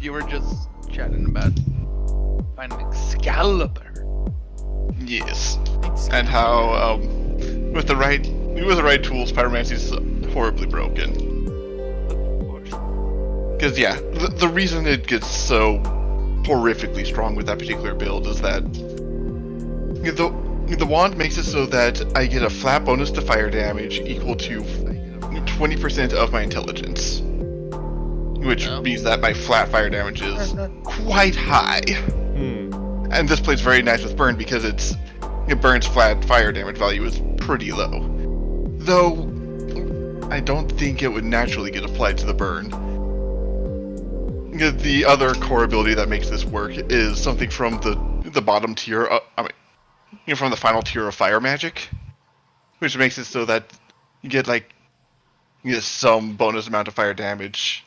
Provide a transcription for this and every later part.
you were just chatting about finding Excalibur. Yes, and how with the right tools, pyromancy is horribly broken. Of course. Because yeah, the reason it gets so horrifically strong with that particular build is that the wand makes it so that I get a flat bonus to fire damage equal to 20% of my intelligence, which means that my flat fire damage is quite high. And this plays very nice with burn because Burn's flat fire damage value is pretty low. Though, I don't think it would naturally get applied to the burn. The other core ability that makes this work is something from the bottom tier, from the final tier of fire magic, which makes it so that you get some bonus amount of fire damage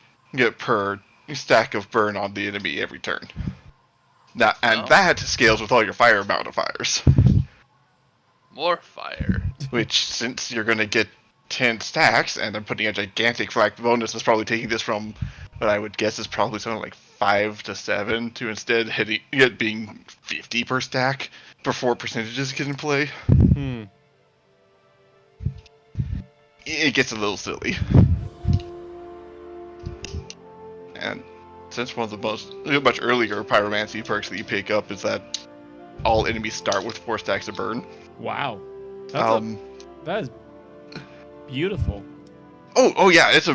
per stack of burn on the enemy every turn. Now, and that scales with all your fire modifiers. More fire. Which, since you're going to get 10 stacks, and I'm putting a gigantic flag bonus, that's probably taking this from what I would guess is probably something like 5 to 7 to instead hitting it being 50 per stack before percentages get in play. It gets a little silly. And since one of the much earlier pyromancy perks that you pick up is that all enemies start with 4 stacks of burn. Wow. That is beautiful. Oh yeah, that's a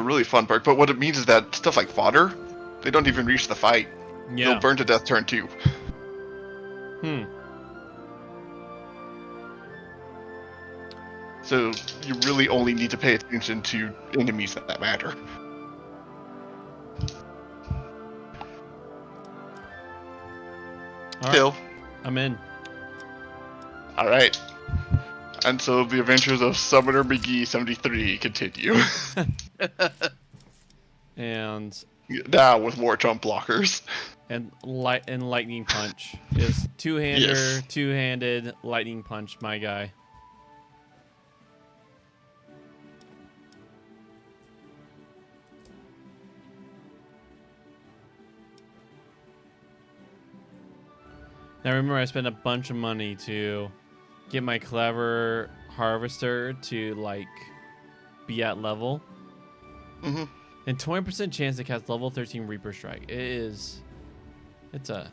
really fun perk, but what it means is that stuff like fodder, they don't even reach the fight. Yeah. They'll burn to death turn 2. So you really only need to pay attention to enemies that matter. All right. Phil. I'm in. Alright. And so the adventures of Summoner McGee 73 continue. And Now with more jump blockers. and lightning punch is two-hander, Yes. two-handed lightning punch, my guy. Now remember, I spent a bunch of money to get my clever harvester to be at level. Mm-hmm. And 20% chance to cast level 13 Reaper Strike. It's a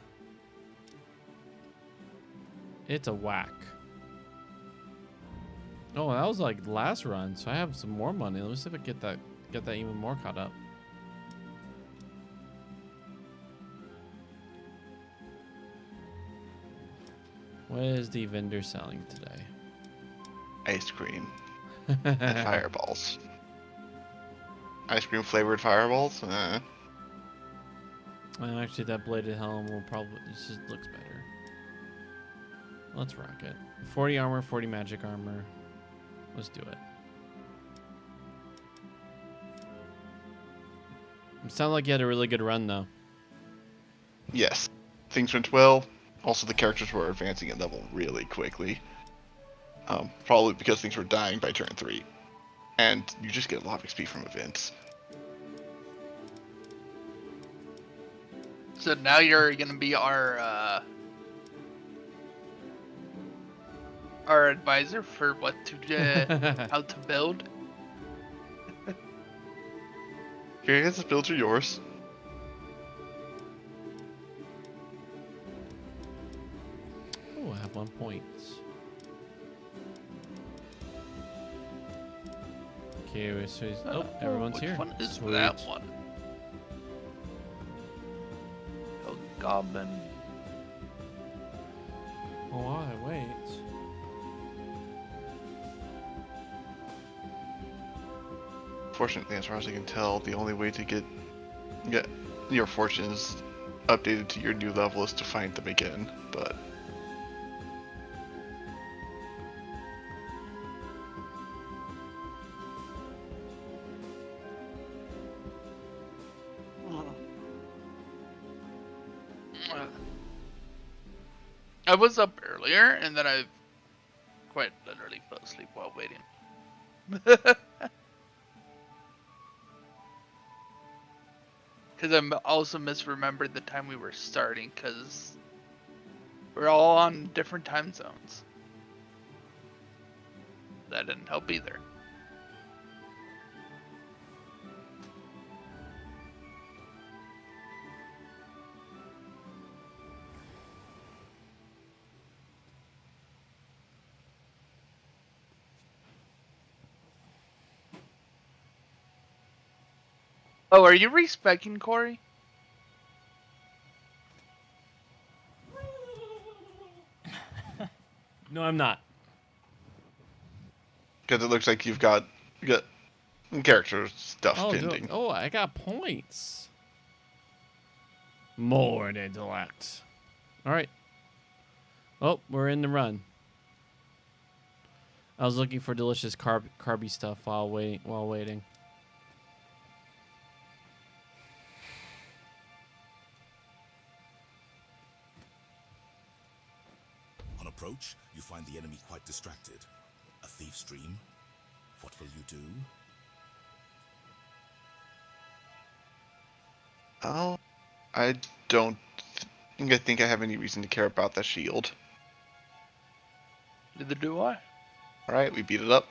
whack. Oh, that was last run, so I have some more money. Let me see if I get that even more caught up. What is the vendor selling today? Ice cream and fireballs. Ice cream flavored fireballs? Actually, that bladed helm will probably just looks better. Let's rock it. 40 armor, 40 magic armor. Let's do it. It sounded like you had a really good run, though. Yes. Things went well. Also, the characters were advancing in level really quickly. Probably because things were dying by turn 3. And you just get a lot of XP from events. So now you're gonna be our advisor for what to how to build. Okay, I guess this builds are yours. Oh, I have 1 point. Okay, so everyone's Which here. one is Sweet. that one? Oh, goblin. Oh, while I wait. Fortunately, as far as I can tell, the only way to get your fortunes updated to your new level is to find them again, but... I was up earlier, and then I quite literally fell asleep while waiting. Because I also misremembered the time we were starting, because we're all on different time zones. That didn't help either. Oh, are you respecing Corey? No, I'm not. Because it looks like you got character stuff Oh, pending. I got points. More intellect. All right. Oh, we're in the run. I was looking for delicious carby stuff while waiting. On approach, you find the enemy quite distracted. A thief's dream? What will you do? Oh, I don't think I have any reason to care about the shield. Neither do I. Alright, we beat it up.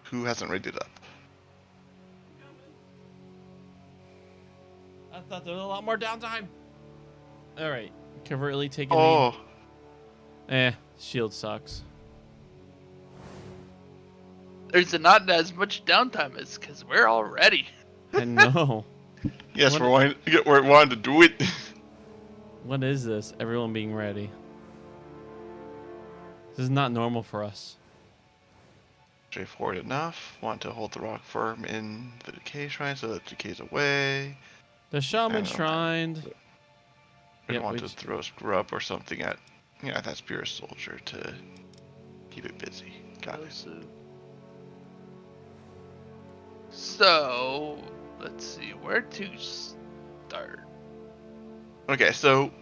Who hasn't raided up? I thought there was a lot more downtime. All right, covertly taking Oh, shield sucks. There's not as much downtime as because we're all ready. I know. yes, What- we're wanting to do it. What is this? Everyone being ready. This is not normal for us. Straightforward enough. Want to hold the rock firm in the decay shrine so that decays away. The shaman I know. shrined. We Yep, want we to just- throw scrub or something at that spirit soldier to keep it busy. Got it. So, let's see where to start. Okay, so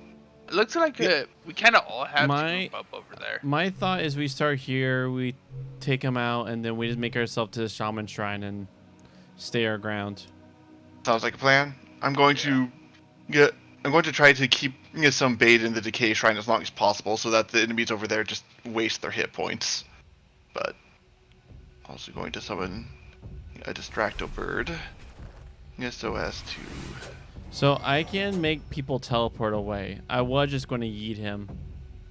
It looks like we kind of all have to group up over there. My thought is we start here, we take them out, and then we just make ourselves to the shaman shrine and stay our ground. sounds like a plan. I'm going to try to keep some bait in the decay shrine as long as possible so that the enemies over there just waste their hit points. But also going to summon a distracto bird. So as to So I can make people teleport away. I was just going to yeet him,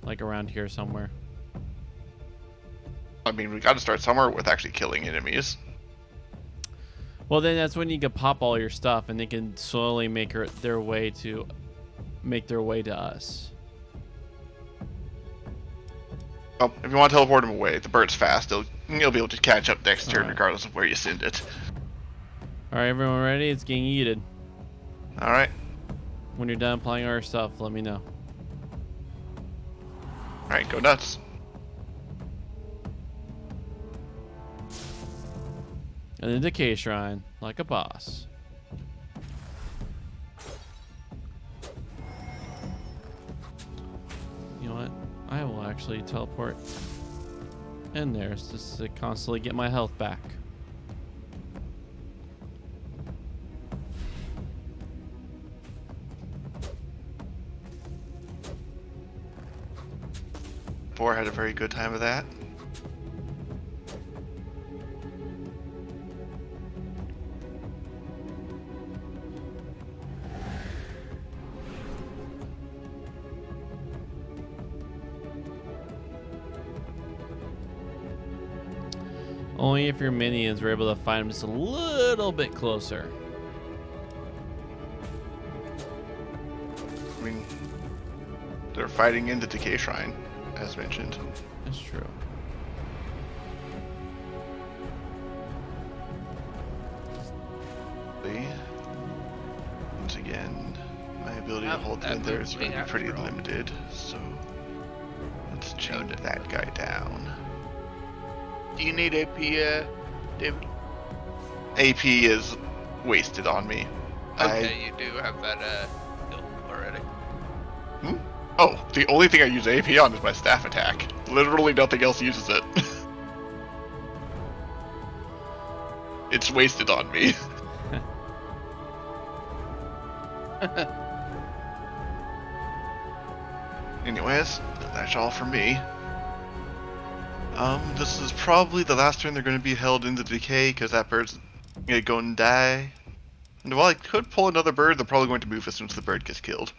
like around here somewhere. I mean, we got to start somewhere with actually killing enemies. Well, then that's when you can pop all your stuff, and they can slowly make their way to us. Oh, if you want to teleport him away, the bird's fast. He'll be able to catch up next turn Alright. regardless of where you send it. All right, everyone ready? It's getting yeeted. All right. When you're done applying our stuff, let me know. All right, go nuts. And the decay shrine, like a boss. You know what? I will actually teleport in there just to constantly get my health back. Boar had a very good time of that. Only if your minions were able to find him just a little bit closer. I mean, they're fighting in the decay shrine, as mentioned. That's true. Once again, my ability to Not hold that in there is moving going to be pretty after all. limited, so let's chain that guy down. Do you need AP, David? AP is wasted on me. Okay, you do have that built already. Oh, the only thing I use AP on is my staff attack. Literally nothing else uses it. It's wasted on me. Anyways, that's all for me. This is probably the last turn they're going to be held into decay, because that bird's going to go and die. And while I could pull another bird, they're probably going to move as soon as the bird gets killed.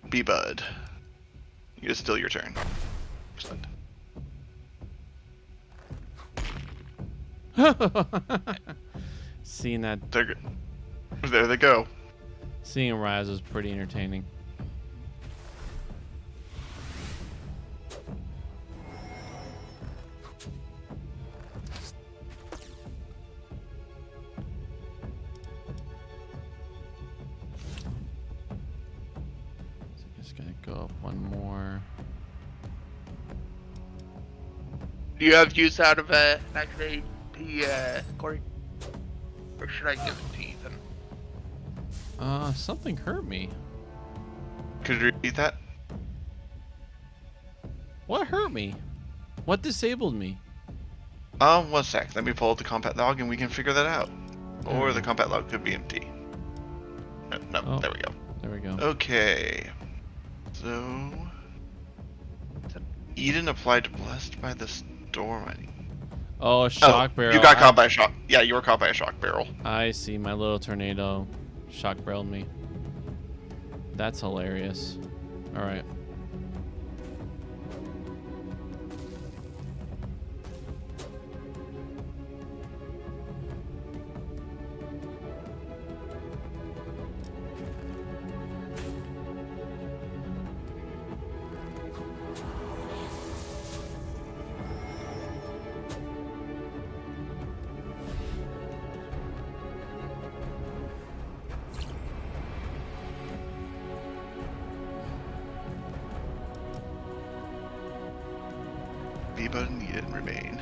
B-Bud. It's still your turn. Excellent. Seeing that, There they go. seeing him rise was pretty entertaining. Just gonna go up one more. Do you have use out of an activate Corey? Or should I give it to Ethan? Something hurt me. Could you repeat that? What hurt me? What disabled me? 1 sec. Let me pull up the combat log and we can figure that out. Or the Alright. combat log could be empty. No, Oh. there we go. There we go. Okay. So... Eden applied Blessed by the Storm. Oh, shock barrel. You got caught by a shock. Yeah, you were caught by a shock barrel. I see. My little tornado shock barreled me. That's hilarious. All right. B-Bud and Eden remain.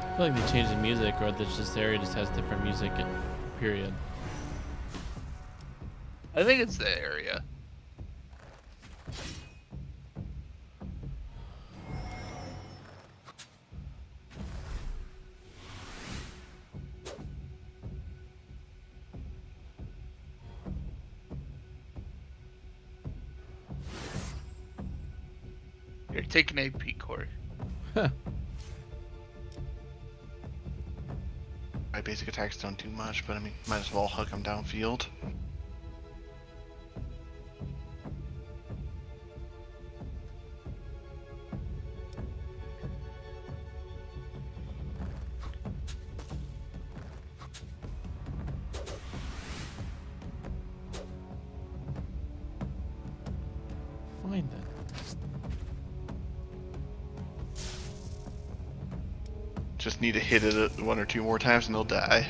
I feel like they changed the music, or that this area just has different music. Period. I think it's the area. You're taking AP, Corey. My basic attacks don't do much, but I mean, might as well hook them downfield. Find that. Just need to hit it 1 or 2 more times and they'll die.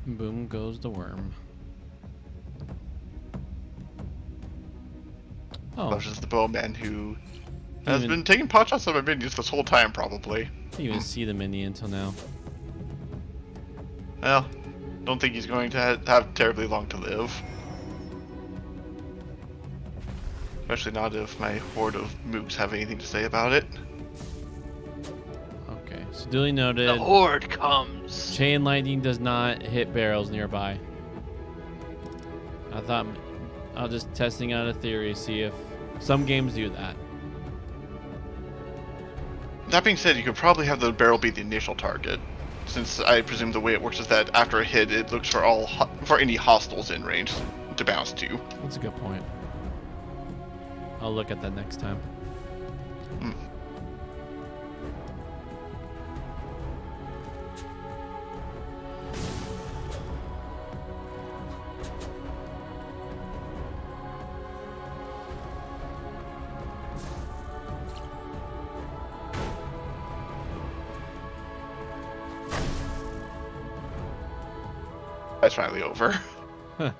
Boom goes the worm. Oh, Versus the bowman who has even- been taking pot shots at my minions this whole time, probably. didn't even see the mini until now. Well, don't think he's going to have terribly long to live. Especially not if my horde of mooks have anything to say about it. Okay, so duly noted. The horde comes. Chain lightning does not hit barrels nearby. I thought I was just testing out a theory, see if some games do that. That being said, you could probably have the barrel be the initial target, since I presume the way it works is that after a hit, it looks for for any hostiles in range to bounce to. That's a good point. I'll look at that next time. Mm. That's finally over. Huh.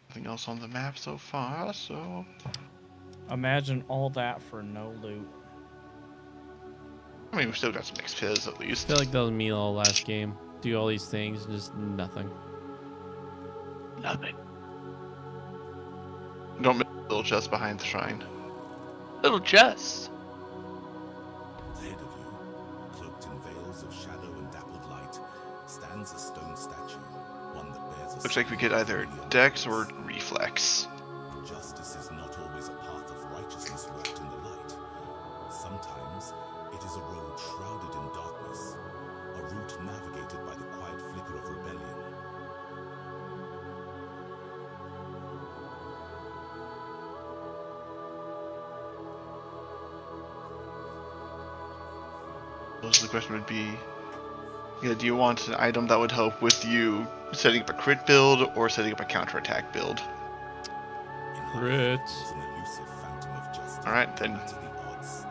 Nothing else on the map so far, so... Imagine all that for no loot. I mean, we still got some XPs at I least. feel like that was me all last game. Do all these things and just nothing. Nothing. Don't miss the little chest behind the shrine. Little chest. Ahead of you, cloaked in veils of shadow and dappled light, stands a stone statue, one that bears a Looks like we get either Dex or Reflex. Justice is not always a path of righteousness walked in the light. Sometimes it is a road shrouded in darkness, a route navigated by the quiet flicker of rebellion. So the question would be, do you want an item that would help with you setting up a crit build or setting up a counterattack build? Crit. Alright, then. There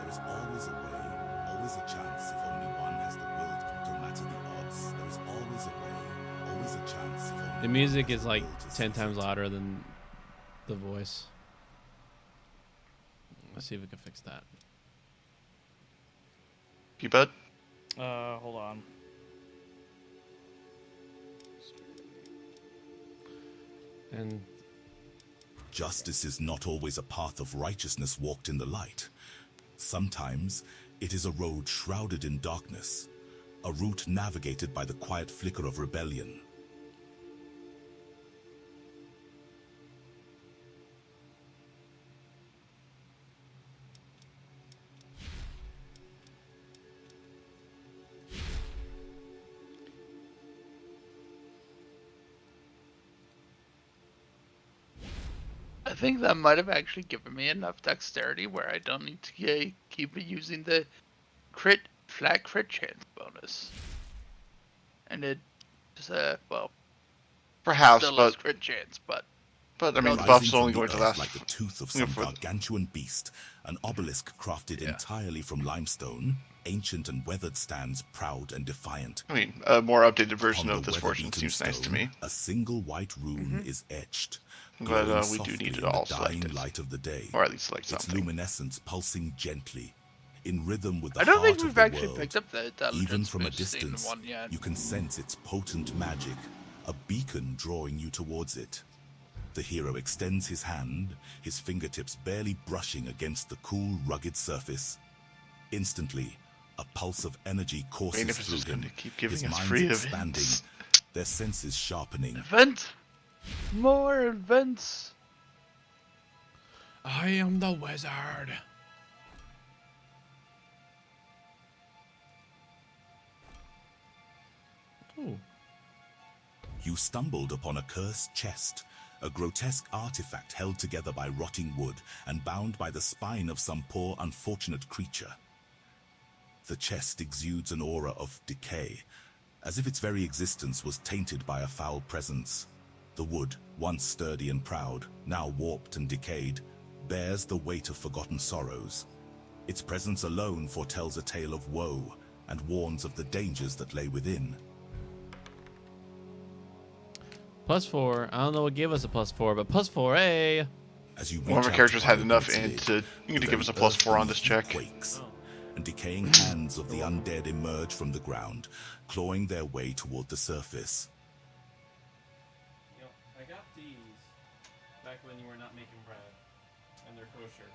is always a way, always a chance if only one has the will. No matter the odds, there is always a way, always a chance if only The music is like 10 times louder than the voice. Let's see if we can fix that. You bud? Hold on. And Justice is not always a path of righteousness walked in the light. Sometimes it is a road shrouded in darkness, a route navigated by the quiet flicker of rebellion. I think that might have actually given me enough dexterity where I don't need to keep using the flat crit chance bonus. And it just, well, Perhaps, still but is crit chance, but I mean, the Rising buff's from only the going to earth last. like the tooth of you know, some for- gargantuan beast, an obelisk crafted Yeah. entirely from limestone, ancient and weathered stands proud and defiant. I mean, a more updated version On of the this fortune weather-beaten seems nice to stone, me. A single white rune is etched, But glowing we do softly need in to all the select dying it. light of the day. Or at least select Its something. luminescence pulsing gently, in rhythm with the I don't heart think of we've the actually world. picked up the intelligence Even from a boosting distance, one yet. you can sense its potent magic, a beacon drawing you towards it. The hero extends his hand, his fingertips barely brushing against the cool, rugged surface. Instantly, a pulse of energy courses Rain, if it's through just him, gonna keep giving his us mind free expanding, events. their senses sharpening. Event! More events! I am the wizard. Ooh. You stumbled upon a cursed chest, a grotesque artifact held together by rotting wood and bound by the spine of some poor, unfortunate creature. The chest exudes an aura of decay, as if its very existence was tainted by a foul presence. The wood, once sturdy and proud, now warped and decayed, bears the weight of forgotten sorrows. Its presence alone foretells a tale of woe and warns of the dangers that lay within. +4. I don't know what gave us a +4, but +4, hey! As you One of reach our out characters to had pry enough open in its to lid, the give us a very earth +4 on this beneath you check. quakes, and decaying hands of the undead emerge from the ground, clawing their way toward the surface. I got these back when you were not making bread, and they're kosher.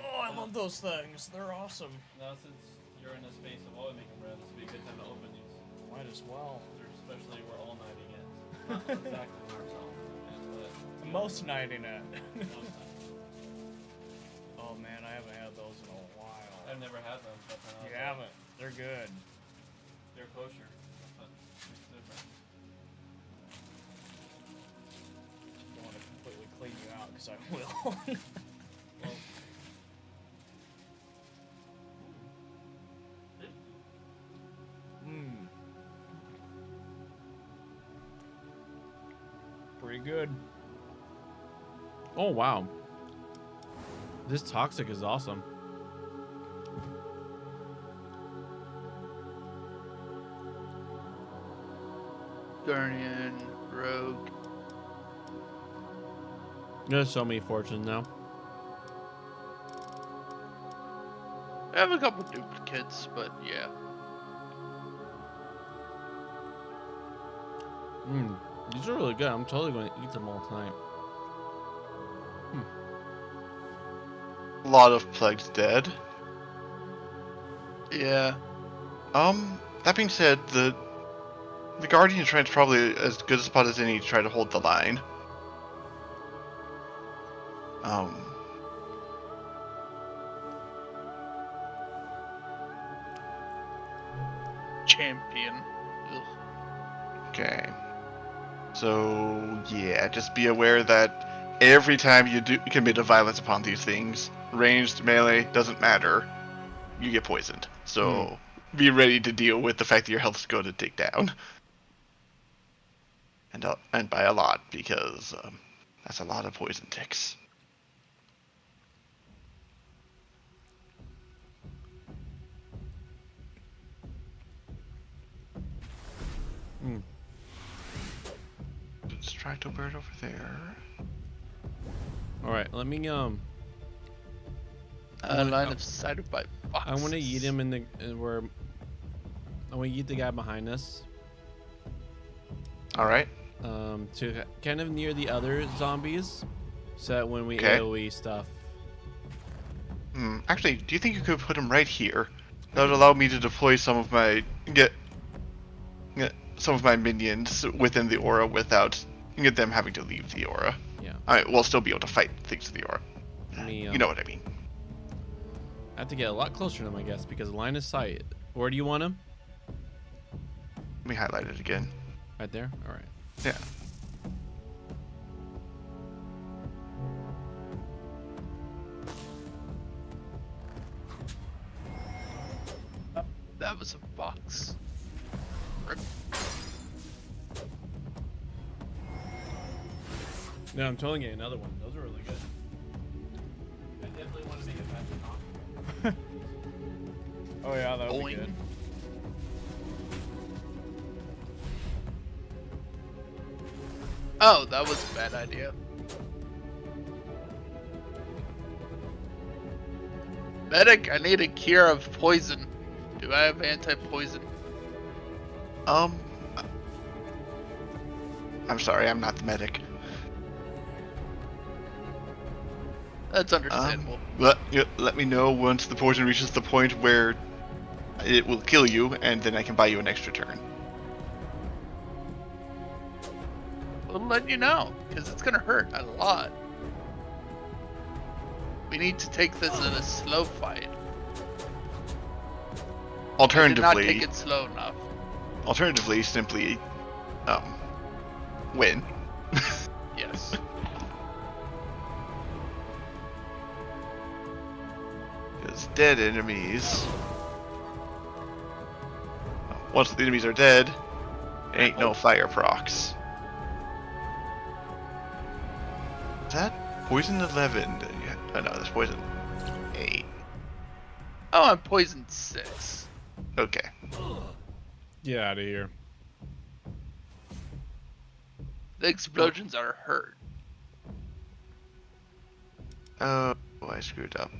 Oh, I love those things. They're awesome. Now since you're in a space of always making bread, this would be a good time to open these. Might as well. Especially we're all nighting it. Not exactly ourselves, but Most nighting it. most times. Oh man, I haven't had those in a while. I've never had them. But You haven't? They're good. They're kosher. Don't want to completely clean you out because I will. Mmm. Pretty good. Oh wow. This toxic is awesome. Guardian, Rogue. There's so many fortunes now. I have a couple duplicates, but yeah. These are really good. I'm totally going to eat them all tonight. A lot of plagues dead. Yeah. That being said, the Guardian Trench probably as good a spot as any to try to hold the line. Champion. Ugh. Okay. So, yeah, just be aware that every time you do commit a violence upon these things, ranged, melee, doesn't matter, you get poisoned. So, be ready to deal with the fact that your health is going to tick down. And by a lot, because that's a lot of poison ticks. Distract a bird over there. All right, let me Line of sight by foxes. I want to eat him in the where. I want to eat the guy behind us. All right. To kind of near the other zombies, so that when we Okay. AOE stuff. Actually, do you think you could put him right here? That would allow me to deploy some of my get some of my minions within the aura without them having to leave the aura. Yeah. We'll still be able to fight things in the aura. Let me, You know what I mean. I have to get a lot closer to him, I guess, because line of sight. Where do you want him? Let me highlight it again. Right there. All right. Yeah. That was a fox. No, I'm totally getting another one. Those are really good. I definitely want to make a match. Oh yeah, that would be Boing. good. Oh, that was a bad idea. Medic, I need a cure of poison. Do I have anti-poison? I'm sorry, I'm not the medic. That's understandable. Let me know once the poison reaches the point where it will kill you, and then I can buy you an extra turn. We'll let you know, because it's gonna hurt a lot. We need to take this in a slow fight. I did not take Alternatively, it slow enough. simply, win. Yes. Because dead enemies. Once the enemies are dead, ain't no fire procs. Is that poison 11? Oh no, that's poison 8. Oh, I'm poisoned 6. Okay. Get out of here. The explosions are hurt. Oh, I screwed up.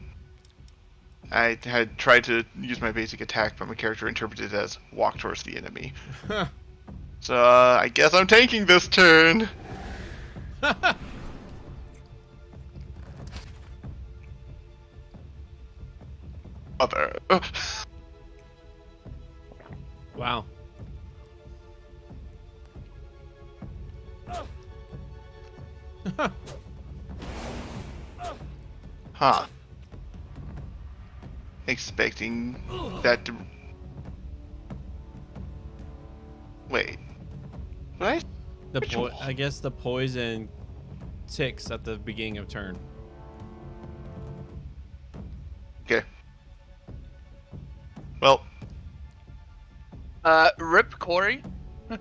I had tried to use my basic attack, but my character interpreted it as walk towards the enemy. So I guess I'm tanking this turn. Mother. Wow. Huh. expecting that to... Wait. What? I guess the poison ticks at the beginning of turn. Okay. Well, Rip Corey. well,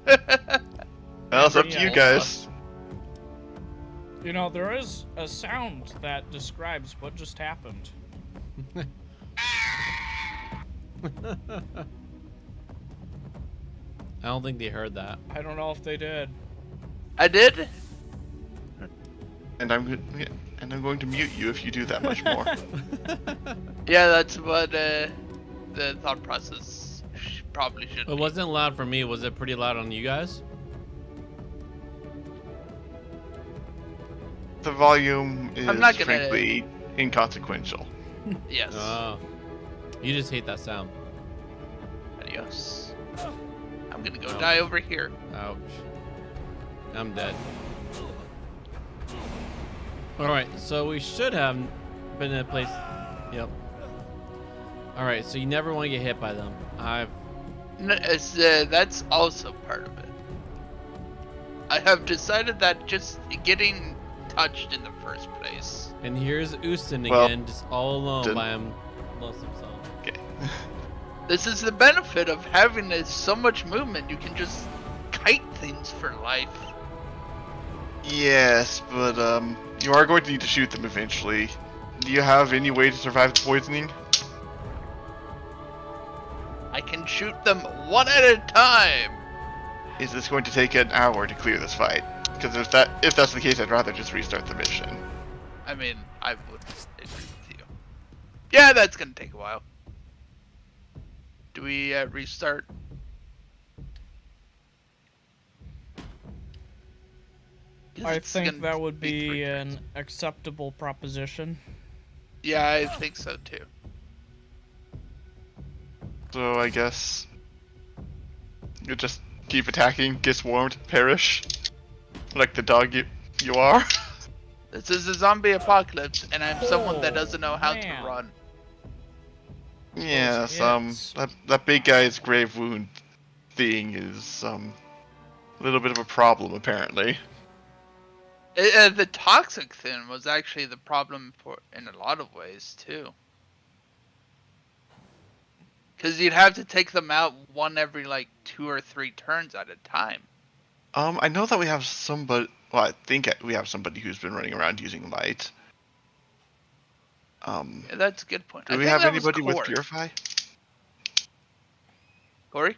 it's up to you guys. You know, there is a sound that describes what just happened. I don't think they heard that. I don't know if they did. I did. And I'm going to mute you if you do that much more. Yeah, that's what the thought process probably should be. It wasn't loud for me. Was it pretty loud on you guys? The volume is I'm not gonna- frankly inconsequential. Yes. Oh. You just hate that sound. Adios. I'm gonna go No. die over here. Ouch. I'm dead. Alright, so we should have been in a place... Yep. Alright, so you never want to get hit by them. That's also part of it. I have decided that just getting touched in the first place. And here's Ustin Well, again, just all alone didn't- by him. Lost himself. Okay. This is the benefit of having so much movement. You can just kite things for life. Yes, but you are going to need to shoot them eventually. Do you have any way to survive the poisoning? I can shoot them one at a time. Is this going to take an hour to clear this fight? Because if that's the case, I'd rather just restart the mission. I mean, I would agree with you. Yeah, that's gonna take a while. Do we restart? I It's think gonna that would be be 3 an turns. acceptable proposition. Yeah, I think so too. So I guess you just keep attacking, get swarmed, perish, like the dog you are. This is a zombie apocalypse, and I'm someone that doesn't know how man. to run. Yes, hits. that big guy's grave wound thing is a little bit of a problem apparently. The toxic thing was actually the problem in a lot of ways too. Because you'd have to take them out one every like 2 or 3 turns at a time. I know that we have somebody. Well, I think we have somebody who's been running around using light. Yeah, that's a good point. Do I we think have that was anybody with Cord. Purify? Corey?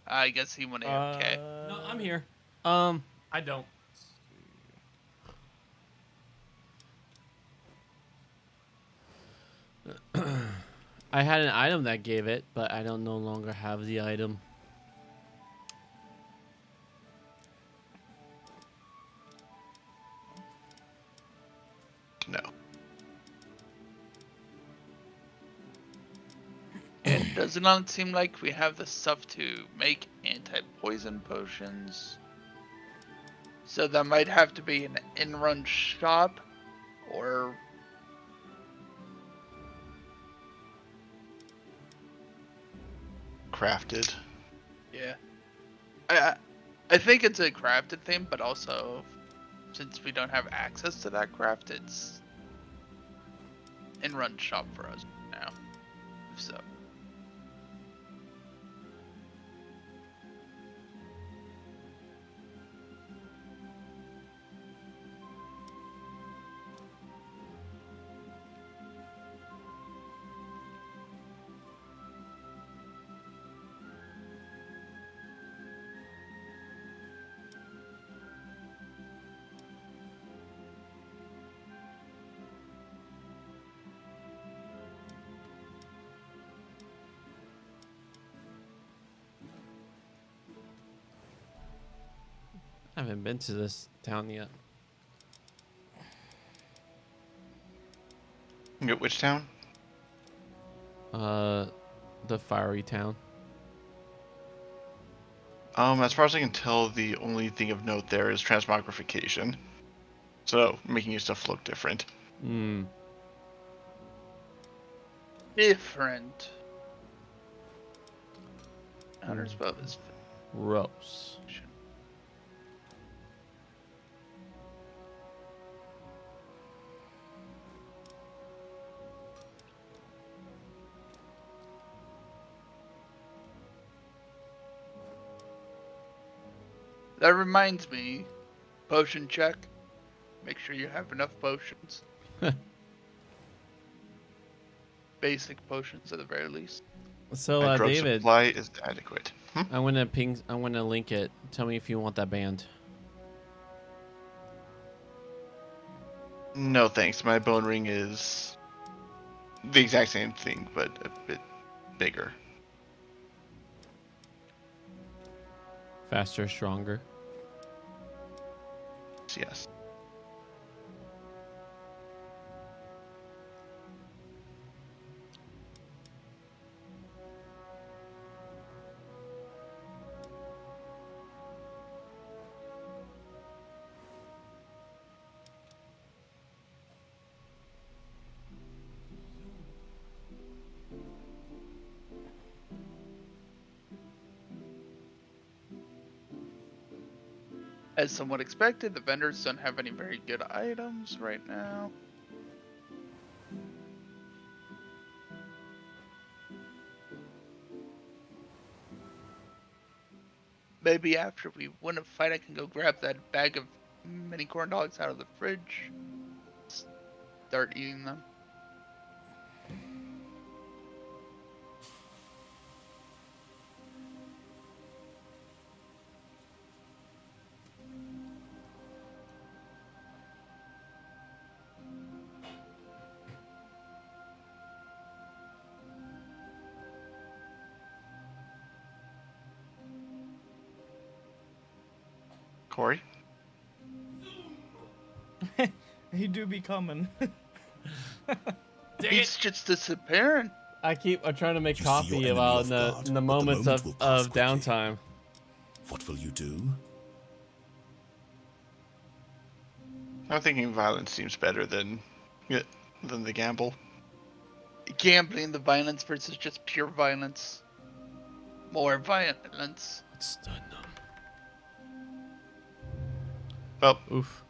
I guess he went AFK. No, I'm here. I don't. I had an item that gave it, but I don't no longer have the item. No. It does not seem like we have the stuff to make anti-poison potions. So that might have to be an in-run shop, or... Crafted. Yeah. I think it's a crafted thing, but also, since we don't have access to that craft, it's in-run shop for us now. So. I haven't been to this town yet. Which town? The fiery town. As far as I can tell, the only thing of note there is transmogrification. So, making your stuff look different. Hmm. different. Hunter's bow is Gross. fiction. That reminds me, potion check. Make sure you have enough potions. Basic potions at the very least. So, My drug David, supply is adequate. I'm gonna link it. Tell me if you want that band. No thanks. My bone ring is the exact same thing, but a bit bigger. Faster, stronger. Yes. As somewhat expected, the vendors don't have any very good items right now. Maybe after we win a fight, I can go grab that bag of mini corn dogs out of the fridge. Start eating them. Corey? He do be coming. He's just disappearing. I'm trying to make You see coffee your enemy about off guard, in the but the moments moment will pass of quickly. downtime. What will you do? I'm thinking violence seems better than the gamble. Gambling, the violence versus just pure violence. More violence. Stun them. Well, Oof.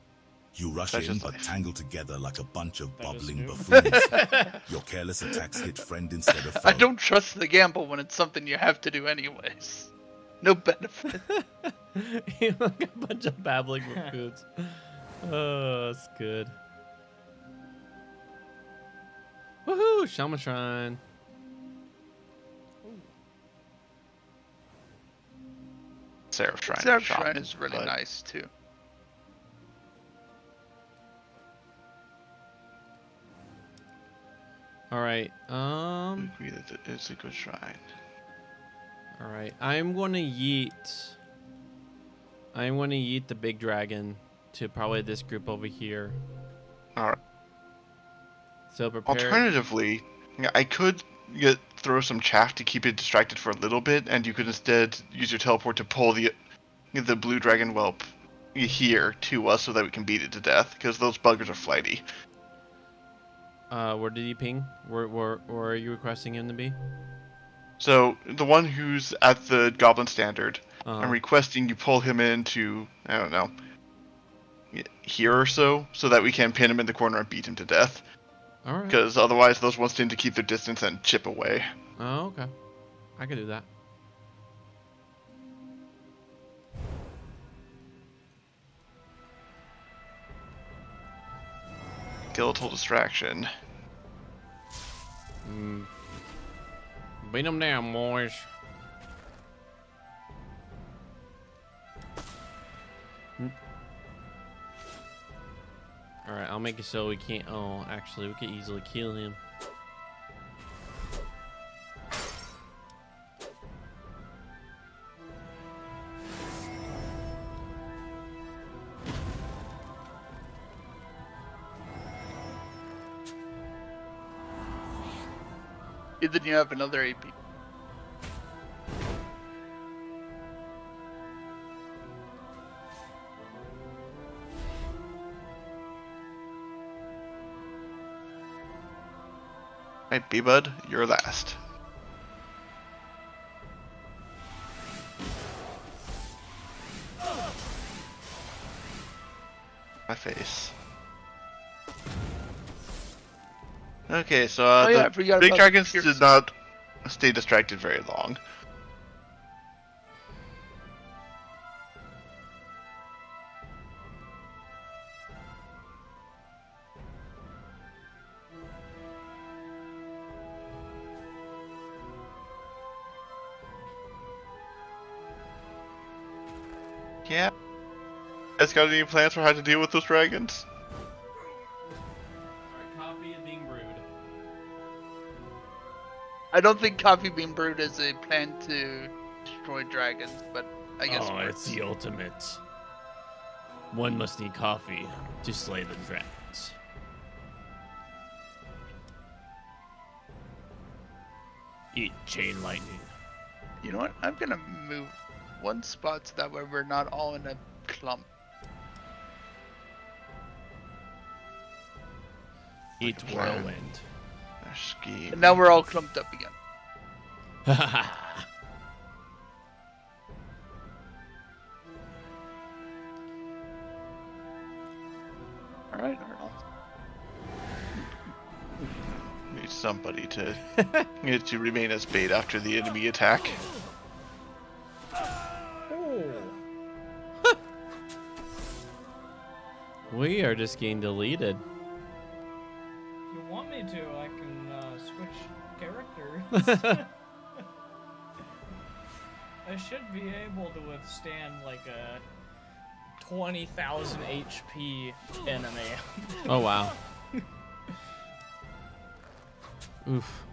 You rush That's in, just but life. tangle together like a bunch of That is bubbling new. buffoons. Your careless attacks hit friend instead of foe. I don't trust the gamble when it's something you have to do anyways. No benefit. Like a bunch of babbling buffoons. Oh, that's good. Woohoo! Shaman Shrine. Seraph Shrine. Seraph shop, Shrine is really but nice too. All right. I agree that it is a good shrine. All right. I'm gonna yeet the big dragon to probably this group over here. All right. So prepare. Alternatively, I could throw some chaff to keep it distracted for a little bit, and you could instead use your teleport to pull the blue dragon whelp here to us so that we can beat it to death, because those buggers are flighty. Where did he ping? Where are you requesting him to be? So the one who's at the Goblin Standard, I'm Uh, requesting you pull him into, I don't know, here or so that we can pin him in the corner and beat him to death. all right. Because otherwise those ones tend to keep their distance and chip away. Oh, okay. I could do that. Skeletal distraction. Beat them down, boys. All right, I'll make it so we can't. Oh, actually, we could easily kill him. Then you have another AP. Right, B-Bud, you're last. My face. Okay, so Oh, yeah, I the forgot big about dragons Pierce. did not stay distracted very long. Yeah. Guys got any plans for how to deal with those dragons? Alright, coffee is being brewed. I don't think coffee bean brewed is a plan to destroy dragons, but I guess Oh, it it's works. the ultimate. One must need coffee to slay the dragons. Eat chain lightning. You know what? I'm gonna move one spot so that way we're not all in a clump. Eat plan. whirlwind. Their scheme. And now we're all clumped up again. Alright, Arnold. Need somebody to remain as bait after the enemy attack. We are just getting deleted. If you want me to, I can switch characters. I should be able to withstand like a 20,000 HP enemy. Oh wow. Oof.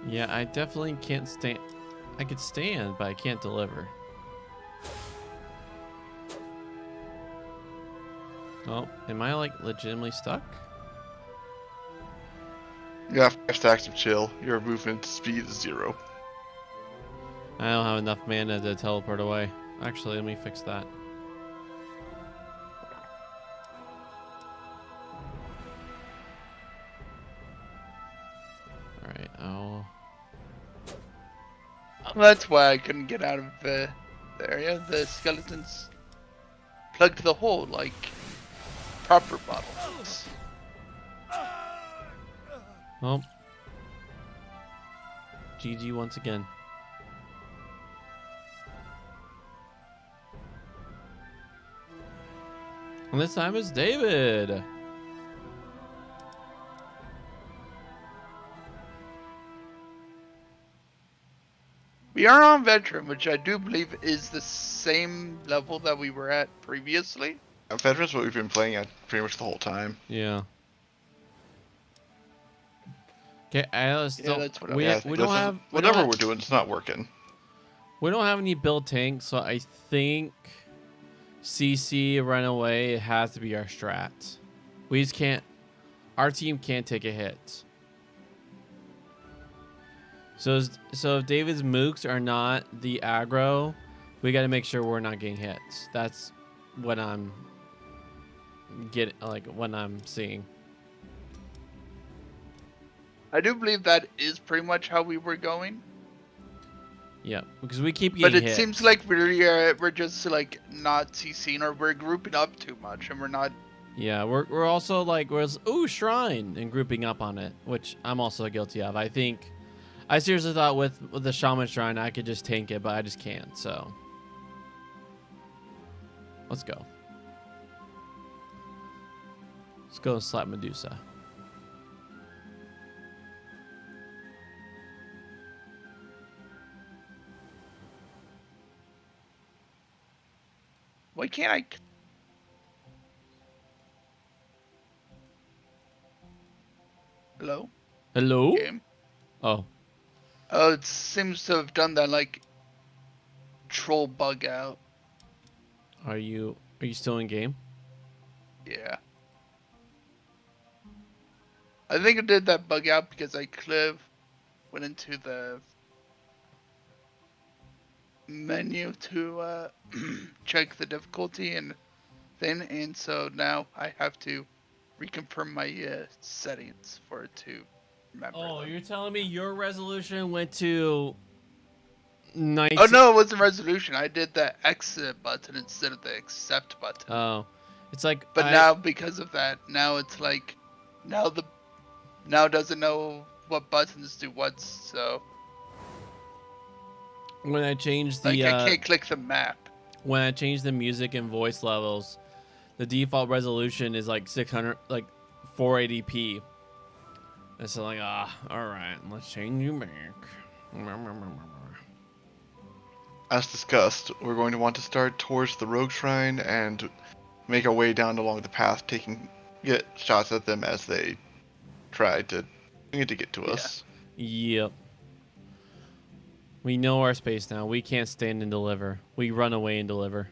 Yeah, I definitely can't stand. I could stand, but I can't deliver. Oh, am I like legitimately stuck? You have 5 stacks of chill. Your movement speed is 0. I don't have enough mana to teleport away. Actually, let me fix that. Alright, oh. That's why I couldn't get out of the area. The skeletons plugged the hole like proper bottles. Oh. GG once again. And this time it's David. We are on veteran, which I do believe is the same level that we were at previously. Veteran's what we've been playing at pretty much the whole time. Yeah. Okay, I still, that's what I we, was we don't have whatever we're doing, it's not working. We don't have any build tanks, so I think CC run away has to be our strat. We just can't. Our team can't take a hit. So if David's mooks are not the aggro, we got to make sure we're not getting hits. That's what I'm what I'm seeing. I do believe that is pretty much how we were going. Yeah, because we keep But getting it hit. seems like we're just like not CCing, or we're grouping up too much, and we're not. Yeah, we're also like ooh, shrine and grouping up on it, which I'm also guilty of. I seriously thought with the shaman shrine I could just tank it, but I just can't. So let's go. Let's go and slap Medusa. Why can't I? Hello? Hello? Game? Oh, Oh, it seems to have done that like troll bug out. are you still in game? Yeah. I think I did that bug out because I went into the menu to check the difficulty and thing, and so now I have to reconfirm my settings for it to remember. Oh, them. you're telling me your resolution went to 19? Oh no, it wasn't resolution. I did the exit button instead of the accept button. Oh, it's like. But now because of that, now it's like, now it doesn't know what buttons do what. So when I changed the like I can't click the map. when I changed the music and voice levels, the default resolution is like 600, like 480p. And so like, all right, let's change you back. As discussed, we're going to want to start towards the Rogue Shrine and make our way down along the path, get shots at them as they try to get to us. Yep. We know our space now. We can't stand and deliver. We run away and deliver.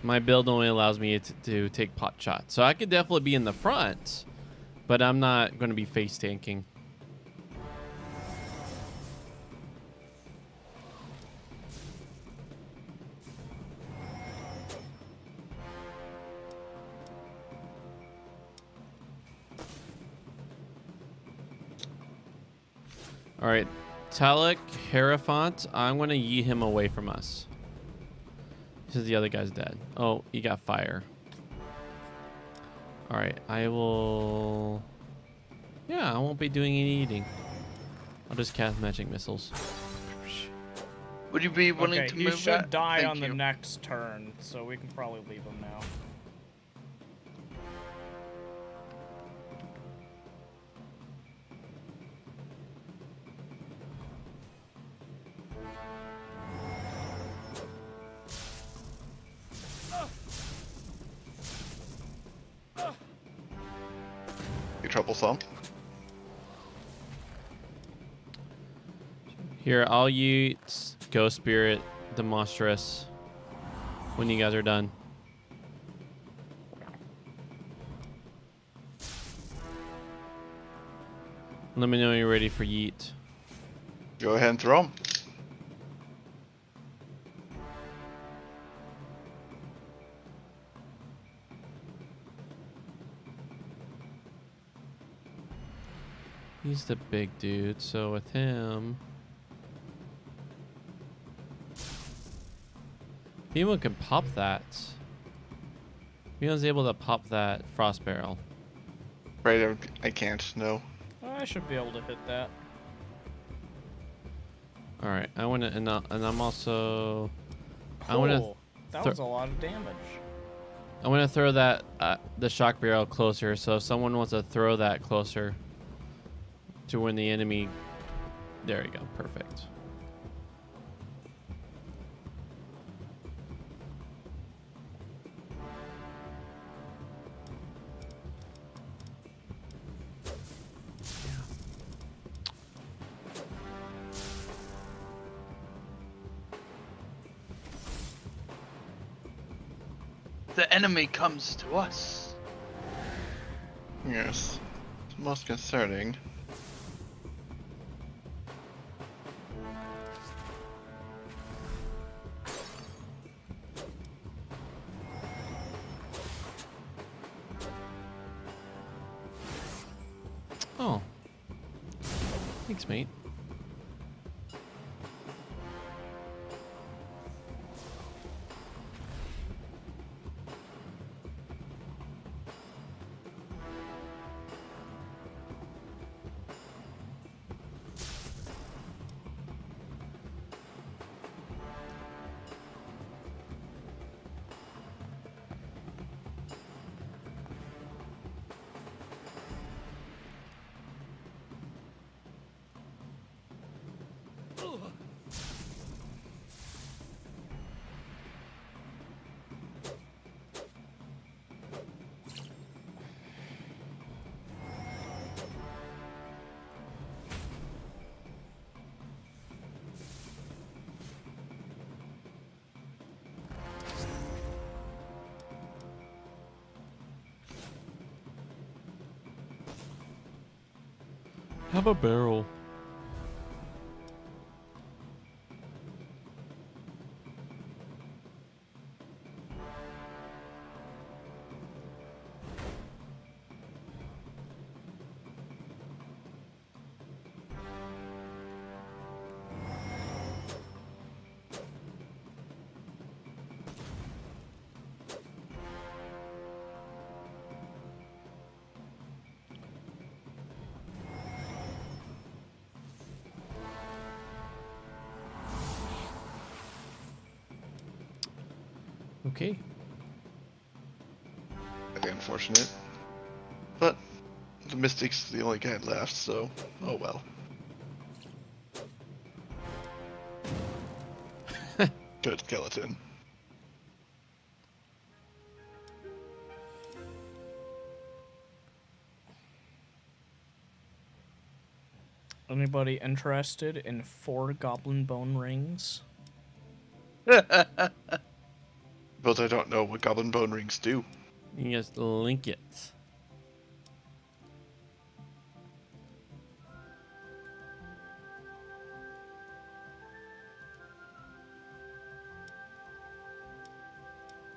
My build only allows me to take pot shots. So I could definitely be in the front, but I'm not going to be face tanking. All right, Talik, Hierophant, I'm going to yeet him away from us. This is the other guy's dead. Oh, he got fire. All right, I will... Yeah, I won't be doing any eating. I'll just cast magic missiles. Would you be willing Okay, to you move should that? die Thank on the you. next turn, so we can probably leave him now. You're troublesome. Here, I'll yeet Ghost Spirit, the Monstrous, when you guys are done. Let me know when you're ready for yeet. Go ahead and throw them. He's the big dude, so with him... If anyone can pop that. If anyone's able to pop that Frost Barrel. Right, I can't, no. I should be able to hit that. Alright, I want to... And I'm also... I Cool. want to... That thro- was a lot of damage. I want to throw that the shock barrel closer. So if someone wants to throw that closer to when the enemy. There you go. Perfect. The enemy comes to us. Yes. It's most concerning. Oh. Thanks, mate. Have a barrel. Okay. Very unfortunate. But the Mystic's the only guy left, so oh well. Good skeleton. Anybody interested in 4 goblin bone rings? But I don't know what goblin bone rings do. You can just link it.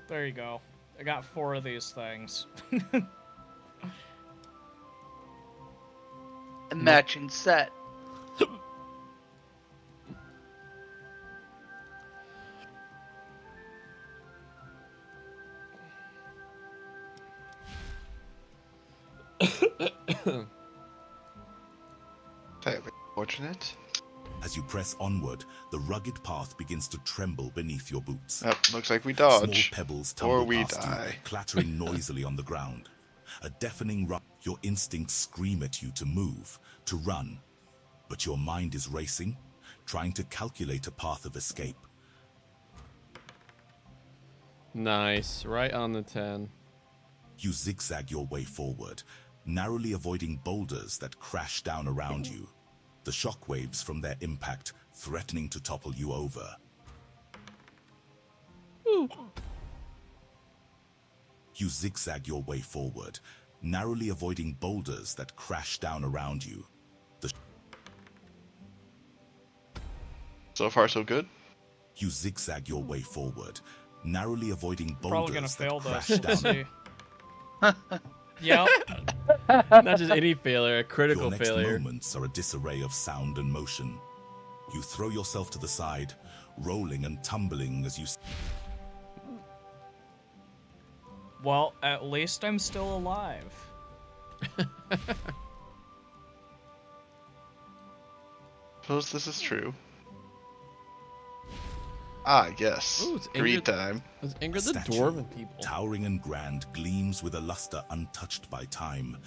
There you go. I got 4 of these things. A matching set. Very unfortunate. As you press onward, the rugged path begins to tremble beneath your boots. Oh, looks like we Small dodge. pebbles Or tumble we past die. you, clattering noisily on the ground. A deafening rush. Your instincts scream at you to move, to run. But your mind is racing, trying to calculate a path of escape. Nice. Right on the 10. You zigzag your way forward, narrowly avoiding boulders that crash down around you, the shockwaves from their impact threatening to topple you over. You zigzag your way forward, narrowly avoiding boulders that crash down around you. So far, so good. You zigzag your way forward, narrowly avoiding Probably gonna boulders fail that this. crash down. See. Yep. Not just any failure, a critical Your next failure. moments are a disarray of sound and motion. You throw yourself to the side, rolling and tumbling as you... Well, at least I'm still alive. Suppose this is true. Ah, yes. Ooh, it's Greed Ingrid- time. Let's anger the statue, dwarven people. towering and grand, gleams with a luster untouched by time.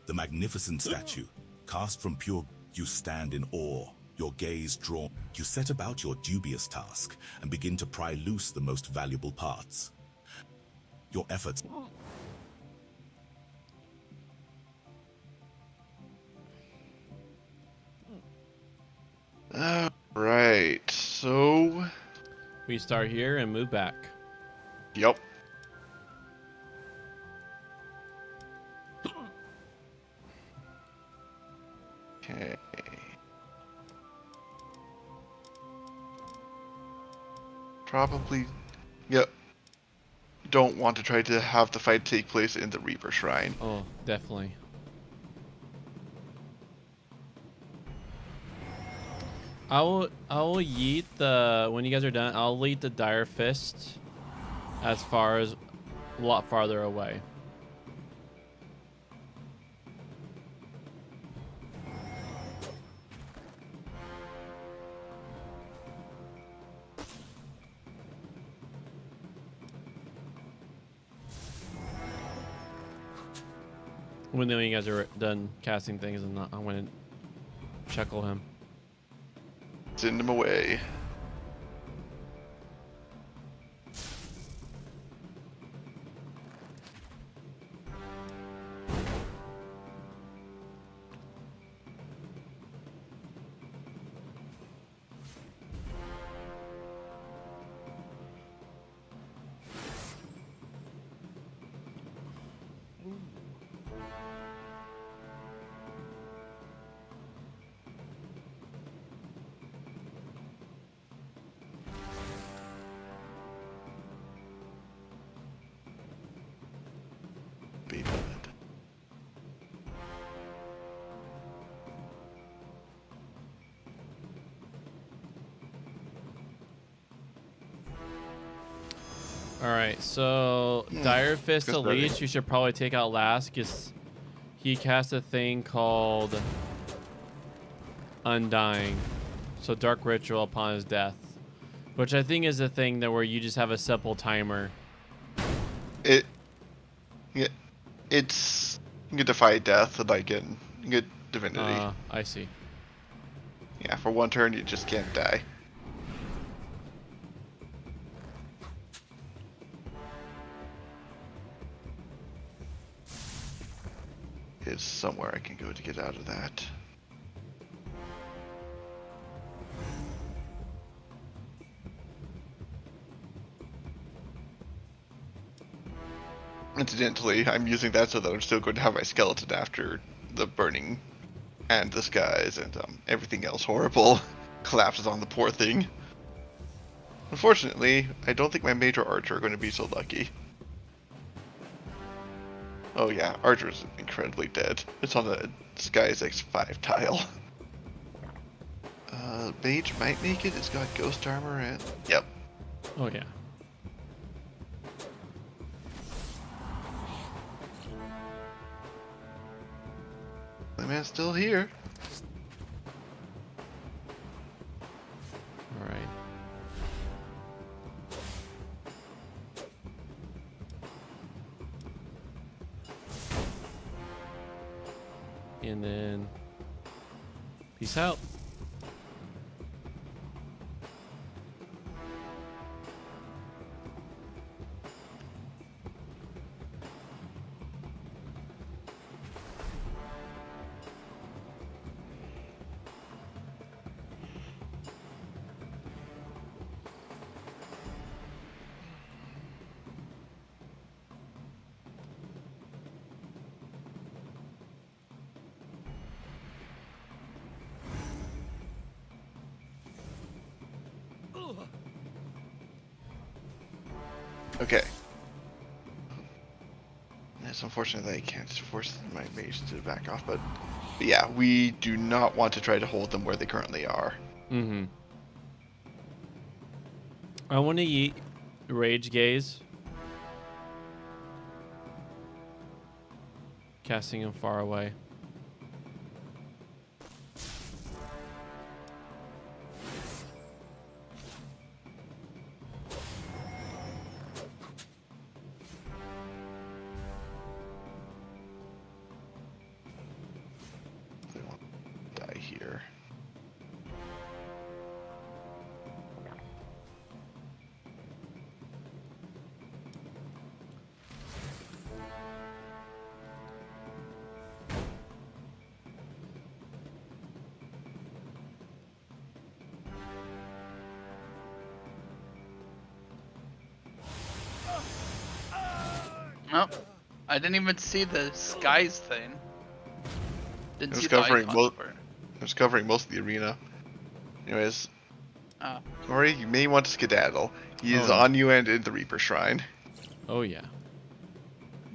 The magnificent statue, cast from pure... You stand in awe, your gaze drawn. You set about your dubious task and begin to pry loose the most valuable parts. Your efforts... Alright, so... We start here and move back. Yep. Okay. Probably... Yep. Don't want to try to have the fight take place in the Reaper Shrine. Oh, definitely. I will yeet the, when you guys are done, I'll lead the Dire Fist as far as a lot farther away. When you guys are done casting things, and I'm gonna chuckle him. Send him away. All right, so Dire Fist good starting. Elite, you should probably take out last because he casts a thing called Undying. So Dark Ritual upon his death, which I think is a thing that where you just have a simple timer. It's you can defy death like in good divinity. I see. Yeah, for one turn you just can't die. Is somewhere I can go to get out of that. Incidentally, I'm using that so that I'm still going to have my skeleton after the burning and the skies and everything else horrible collapses on the poor thing. Unfortunately, I don't think my major archer are going to be so lucky. Oh yeah, archer is incredibly dead. It's on the Skies X5 tile. Mage might make it. It's got ghost armor and... Yep. Oh yeah. The man's still here. All right. And then peace out. Okay. It's unfortunate that I can't force my mage to back off, but yeah, we do not want to try to hold them where they currently are. Mm-hmm. I want to eat Rage Gaze. Casting him far away. They won't die here. Nope. I didn't even see the skies thing. Didn't It was see the covering icons for it. It was covering most of the arena. Anyways, Oh. Corey, you may want to skedaddle. He is Oh. on you and in the Reaper Shrine. Oh yeah.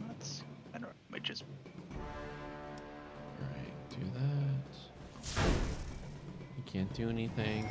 That's, I don't know, might just All right, do that. You can't do anything.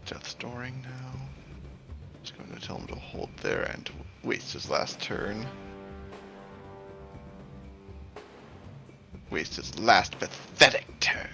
Death storing now. Just going to tell him to hold there and waste his last turn. Waste his last pathetic turn.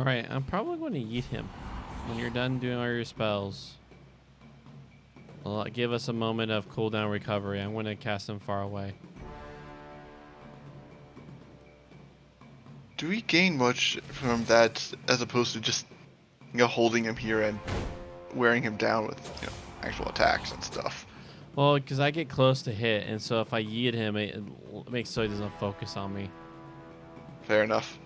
All right, I'm probably going to yeet him. When you're done doing all your spells, give us a moment of cooldown recovery. I'm going to cast him far away. Do we gain much from that as opposed to just, holding him here and wearing him down with, actual attacks and stuff? Well, because I get close to hit, and so if I yeet him, it makes so he doesn't focus on me. Fair enough.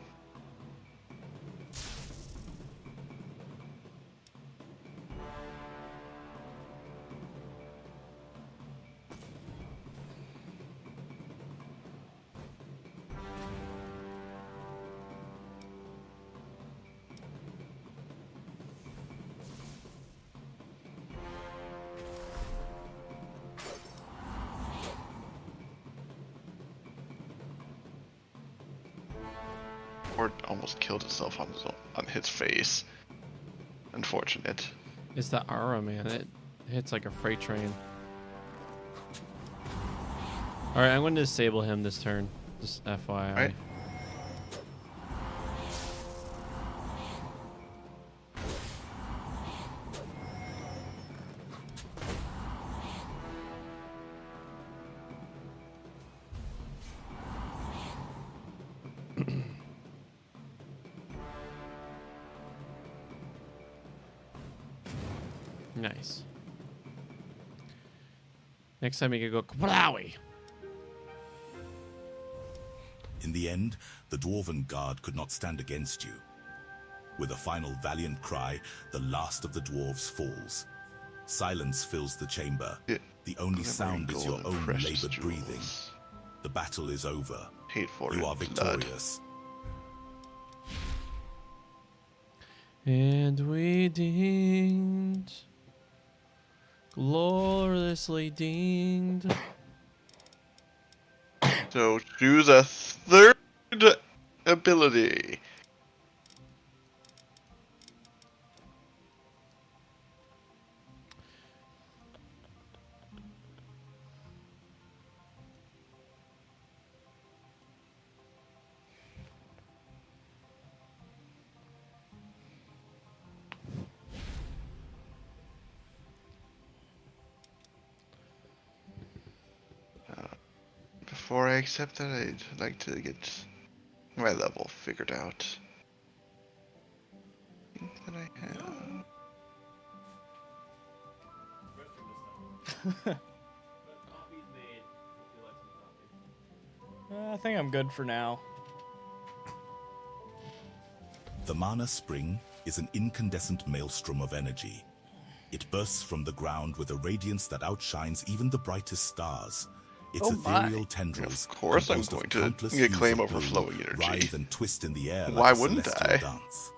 Or almost killed itself on his face. Unfortunate. It's the aura, man. It hits like a freight train. All right, I'm going to disable him this turn. Just FYI. Right. Nice. Next time you can go Kablawi. In the end, the dwarven guard could not stand against you. With a final valiant cry, the last of the dwarves falls. Silence fills the chamber. The only sound is your own labored breathing. The battle is over. You are victorious. And we dinged. Gloriously dinged. So choose a third ability. Before I accept that, I'd like to get my level figured out. I think that I have. I think I'm good for now. The mana spring is an incandescent maelstrom of energy. It bursts from the ground with a radiance that outshines even the brightest stars. Its ethereal tendrils, of course I'm going to get claim overflowing energy. Writhe and twist in the air Why like a wouldn't celestial I? dance.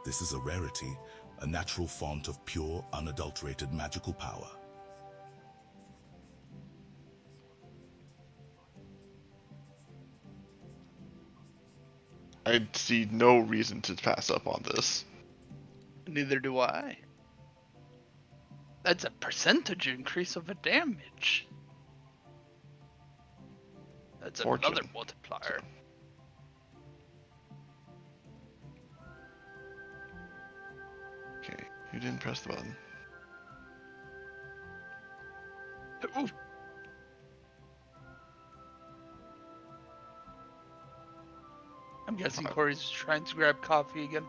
This is a rarity, a natural font of pure, unadulterated magical power. I see no reason to pass up on this. Neither do I. That's a percentage increase of a damage. That's Fortune. another multiplier. Okay, you didn't press the button. Ooh. I'm guessing Corey's trying to grab coffee again.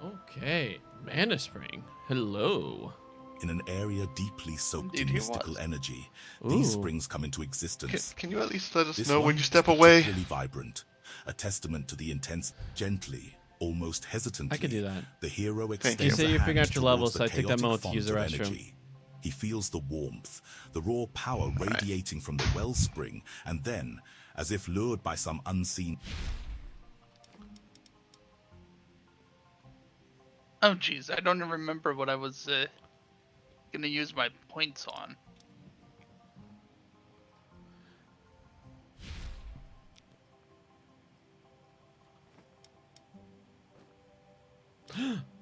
Okay, Mana Spring. Hello. In an area deeply soaked Indeed in he mystical was. energy, these Ooh. springs come into existence. Can you at least let us This know one when you is step away? particularly vibrant, a testament to the intense, gently, almost hesitantly. I could do that. The hero you. extends You say a you're figuring hand out your levels, towards so the I take that chaotic moment to use the font of restroom. energy. He feels the warmth, the raw power radiating from the wellspring, and then, as if lured by some unseen. Oh jeez, I don't even remember what I was gonna use my points on.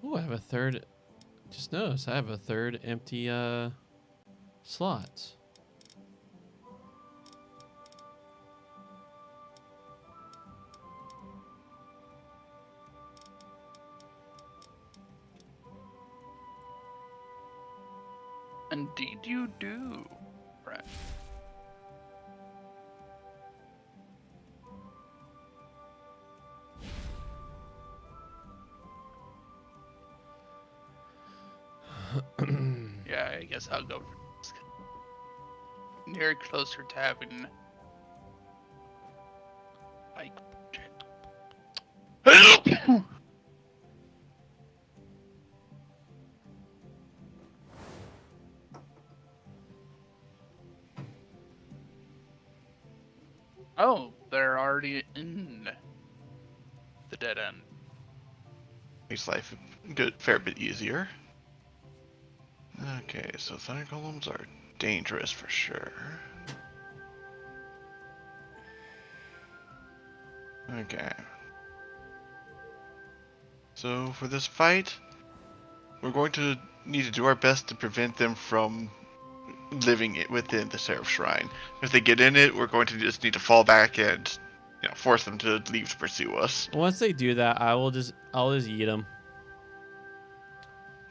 Ooh, I have a third Just notice I have a third empty slot. Indeed you do, friend. Yeah, I guess I'll go for this. Near closer to having like Oh, they're already in the dead end. Makes life a good fair bit easier. Okay, so thunder golems are dangerous for sure. Okay. So for this fight, we're going to need to do our best to prevent them from living it within the Seraph Shrine. If they get in it, we're going to just need to fall back and, force them to leave to pursue us. Once they do that, I'll just eat them.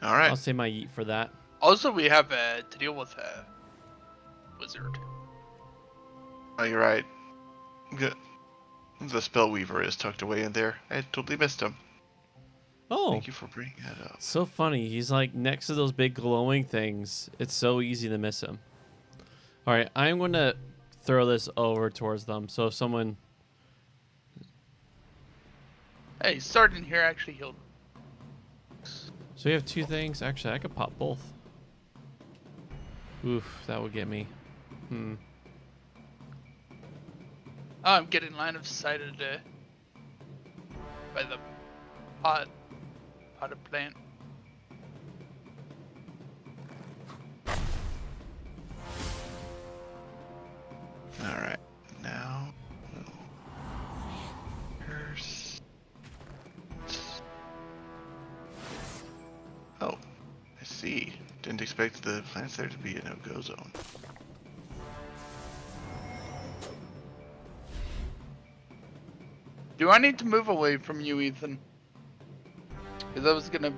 All right. I'll say my yeet for that. Also, we have to deal with a wizard. Oh, you're right. The Spellweaver is tucked away in there. I totally missed him. Oh, Thank you for bringing that up. so funny. He's like next to those big glowing things. It's so easy to miss him. All right, I'm going to throw this over towards them. So if someone... Hey, starting here actually healed. So we have two things. Actually, I could pop both. Oof, that would get me. Oh, I'm getting line of sighted by the potted plant. Alright, now we'll curse. Oh, I see. Didn't expect the plants there to be a no-go zone. Do I need to move away from you, Ethan? Because I was gonna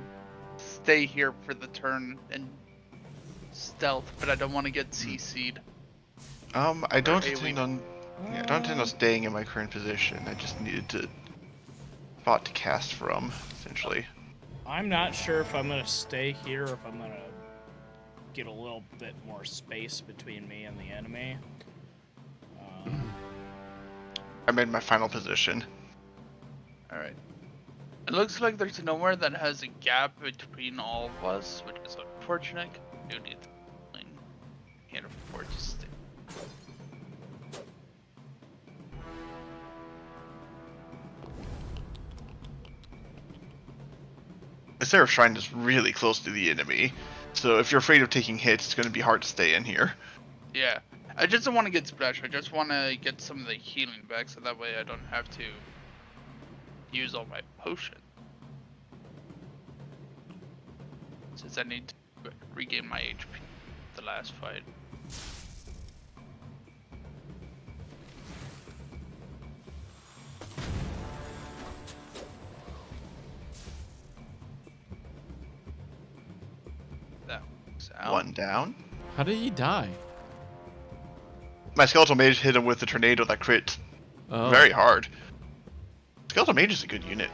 stay here for the turn and stealth, but I don't want to get CC'd. I don't Hey, intend on. Yeah, I don't intend on staying in my current position. I just needed to spot to cast from, essentially. I'm not sure if I'm gonna stay here or if I'm gonna get a little bit more space between me and the enemy. I'm in my final position. Alright. It looks like there's nowhere that has a gap between all of us, which is unfortunate. I do need to can't afford to stay. The Seraph Shrine is really close to the enemy, so if you're afraid of taking hits, it's going to be hard to stay in here. Yeah. I just don't want to get splashed. I just want to get some of the healing back so that way I don't have to use all my potion. Since I need to regain my HP the last fight. That works out. One down. How did he die? My Skeletal Mage hit him with the tornado that crit Oh. very hard. Skeletal Mage is a good unit.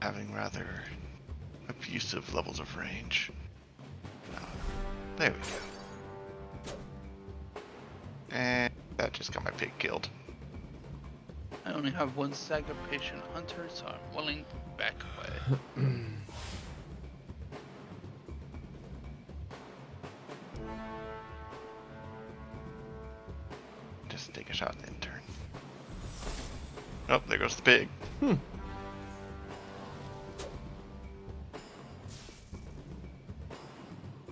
Having rather abusive levels of range. There we go. And that just got my pig killed. I only have one stack of patient hunter, so I'm willing to back away. Just take a shot and then turn. Oh, there goes the pig.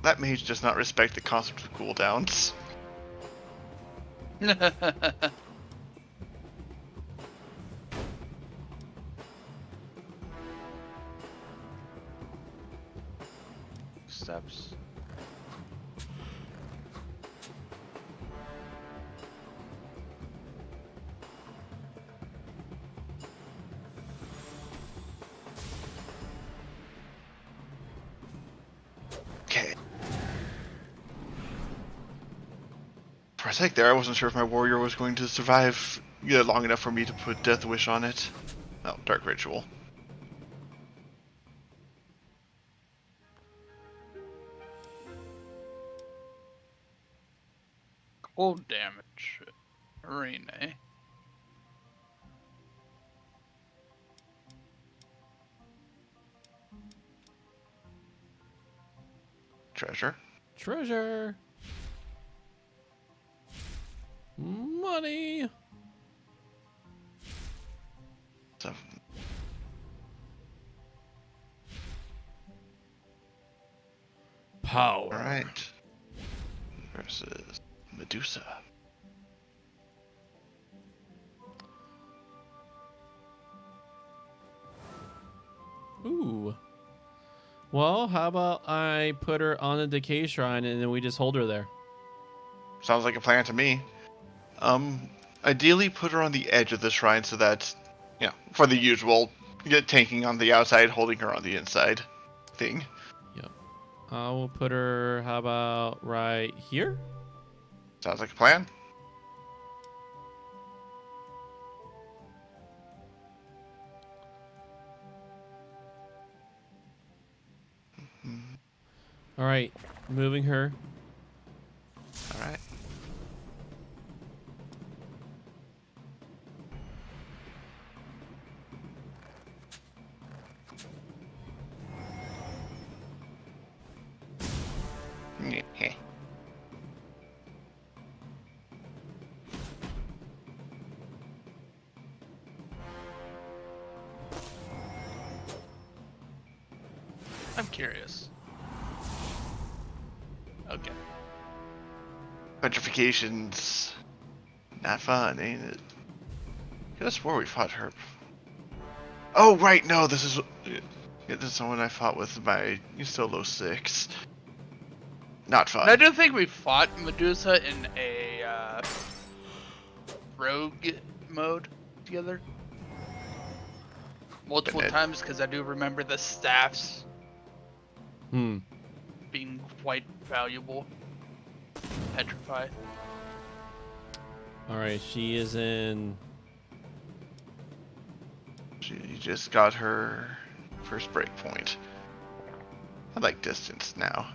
That mage does not respect the concept of cooldowns. Steps. Okay. For a sec there, I wasn't sure if my warrior was going to survive long enough for me to put Death Wish on it. Oh, Dark Ritual. Cold damage. Arena. Treasure. Treasure. Money. So, Power. alright. Versus Medusa. Ooh. Well, how about I put her on the Decay Shrine and then we just hold her there? Sounds like a plan to me. Ideally put her on the edge of the shrine so that, for the usual, tanking on the outside, holding her on the inside thing. Yep. I will put her, how about right here? Sounds like a plan. All right, moving her. Alright. Yeah. I'm curious. Okay. Petrification's not fun, ain't it? Could have swore we fought her. Oh, right, no, this is the one I fought with my solo 6. Not fun. I do think we fought Medusa in a rogue mode together multiple And it- times because I do remember the staffs Hmm. being quite valuable. Petrify. All right, she is in. She just got her first breakpoint. I like distance now.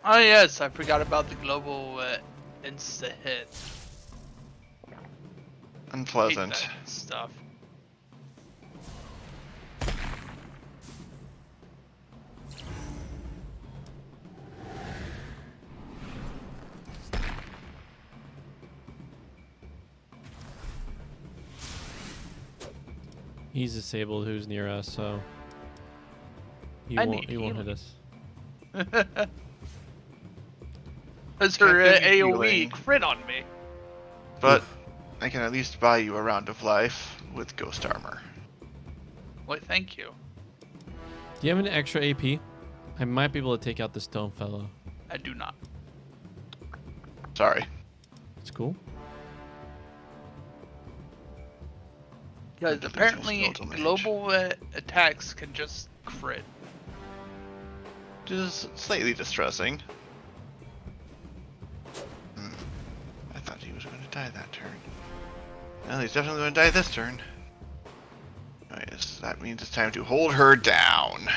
Oh yes, I forgot about the global insta hit. Hate Unpleasant. that stuff. He's disabled. Who's near us? So he I won't. need He won't hit healing. us. That's her Can't give you AoE healing. crit on me. But I can at least buy you a round of life with ghost armor. Why, thank you. Do you have an extra AP? I might be able to take out the stone fellow. I do not. Sorry. It's cool. Because Defense apparently skeletal mage. global attacks can just crit. Just slightly distressing. I thought he was going to die that turn. Well, he's definitely going to die this turn. Oh yes, that means it's time to hold her down.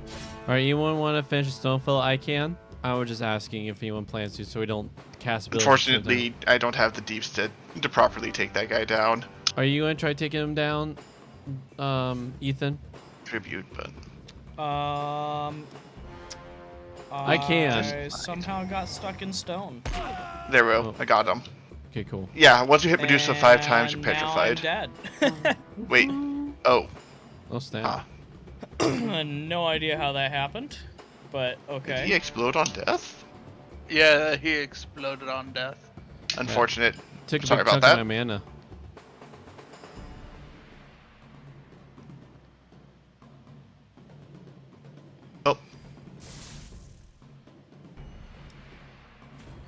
All right, anyone want to finish the stone fellow? I can. I was just asking if anyone plans to, so we don't cast abilities. Unfortunately, I don't have the deep stead to properly take that guy down. Are you going to try taking him down, Ethan? Tribute, but I can. I somehow got stuck in stone. There we go. Oh. I got him. Okay, cool. Yeah, once you hit Medusa 5 times, you're And now I'm petrified. dead. Wait. Oh. Oh, snap. Huh. No idea how that happened, but Did he okay. explode on death? Yeah, he exploded on death. Unfortunate. Took a Sorry big about chunk that. of my mana. Oh.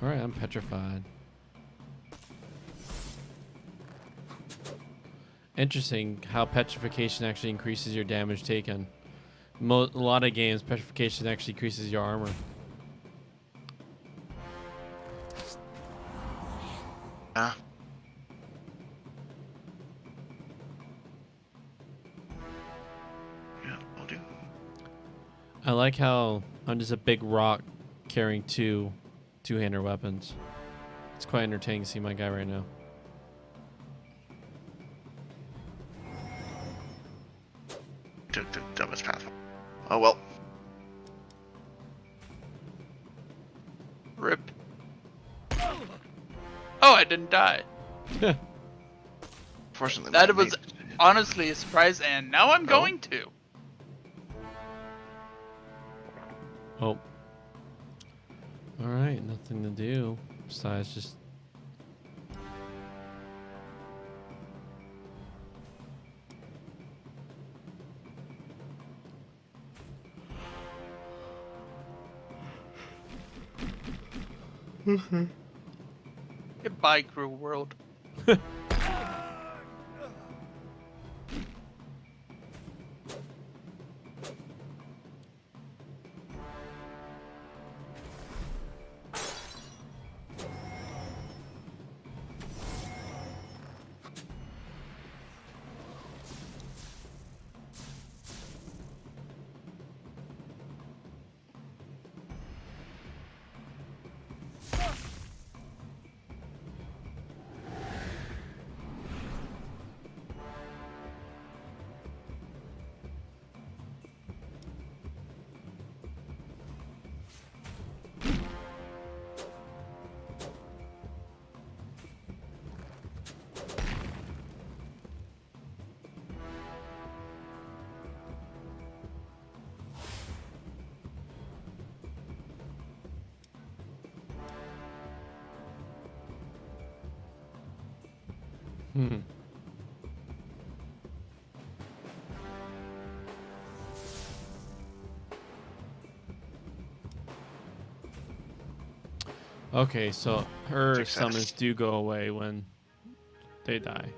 Alright, I'm petrified. Interesting how petrification actually increases your damage taken. A lot of games, petrification actually increases your armor. Ah. Yeah, I'll do. I like how I'm just a big rock carrying two-hander weapons. It's quite entertaining to see my guy right now. Took the dumbest path. Oh well. Rip. Oh, I didn't die. Fortunately, That my was mate- honestly a surprise, and now I'm going to. Oh. Alright, nothing to do besides just... Goodbye, cruel world. Hmm. Okay, so her Success. summons do go away when they die.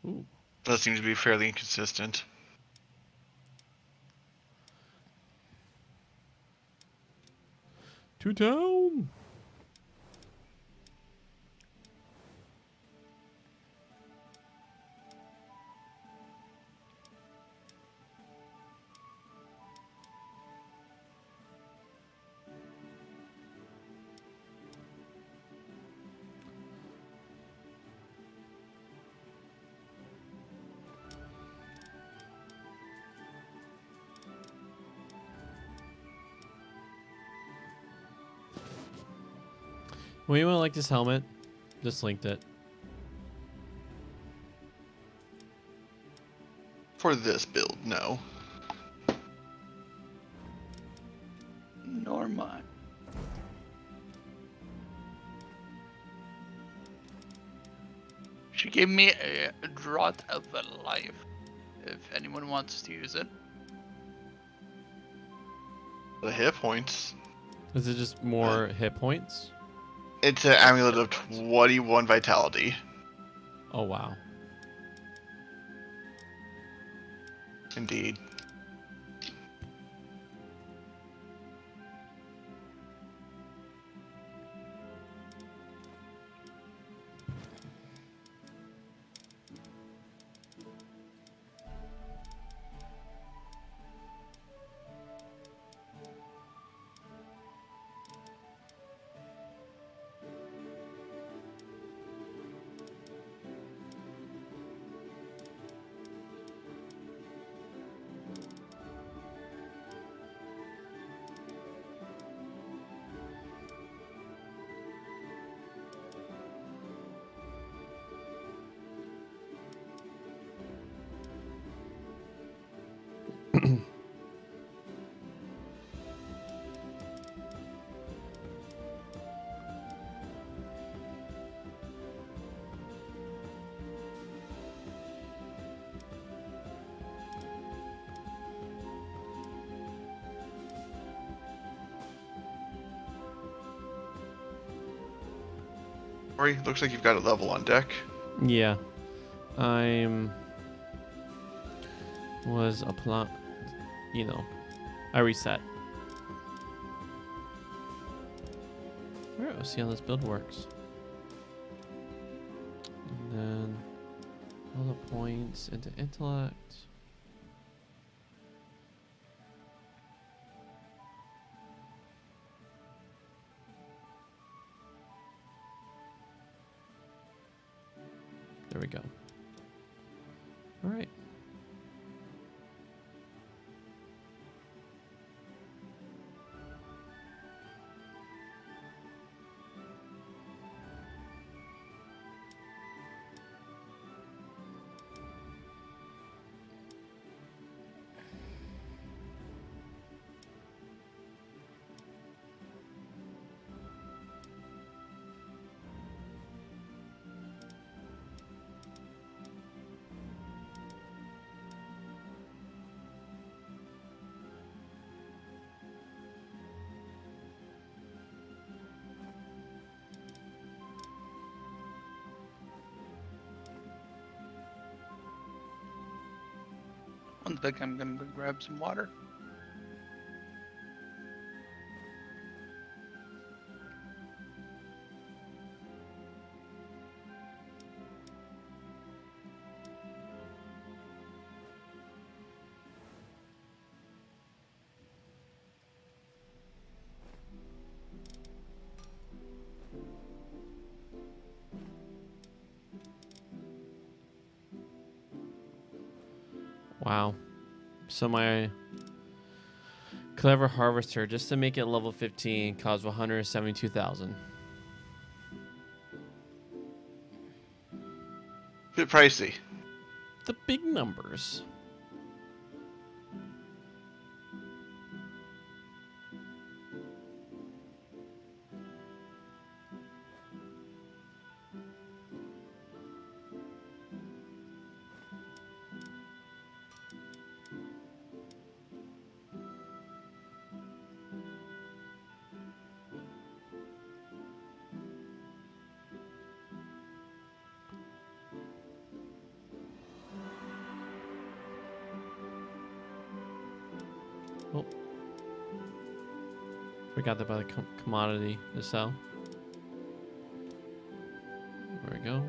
Ooh. That seems to be fairly inconsistent. To town! Well, anyone like this helmet? Just linked it. For this build, no. Nor mine. She gave me a draught of a life, if anyone wants to use it. The hit points. Is it just more hit points? It's an amulet of 21 vitality. Oh, wow. Indeed. Ori, looks like you've got a level on deck. Yeah. Was apply, you know, I reset. Alright, let's see how this build works. And then all the points into intellect. There we go. All right. I think I'm gonna go grab some water. Wow. So my clever harvester, just to make it level 15, cost 172,000. Bit pricey. The big numbers. Oh. Forgot about the commodity to sell. There we go.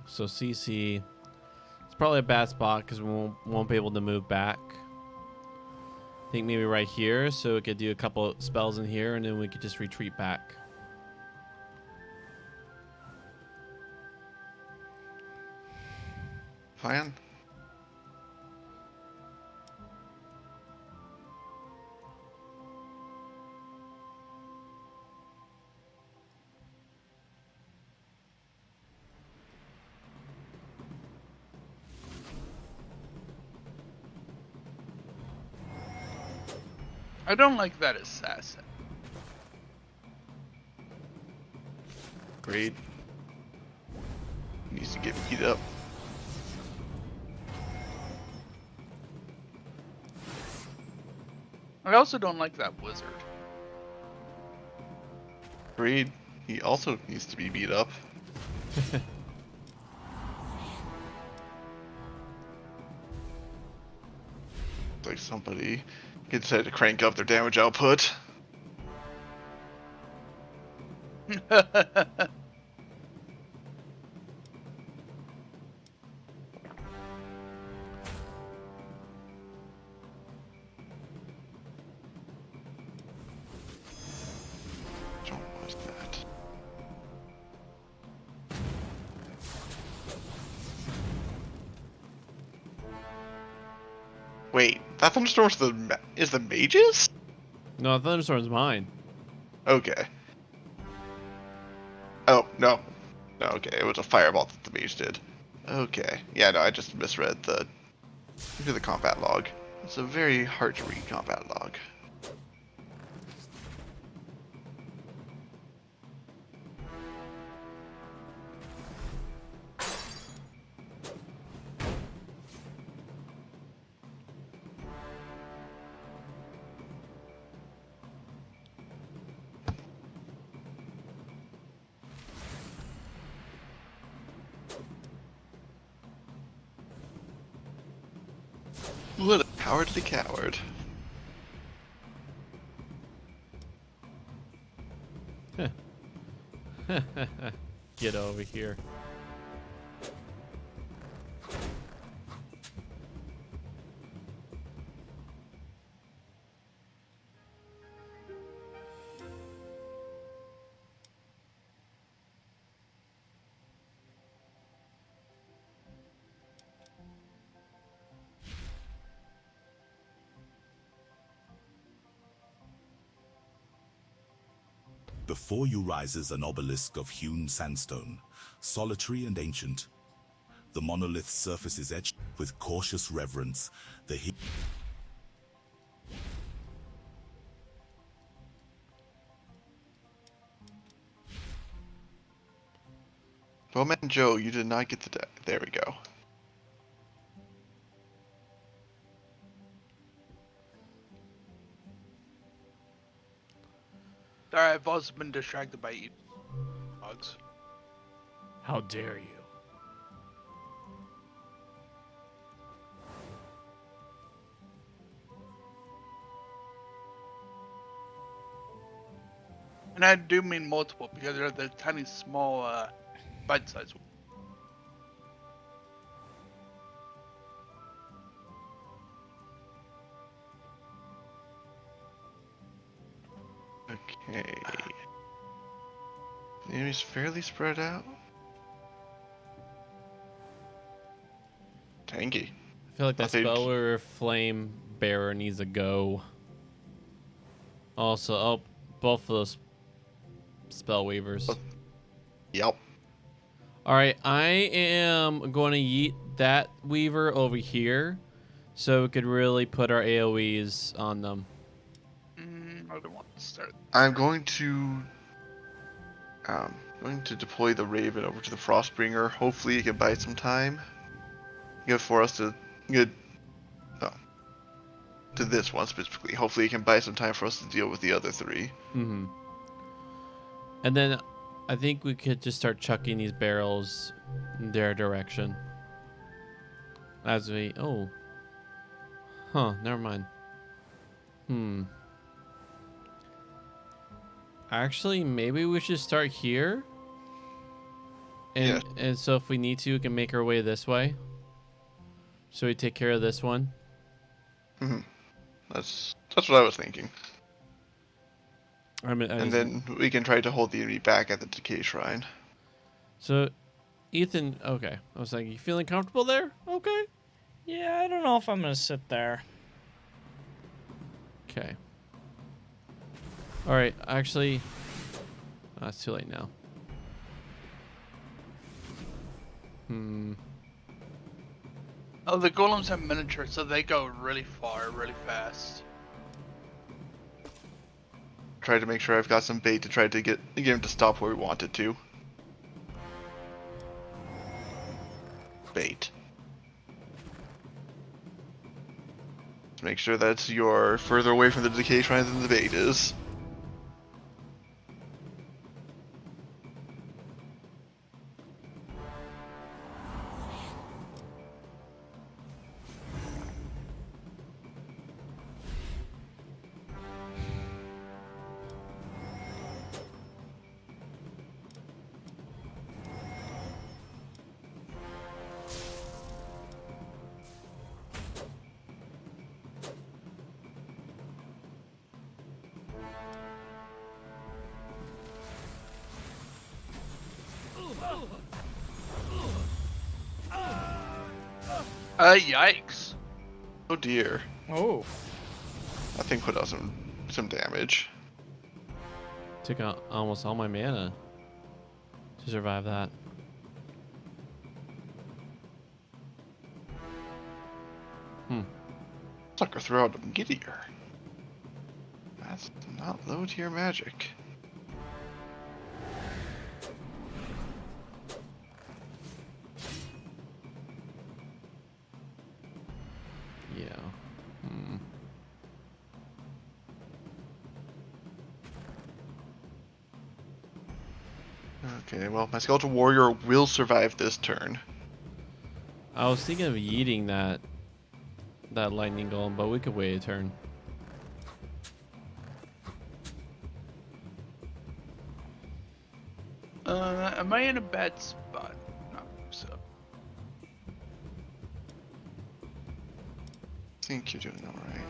So CC, it's probably a bad spot because we won't be able to move back. I think maybe right here, so we could do a couple spells in here, and then we could just retreat back. Fine. I don't like that assassin. Great. Needs to get beat up. I also don't like that wizard. Great. He also needs to be beat up. Like somebody decided to crank up their damage output. Wait, that thunderstorm's is the mages? No, thunderstorm's mine. Okay. Oh, no. No, okay, it was a fireball that the mage did. Okay. Yeah, no, I just misread the... Look at the combat log. It's a very hard to read combat log. What a cowardly coward. Get over here. Before you rises an obelisk of hewn sandstone, solitary and ancient. The monolith's surface is etched with cautious reverence. Bowman Joe, you did not get the deck. There we go. Sorry, I've also been distracted by bugs. How dare you? And I do mean multiple because they're the tiny, small, bite-sized. Okay. The enemy's fairly spread out. Tangy. I feel like that I think- Speller Flame Bearer needs a go. Also, oh, both of those spell weavers. Yep. Alright, I am going to yeet that weaver over here so we could really put our AoEs on them. I don't want to start. I'm going to deploy the Raven over to the Frostbringer. Hopefully it can buy some time. Good for us to get to this one specifically. Hopefully it can buy some time for us to deal with the other three. Mm-hmm. And then I think we could just start chucking these barrels in their direction. As we... Oh. Huh, never mind. Actually, maybe we should start here. And so if we need to, we can make our way this way. So we take care of this one. Mm-hmm. That's what I was thinking. And then we can try to hold the enemy back at the Decay Shrine. So, Ethan, okay. I was like, you feeling comfortable there? Okay. Yeah, I don't know if I'm gonna sit there. Okay. Alright, actually... Oh, it's too late now. Oh, the golems have miniature, so they go really far, really fast. Try to make sure I've got some bait to try to get him to stop where we want it to. Bait. Make sure that you're further away from the Decay Shrine than the bait is. Yikes. Oh dear. Oh. That thing put out some damage. Took out almost all my mana to survive that. Sucker threw out a Meteor. That's not low tier magic. Yeah. Okay, well, my Skeletal Warrior will survive this turn. I was thinking of yeeting that lightning golem, but we could wait a turn. Am I in a bad spot? No, so. I think you're doing alright.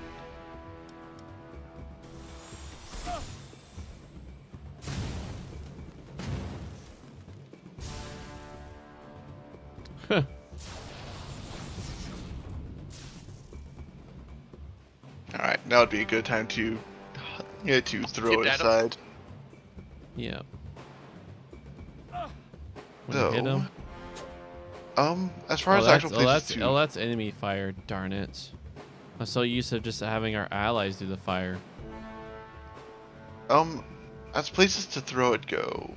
Alright, now would be a good time to throw it Get at 'em. aside. Yeah. When I hit him. As far as actual places to... that's enemy fire. Darn it! I'm so used to just having our allies do the fire. As places to throw it go.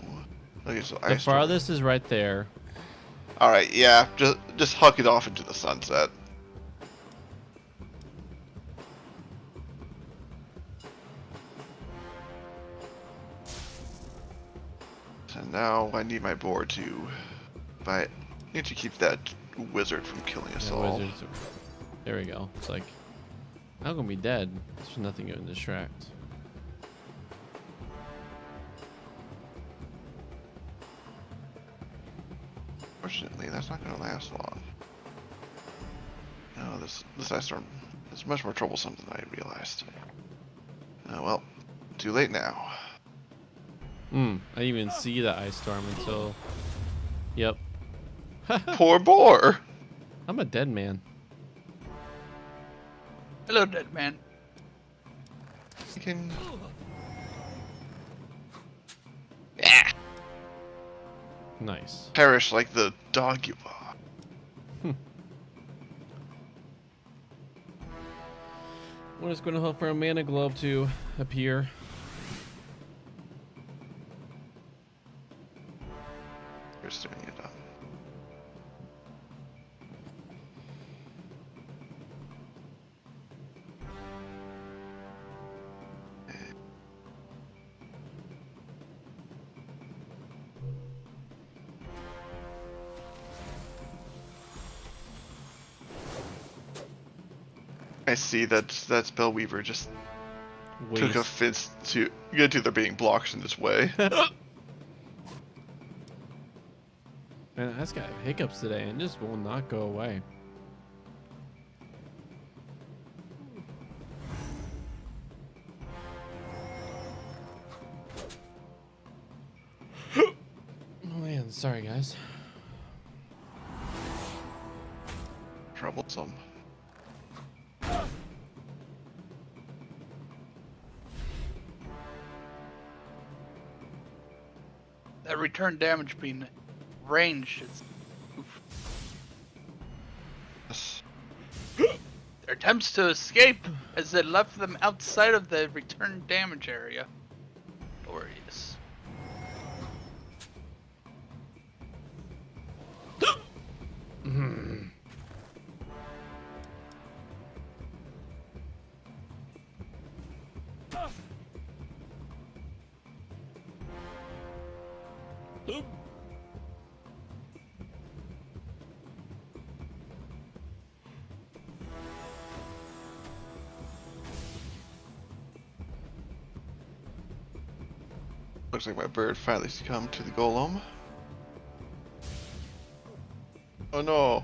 Okay, so The farthest is right there. Alright, yeah, just huck it off into the sunset. And now I need my board to... But I need to keep that wizard from killing us Yeah, all. wizards. There we go. It's like I'm gonna be dead. There's nothing going to distract. Fortunately, that's not going to last long. No, this ice storm is much more troublesome than I realized. Oh well, too late now. I didn't even see the ice storm until. Yep. Poor boar! I'm a dead man. Hello, dead man. You can... Nice. perish like the dog you are. We're just going to hope for a mana globe to appear. You're stirring it up. I see that Spellweaver just took Waste. offense to there being blocks in its way. Man, that's got hiccups today and just will not go away. Oh man, sorry guys. Troublesome. That return damage being ranged is Yes. their attempts to escape as it left them outside of the return damage area. Glorious. Looks like my bird finally succumbed to the golem. Oh no!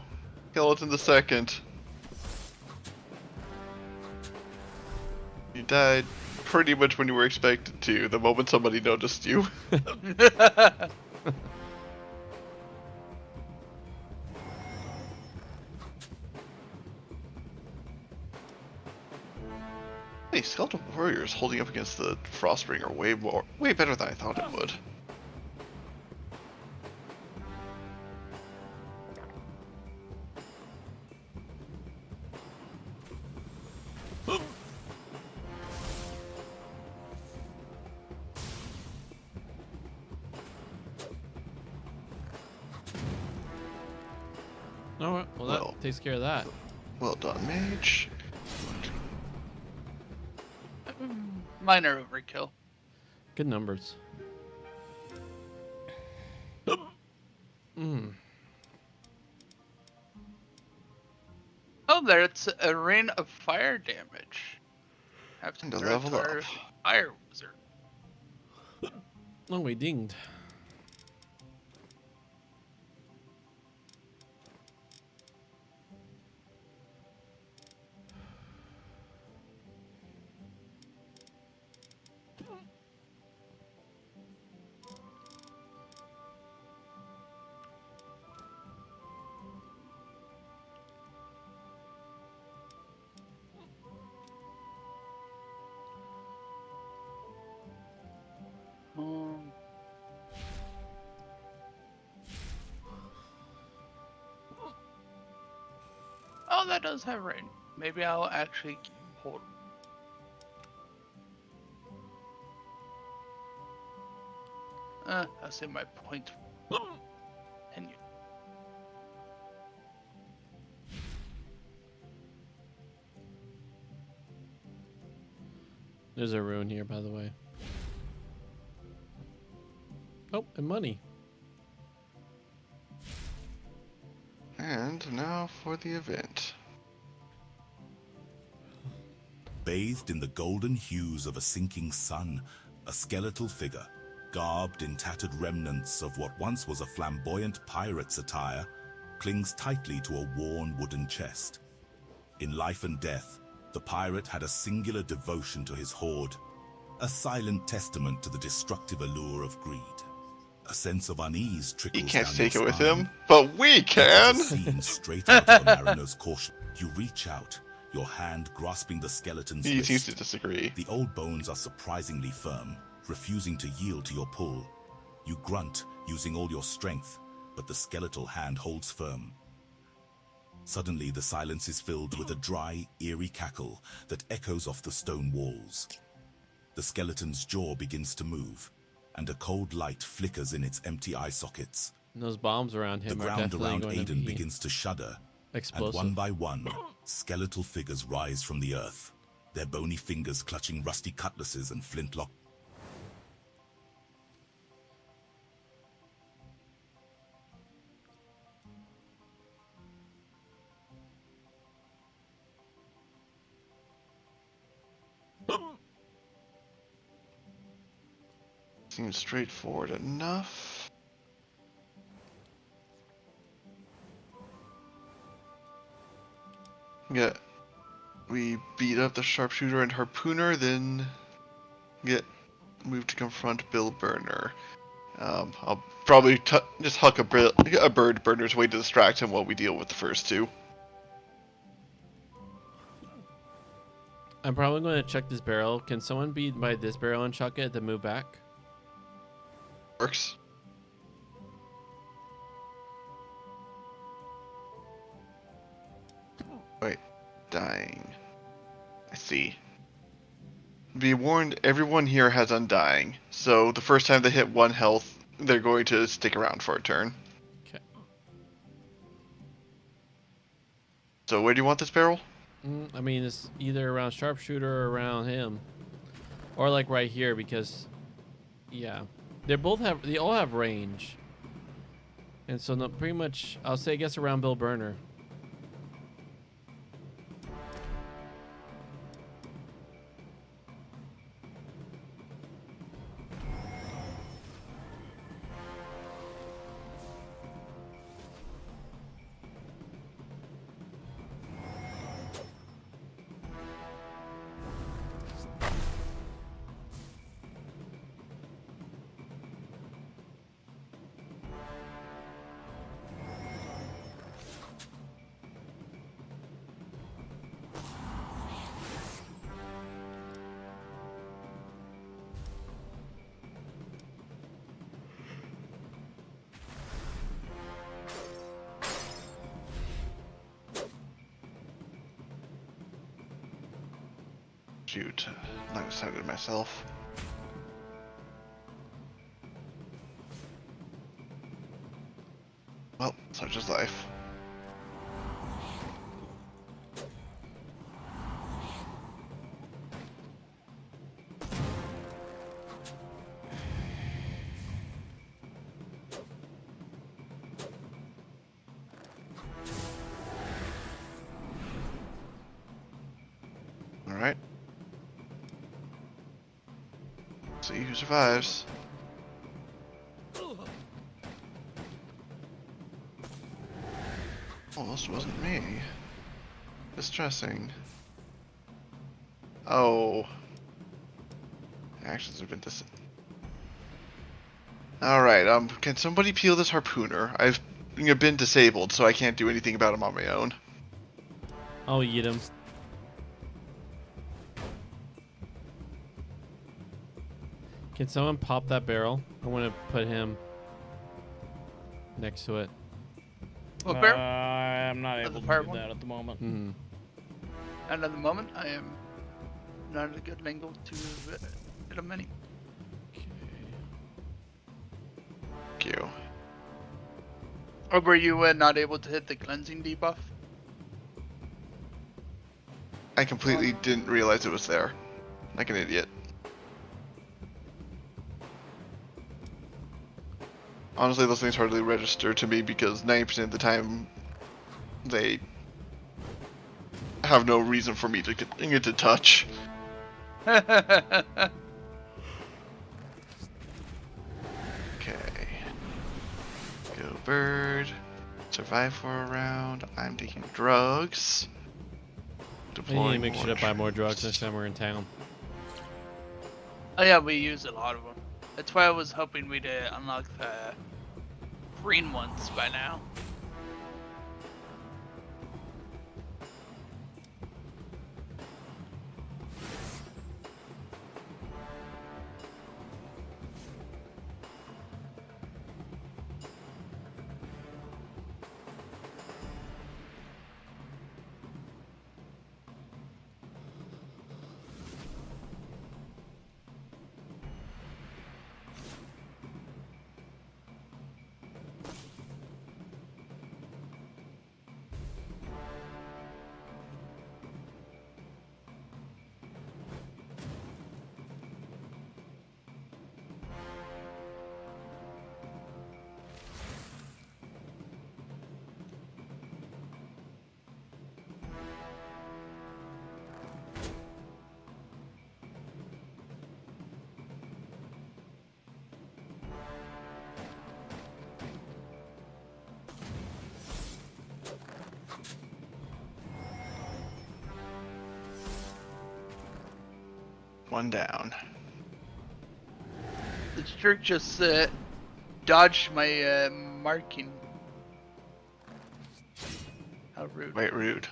Skeleton the second. You died pretty much when you were expected to, the moment somebody noticed you. Skeletal Warriors holding up against the Frostbringer way better than I thought it would. Alright, well that takes care of that. Well done, Mage. Minor overkill. Good numbers. Oh, there it's a rain of fire damage. Have to And to throw level our up. fire wizard. Oh, we dinged. Oh, that does have rain. Maybe I'll actually hold. I'll say my point. And you. There's a rune here, by the way. Oh, and money. And now for the event. Bathed in the golden hues of a sinking sun, a skeletal figure, garbed in tattered remnants of what once was a flamboyant pirate's attire, clings tightly to a worn wooden chest. In life and death, the pirate had a singular devotion to his hoard, a silent testament to the destructive allure of greed. A sense of unease trickles He can't down take it your with spine. him, but we can! It's a scene straight out of a mariner's caution. You reach out, your hand grasping the skeleton's He seems to wrist. disagree. The old bones are surprisingly firm, refusing to yield to your pull. You grunt, using all your strength, but the skeletal hand holds firm. Suddenly, the silence is filled with a dry, eerie cackle that echoes off the stone walls. The skeleton's jaw begins to move, and a cold light flickers in its empty eye sockets. And those bombs around The him are ground definitely around going to Aiden be begins to shudder, explosive. and one by one, skeletal figures rise from the earth, their bony fingers clutching rusty cutlasses and flintlock. Seems straightforward enough. Yeah. We beat up the sharpshooter and harpooner, then get moved to confront Bill Burner. I'll probably just huck a bird burner's way to distract him while we deal with the first two. I'm probably going to check this barrel. Can someone be by this barrel and chuck it, then move back? Works. Wait, dying. I see. Be warned, everyone here has undying, so the first time they hit 1 health, they're going to stick around for a turn. Okay. So where do you want this barrel? I mean, it's either around sharpshooter or around him, or like right here because, yeah, they all have range, and so no, pretty much I'll say I guess around Bill Burner. Shoot, I'm not excited to myself. Well, such is life. Alright. See who survives. Almost wasn't me. Distressing. Oh. Actions have been Alright, can somebody peel this harpooner? I've been disabled, so I can't do anything about him on my own. I'll eat him. Can someone pop that barrel? I want to put him next to it. What barrel? I'm not The able to fire do one? that at the moment. Mm. And at the moment, I am not at a good angle to hit a mini. Thank you. Or were you not able to hit the cleansing debuff? I completely didn't realize it was there. Like an idiot. Honestly, those things hardly register to me because 90% of the time they have no reason for me to get to touch. Okay. Go bird. Survive for a round. I'm taking drugs. I need to make sure to buy more drugs next time we're in town. Oh yeah, we use a lot of them. That's why I was hoping we'd unlock the green ones by now. One down. The jerk just dodged my marking. How rude. Quite rude.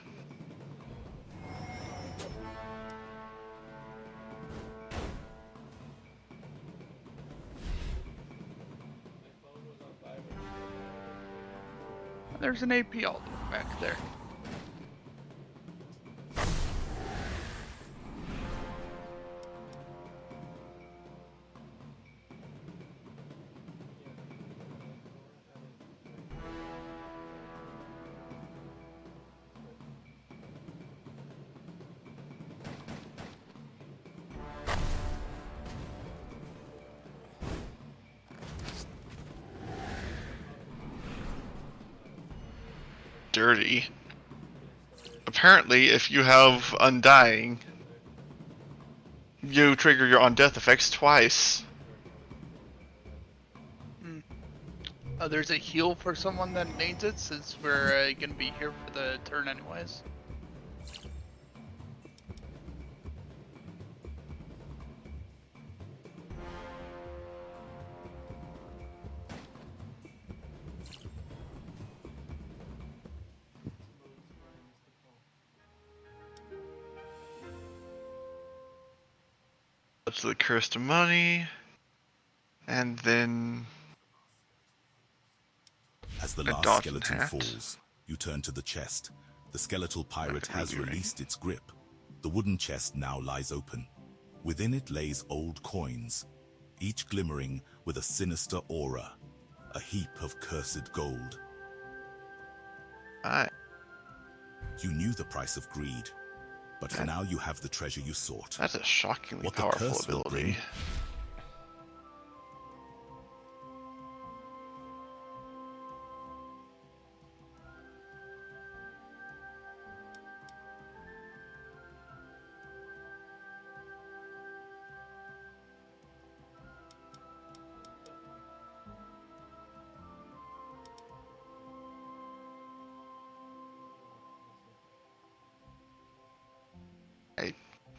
There's an AP all back there. Dirty. Apparently, if you have Undying, you trigger your on-death effects twice. Oh, there's a heal for someone that needs it, since we're gonna be here for the turn anyways. That's the cursed money, and then As the A last dot skeleton hat. falls, you turn to the chest. The skeletal pirate has viewing. released its grip. The wooden chest now lies open. Within it lays old coins, each glimmering with a sinister aura, a heap of cursed gold. You knew the price of greed, but for now you have the treasure you sought. That's a shockingly What the powerful curse will ability. bring.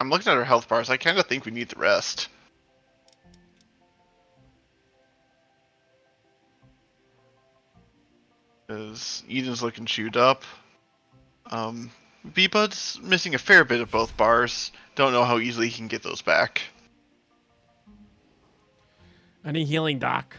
I'm looking at our health bars. I kind of think we need the rest. Because Eden's looking chewed up. B-Bud's missing a fair bit of both bars. Don't know how easily he can get those back. I need healing, Doc.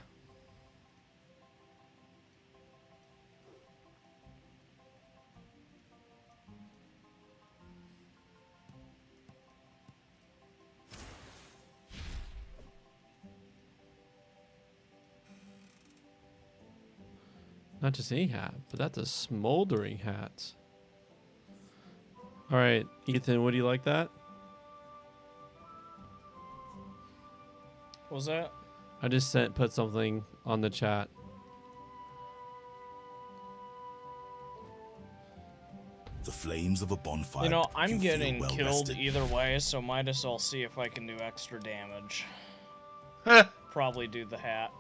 Not just any hat, but that's a smoldering hat. All right, Ethan, would you like that? What was that? I just put something on the chat. The flames of a bonfire. You know, make I'm you feel getting well killed rested. either way, so might as well see if I can do extra damage. Probably do the hat.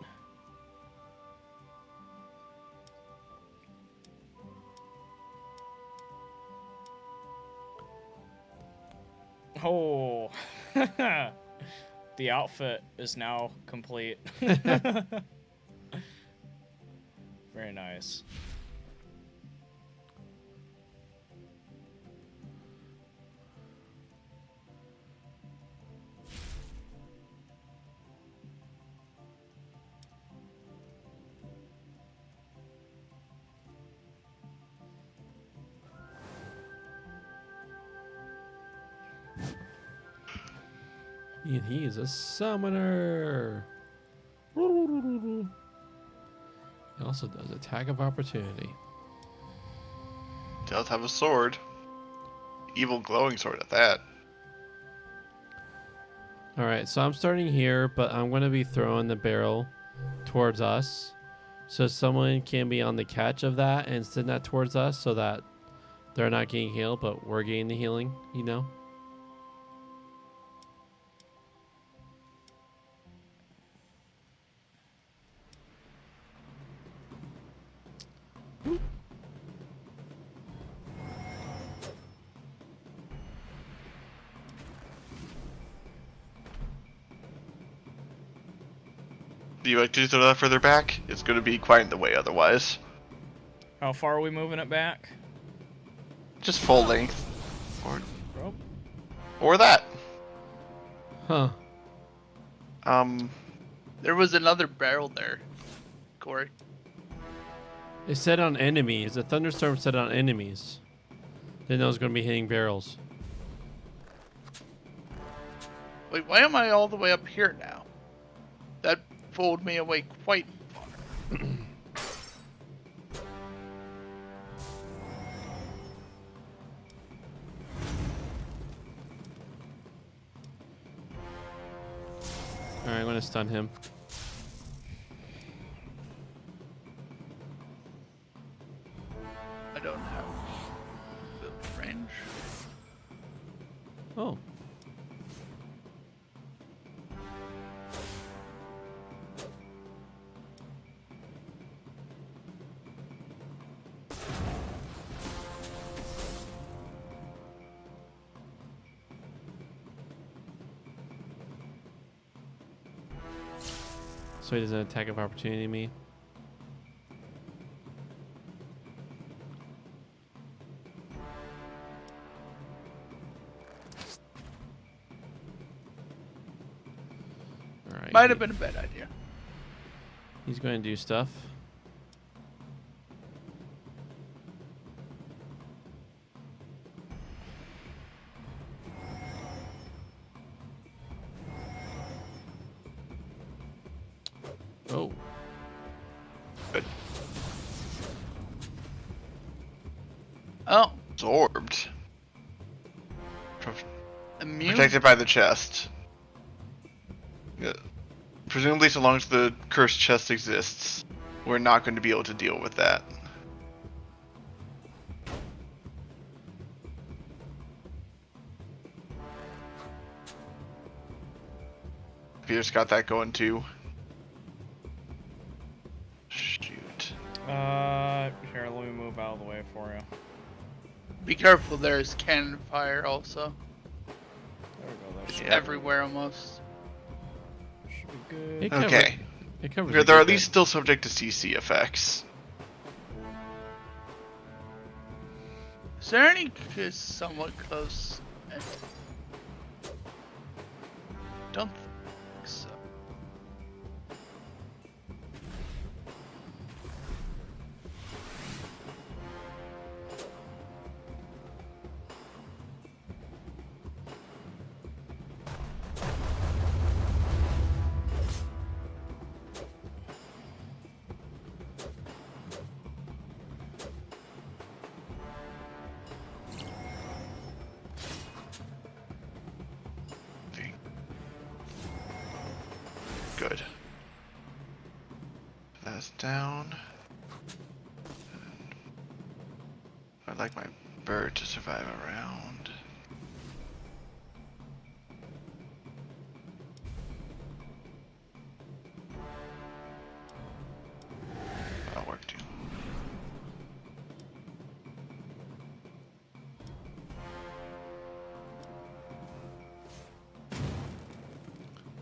Oh, the outfit is now complete. Very nice. And he is a summoner. He also does attack of opportunity. Does have a sword. Evil glowing sword at that. All right, so I'm starting here, but I'm going to be throwing the barrel towards us. So someone can be on the catch of that and send that towards us so that they're not getting healed, but we're getting the healing, you know? Do you like to throw that further back? It's going to be quite in the way otherwise. How far are we moving it back? Just full length. Oh, Or that. Huh. There was another barrel there, Corey. It said on enemies. The thunderstorm said on enemies. Didn't know it was going to be hitting barrels. Wait, why am I all the way up here now? That pulled me away quite far. All right, I'm going to stun him. I don't have the range. Oh. So he doesn't attack of opportunity me. All right. Might have been a bad idea. He's going to do stuff. Good. Oh, Absorbed. immune. Protected by the chest. Yeah. Presumably, so long as the cursed chest exists, we're not going to be able to deal with that. Peter's got that going too. Shoot. Here, let me move out of the way for you. Be careful, there's cannon fire also. There we go. That's Yeah. Everywhere almost. should be good. It covers- Okay. It covers. They're a good at least bit. still subject to CC effects. Is there any somewhat close? Don't think so. Good. That's down. I'd like my bird to survive a round. That'll work too.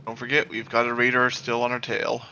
Don't forget, we've got a raider still on our tail.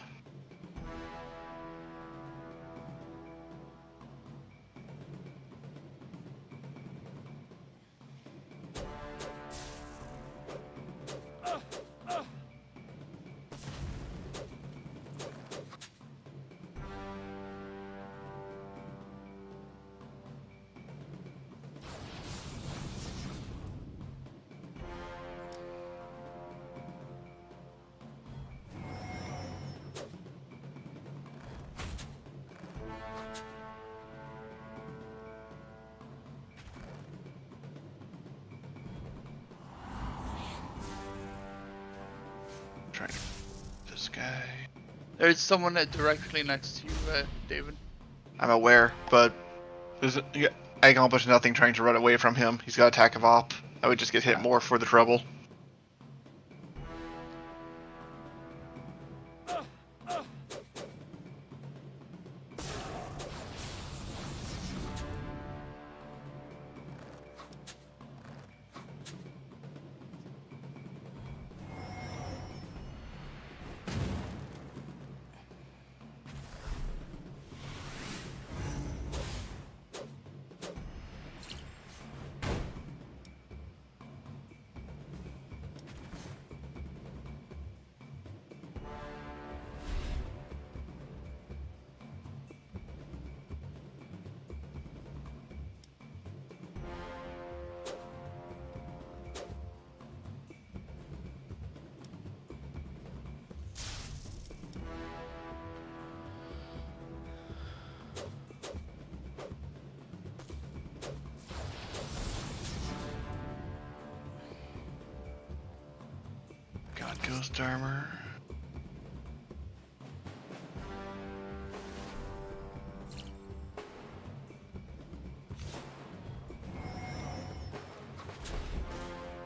Trying to this guy. There's someone directly next to you, David. I'm aware, but I accomplished nothing trying to run away from him. He's got attack of op. I would just get hit more for the trouble. God Ghost Armor.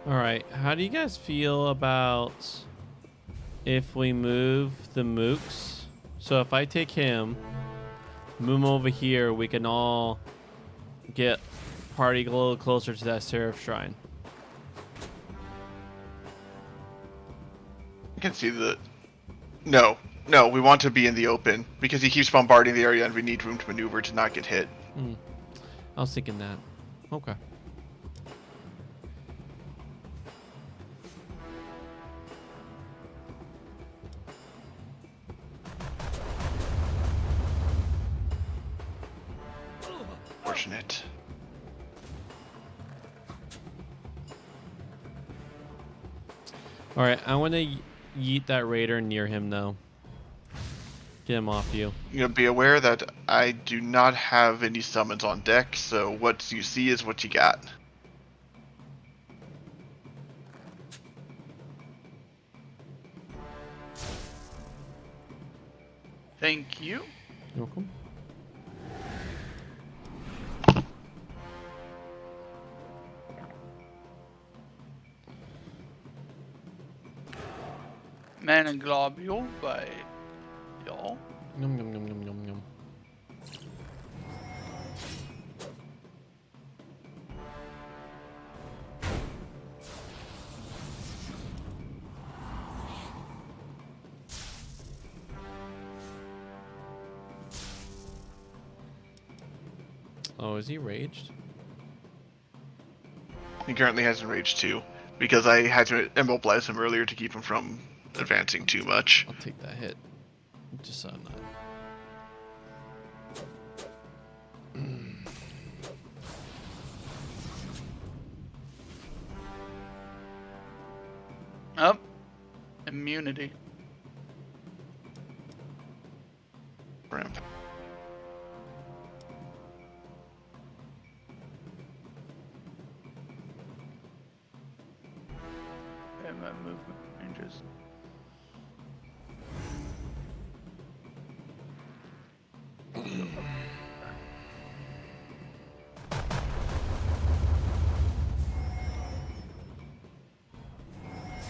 All right. How do you guys feel about if we move the mooks? So if I take him, move him over here, we can all get party a little closer to that Seraph Shrine. I can see the... No, we want to be in the open, because he keeps bombarding the area and we need room to maneuver to not get hit. I was thinking that. Okay. Fortunate. All right. I want to yeet that raider near him, though. Get him off you. You know, be aware that I do not have any summons on deck, so what you see is what you got. Thank you. You're welcome. Mana Globule by y'all. Yum yum yum yum yum yum. Oh, is he raged? He currently has Enrage 2, because I had to immobilize him earlier to keep him from advancing too much. I'll take that hit. Just so I'm not. Up. Immunity. Ramp. And my movement ranges.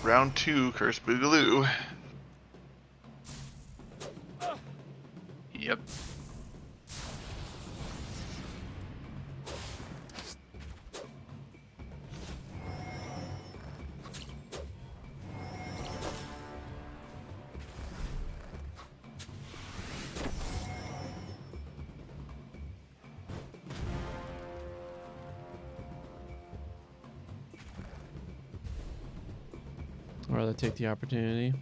Round 2, Curse Boogaloo. Yep. I'd rather take the opportunity.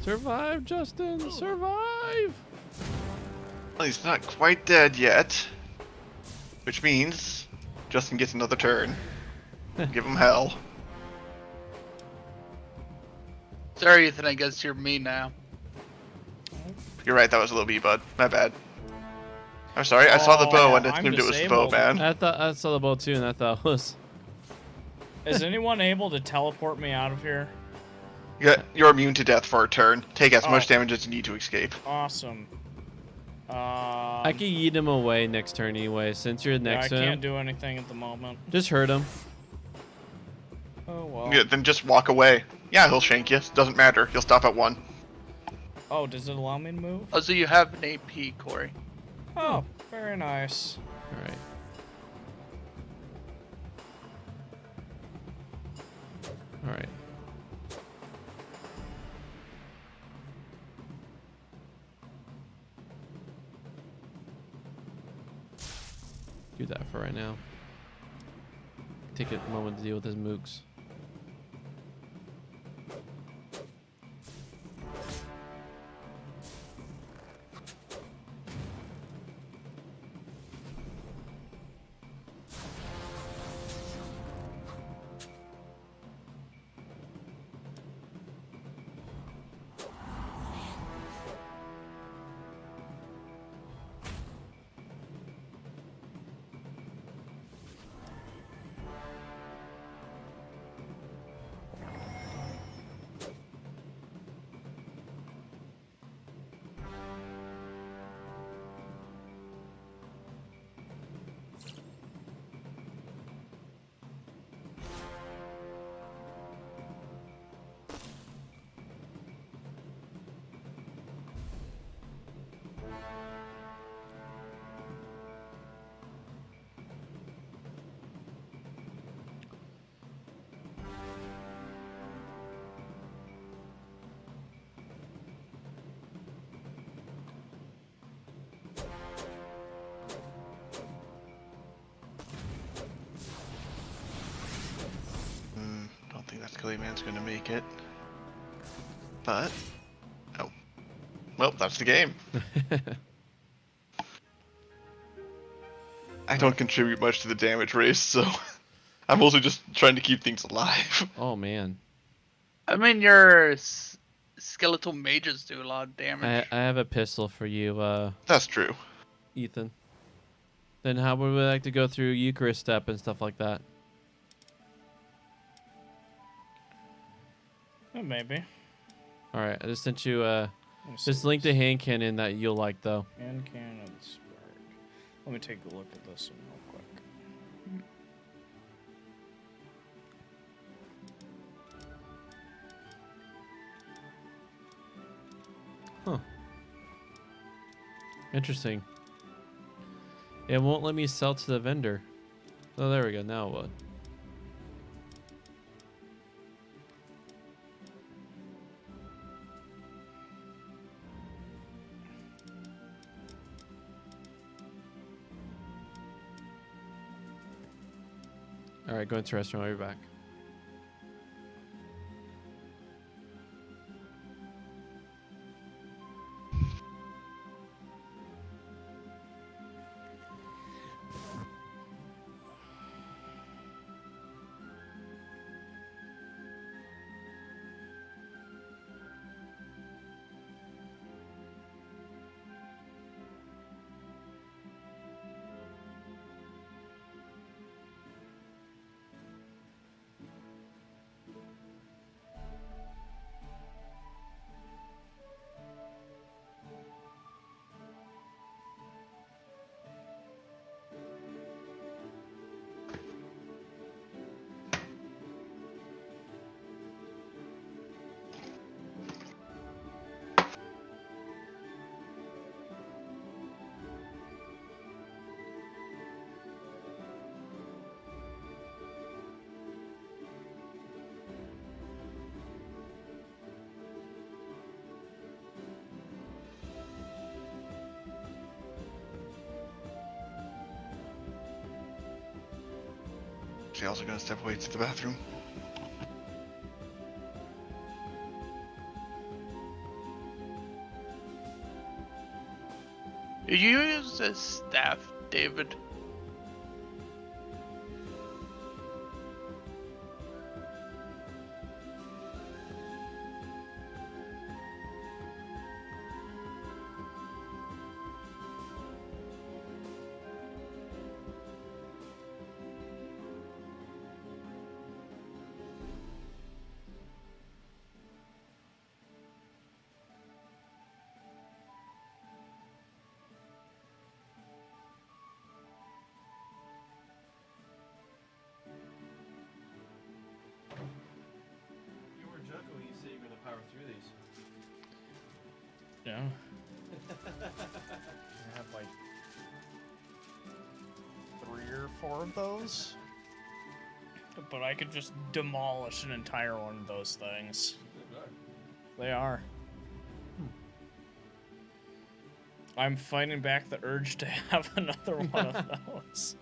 Survive, Justin! Survive! Well, he's not quite dead yet. Which means Justin gets another turn. Give him hell. Sorry, Ethan, I guess you're me now. You're right, that was a little bud. My bad. I'm sorry, I saw the bow and I'm assumed it was the bow, disabled. man. I saw the bow too, and I thought it was. Is anyone able to teleport me out of here? You're immune to death for a turn. Take as much Oh. damage as you need to escape. Awesome. I can yeet him away next turn anyway. Since you're I next to him, can't do anything at the moment. just hurt him. Oh well. Yeah, then just walk away. Yeah, he'll shank you. Doesn't matter. He'll stop at 1. Oh, does it allow me to move? Oh, so you have an AP, Corey. Oh, very nice. All right. All right. Do that for right now. Take a moment to deal with his mooks. Don't think that Clayman's gonna make it. But, oh. Well, that's the game. I don't contribute much to the damage race, so I'm mostly just trying to keep things alive. Oh man. I mean, your skeletal mages do a lot of I damage. have a pistol for you, That's true. Ethan. Then how would we like to go through Eucharist step and stuff like that? Maybe. All right, I just sent you Let me see this link to this. hand cannon that you'll like though. Hand cannon spark. Let me take a look at this one real quick. Huh. Interesting. It won't let me sell to the vendor. Oh, there we go. Now what? All right, go into the restaurant. I'll be back. She also gonna step away to the bathroom. Do you use this staff, David? You were joking when you said you're gonna power through these. Yeah. I have like 3 or 4 of those. But I could just demolish an entire one of those things. They are. I'm fighting back the urge to have another one of those. Let's see.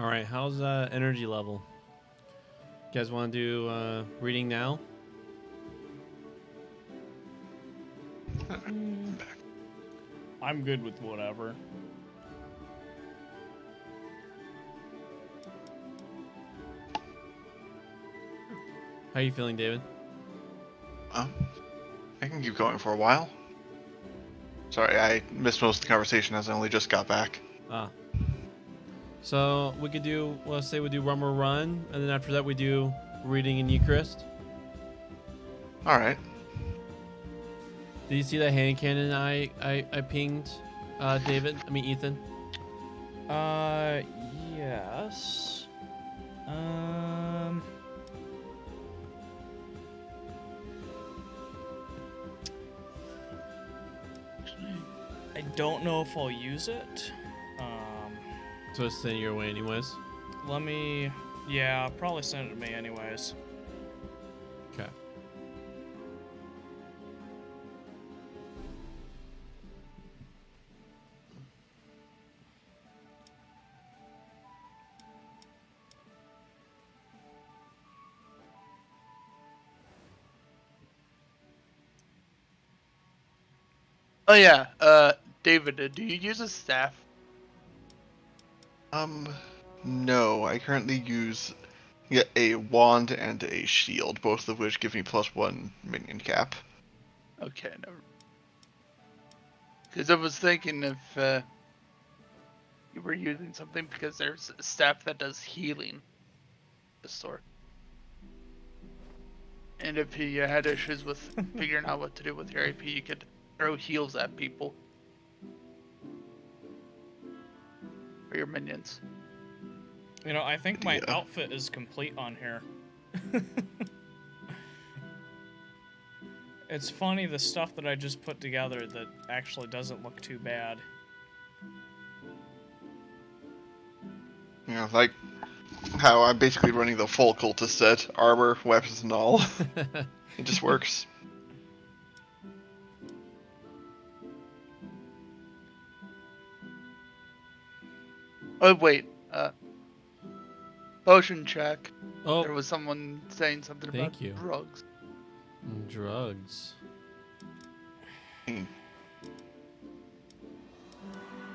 All right, how's energy level? You guys want to do reading now? I'm good with whatever. How you feeling, David? I can keep going for a while. Sorry, I missed most of the conversation as I only just got back. Ah. So we could do, let's say we do Rum or Run, and then after that we do reading in Eucharist. Alright. Did you see that hand cannon I pinged, David? I mean Ethan. Yes. I don't know if I'll use it. So it's sending your way anyways. Let me. Yeah, probably send it to me anyways. Okay. Oh yeah, David, do you use a staff? No, I currently use a wand and a shield, both of which give me +1 minion cap. Okay, never. Because I was thinking if you were using something, because there's a staff that does healing, the sort. And if you had issues with figuring out what to do with your AP, you could throw heals at people. For your minions. You know, I think my Yeah. outfit is complete on here. It's funny the stuff that I just put together that actually doesn't look too bad. You know, like how I'm basically running the full cultist set, armor, weapons, and all. It just works. Oh wait, potion check. Oh, There was someone saying something Thank about you. drugs. drugs. Hmm.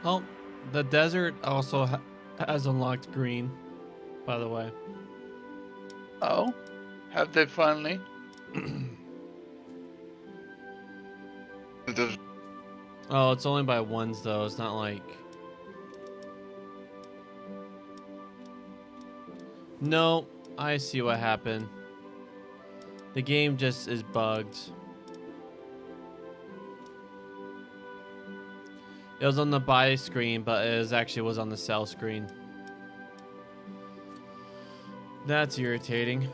Oh, the desert also has unlocked green, by the way. Oh, have they finally? It does- Oh, it's only by ones though. It's not like. No, I see what happened. The game just is bugged. It was on the buy screen, but it was on the sell screen. That's irritating.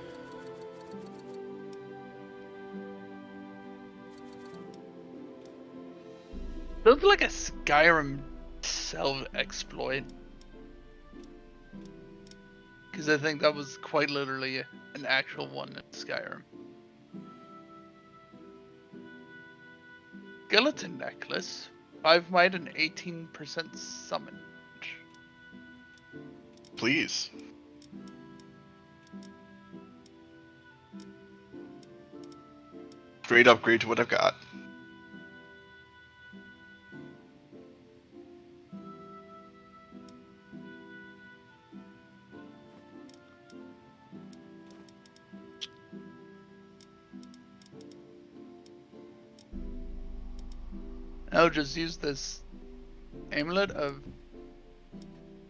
Sounds like a Skyrim self-exploit. Because I think that was quite literally an actual one in Skyrim. Skeleton necklace. 5 might and 18% summon. Please. Great upgrade to what I've got. I'll just use this amulet of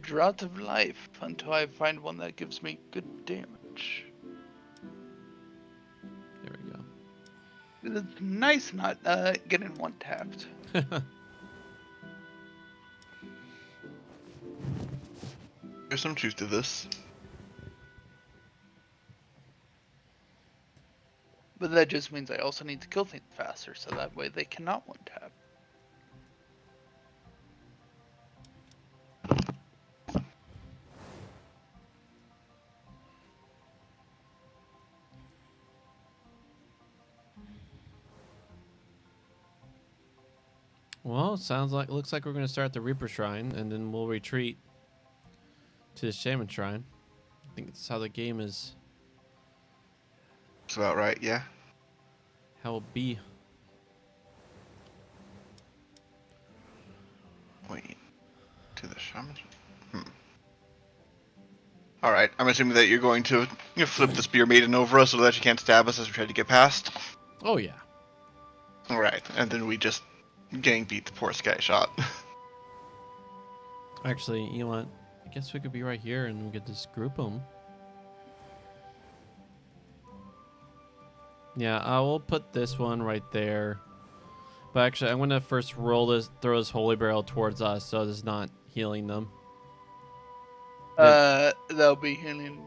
Drought of Life until I find one that gives me good damage. There we go. It's nice not getting one tapped. There's some truth to this. But that just means I also need to kill things faster, so that way they cannot one tap. Well, looks like we're gonna start the Reaper Shrine, and then we'll retreat to the Shaman Shrine. I think that's how the game is. That's about right, yeah. How it be. Wait. To the shaman? Alright, I'm assuming that you're going to flip the Spear Maiden over us so that she can't stab us as we try to get past. Oh yeah. Alright, and then we just gang beat the poor Sky Shot. Actually, you know what? I guess we could be right here and we could just group them. Yeah, I will put this one right there. But actually, I'm gonna first throw this holy barrel towards us, so it's not healing them. They'll be healing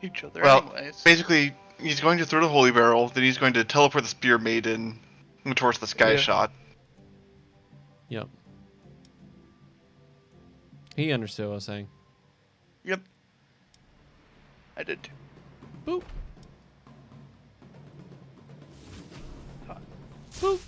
each other Well, anyways. basically, he's going to throw the Holy Barrel, then he's going to teleport the Spear Maiden towards the Sky Yeah. Shot. Yep. He understood what I was saying. Yep. I did too. Boop. Boop.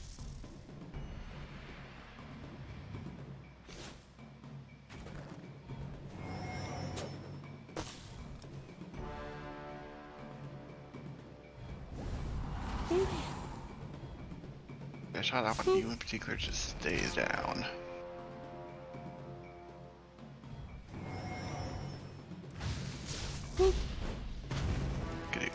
Sky Shot, I want you in particular to stay down. Good.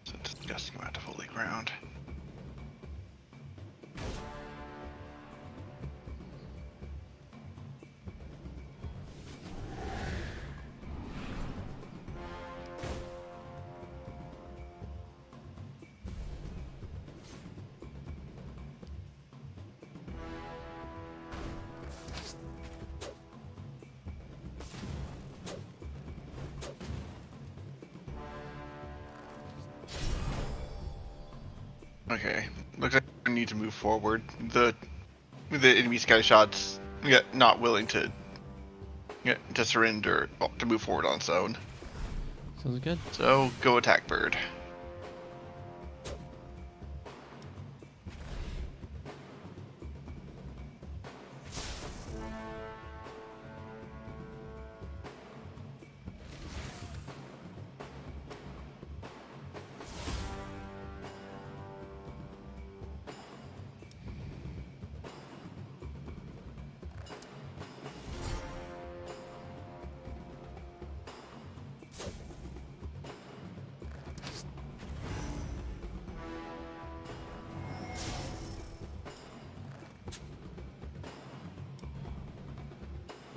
It's a disgusting amount of holy ground. Okay, looks like we need to move forward. The enemy Sky Shot's not willing to surrender, well, to move forward on its own. Sounds good. So go attack Bird.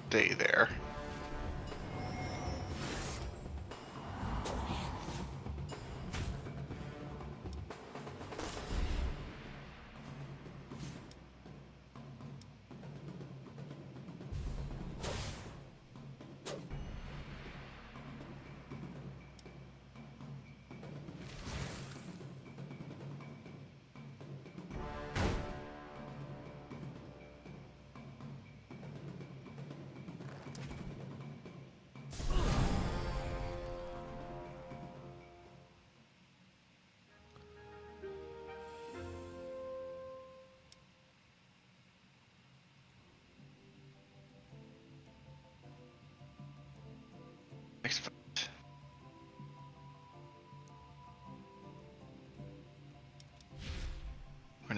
Stay there.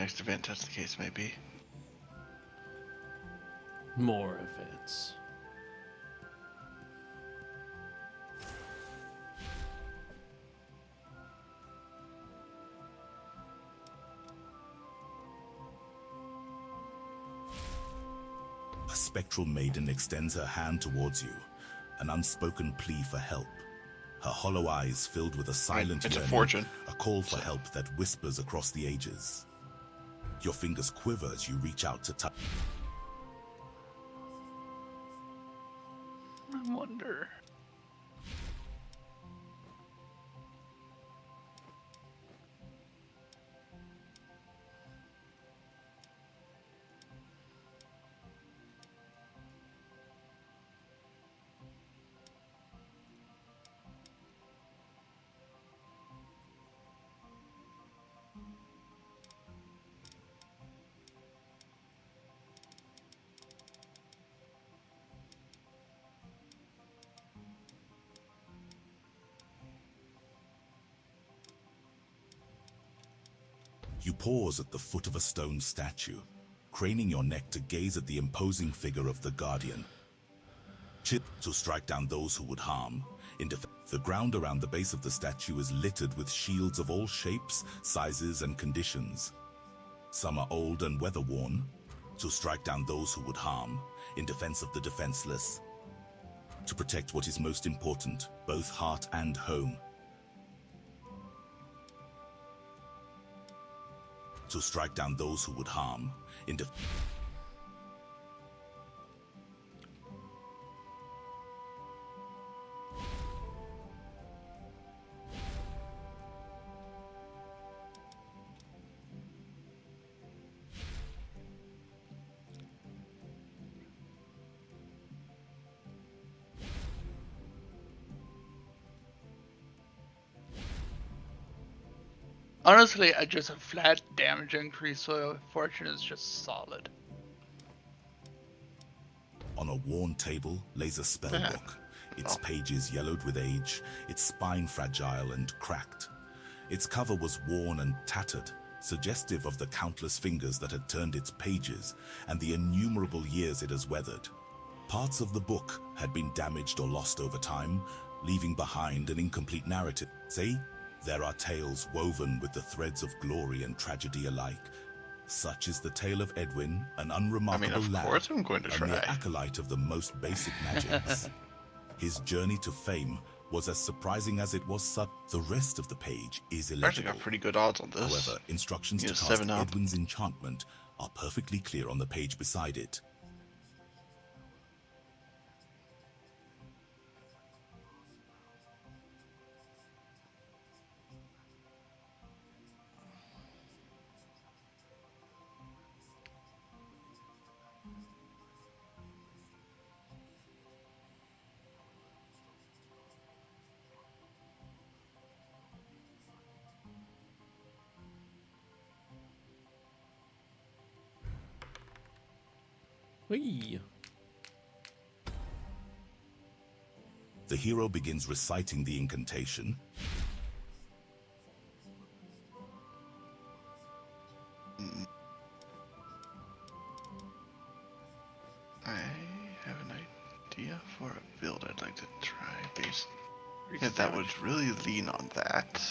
next event, as the case may be. More events. A spectral maiden extends her hand towards you, an unspoken plea for help. Her hollow eyes filled with a silent It's a yearning, fortune. a call for help that whispers across the ages. Your fingers quiver as you reach out to touch. I wonder. You pause at the foot of a stone statue, craning your neck to gaze at the imposing figure of the Guardian. Chip to strike down those who would harm. The ground around the base of the statue is littered with shields of all shapes, sizes, and conditions. Some are old and weather-worn, to strike down those who would harm, in defense of the defenseless. To protect what is most important, both heart and home. To strike down those who would harm, in defense. Honestly, just a flat damage increase, so fortune is just solid. On a worn table lays a spell book, its pages yellowed with age, its spine fragile and cracked. Its cover was worn and tattered, suggestive of the countless fingers that had turned its pages and the innumerable years it has weathered. Parts of the book had been damaged or lost over time, leaving behind an incomplete narrative. See? There are tales woven with the threads of glory and tragedy alike. Such is the tale of Edwin, an unremarkable of lad, course I'm going to a mere try. acolyte of the most basic magics. His journey to fame was as surprising as it was the rest of the page is I actually illegible. got pretty good odds on this. However, instructions to Yes, cast 7 up. Edwin's enchantment are perfectly clear on the page beside it. Whee! The hero begins reciting the incantation. I have an idea for a build I'd like to try based. Yeah, that would really lean on that.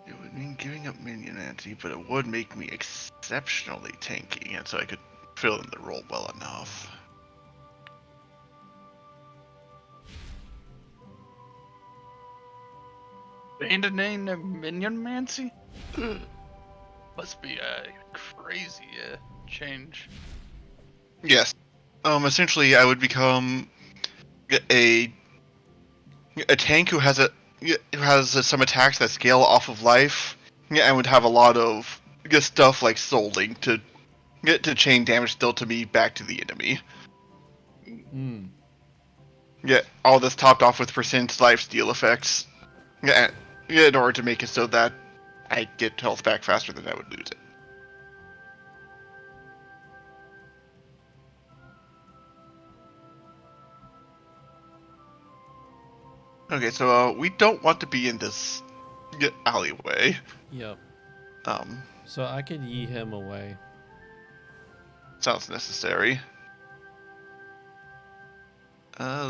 It would mean giving up minion ante, but it would make me exceptionally tanky, and so I could fill in the role well enough. Abandoning a minion mancy? Must be a crazy change. Yes. Essentially, I would become a tank who has some attacks that scale off of life, and would have a lot of stuff like souling to chain damage still to me back to the enemy. Hmm. Yeah, all this topped off with percent life steal effects. Yeah, in order to make it so that I get health back faster than I would lose it. Okay, so we don't want to be in this alleyway. Yep. So I could yee him away. Sounds necessary. Yep.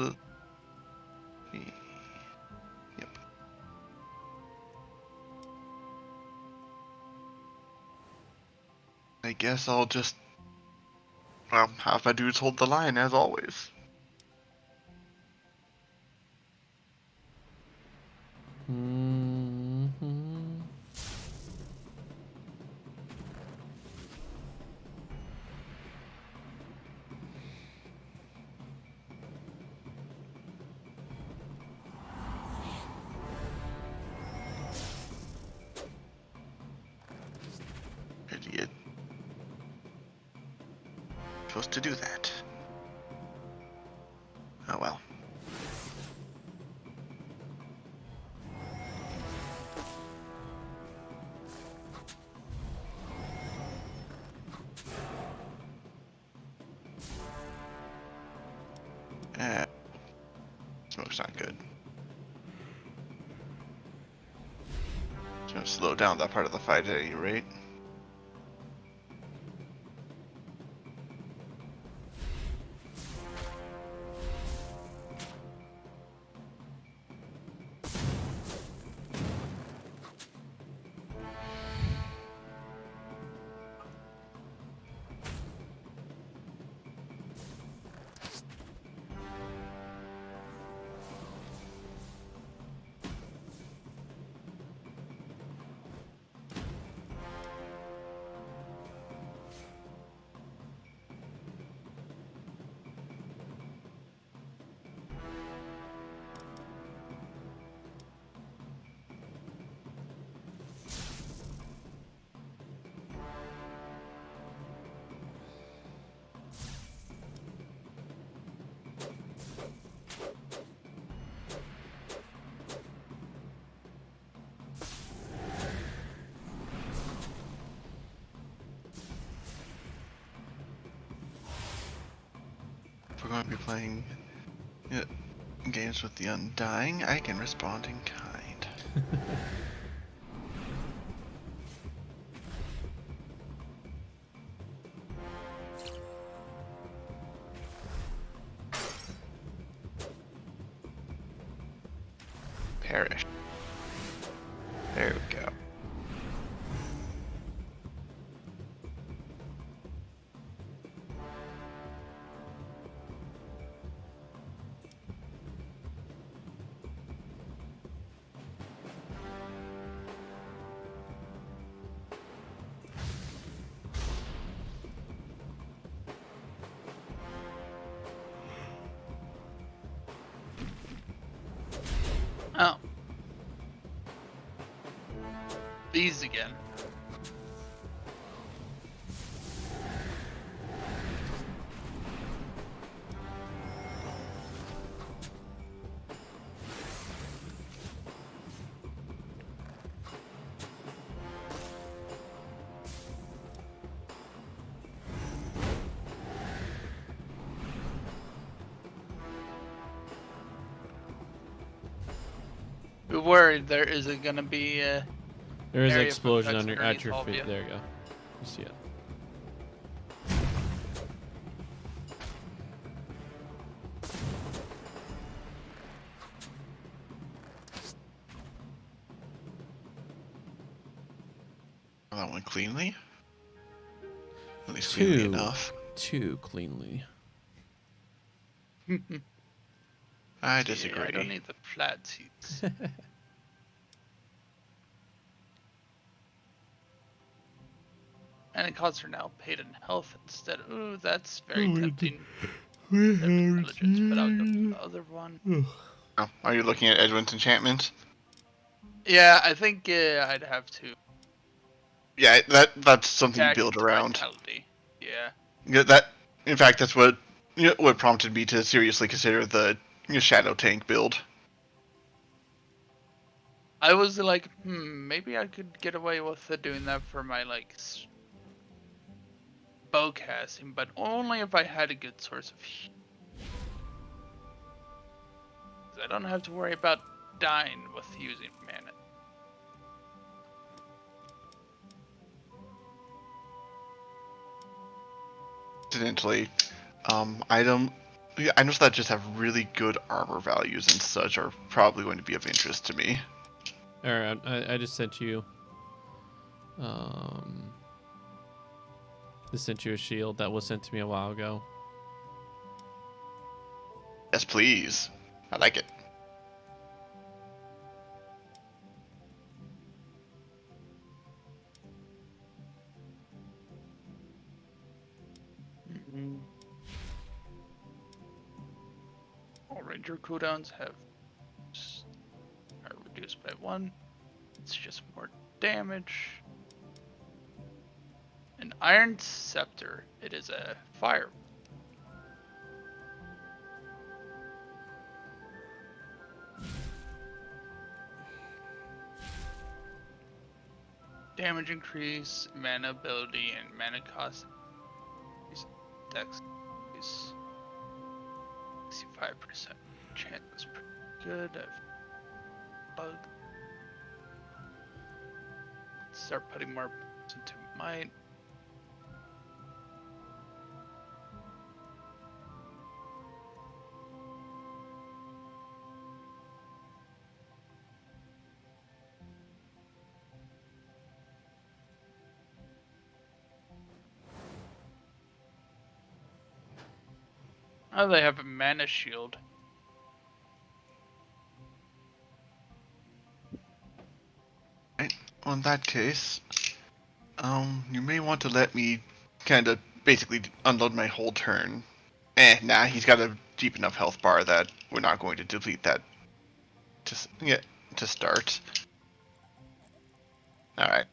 I guess I'll just, well, have my dudes hold the line as always. Mm-hmm. Idiot. Supposed to do that. Oh well. Smoke's not good. It's gonna slow down that part of the fight at any rate. If we're going to be playing games with the Undying, I can respond in kind. Perish. There we go. Oh. These again. Be worried there isn't gonna be There is an area of explosion effects at underneath your all of feet. you. There you go. You see it. That one cleanly. At least cleanly Two. enough. Too cleanly. I disagree. Yeah, I don't need the flat seats. And it costs her now paid in health instead. Ooh, that's very tempting. Intelligence, but I'll go for the other one. Oh, are you looking at Edwin's enchantments? Yeah, I think I'd have to Yeah, that's something you attack build into around. vitality. Yeah. Yeah, that, in fact, that's what what prompted me to seriously consider the shadow tank build. I was like, maybe I could get away with doing that for my like bow casting, but only if I had a good source of heat. I don't have to worry about dying with using mana. Incidentally, item. Yeah, items that just have really good armor values and such are probably going to be of interest to me. Alright, I just sent you. Just sent you a shield that was sent to me a while ago. Yes, please. I like it. All ranger cooldowns are reduced by 1. It's just more damage. An iron scepter. It is a fire. Damage increase, mana ability, and mana cost. Dex is 65% chance. That's pretty good. I've bugged. Start putting more into might. Oh, they have a mana shield. Right. Well, in that case, you may want to let me kind of basically unload my whole turn. Nah, he's got a deep enough health bar that we're not going to deplete that to start. Alright.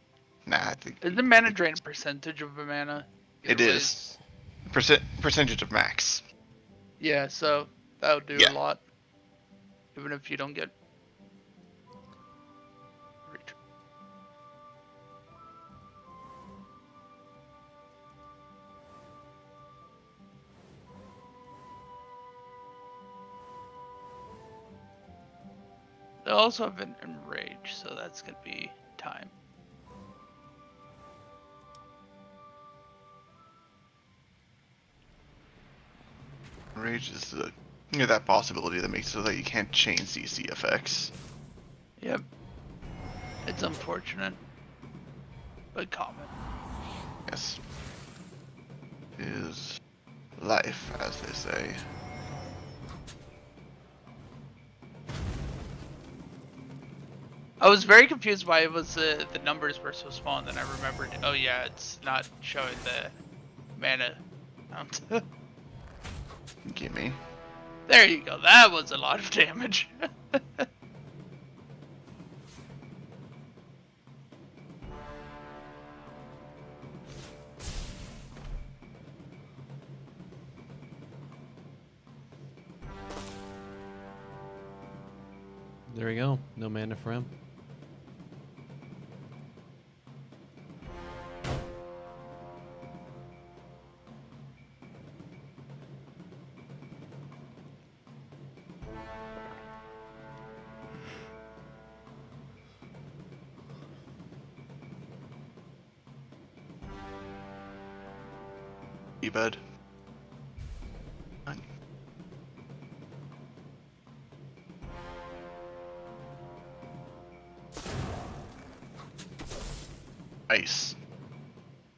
Nah, I think Is the mana drain percentage of a mana? It Either is. ways. Percentage of max. Yeah, so that'll do Yeah. a lot. Even if you don't get. They also have an enrage, so that's gonna be time. Rage is that possibility that makes it so that you can't chain CC effects. Yep. It's unfortunate, but common. Yes. Is life, as they say. I was very confused why it was the numbers were so small, and then I remembered, oh yeah, it's not showing the mana amount. Gimme. There you go. That was a lot of damage. There we go. No mana for him. Bud. Nice.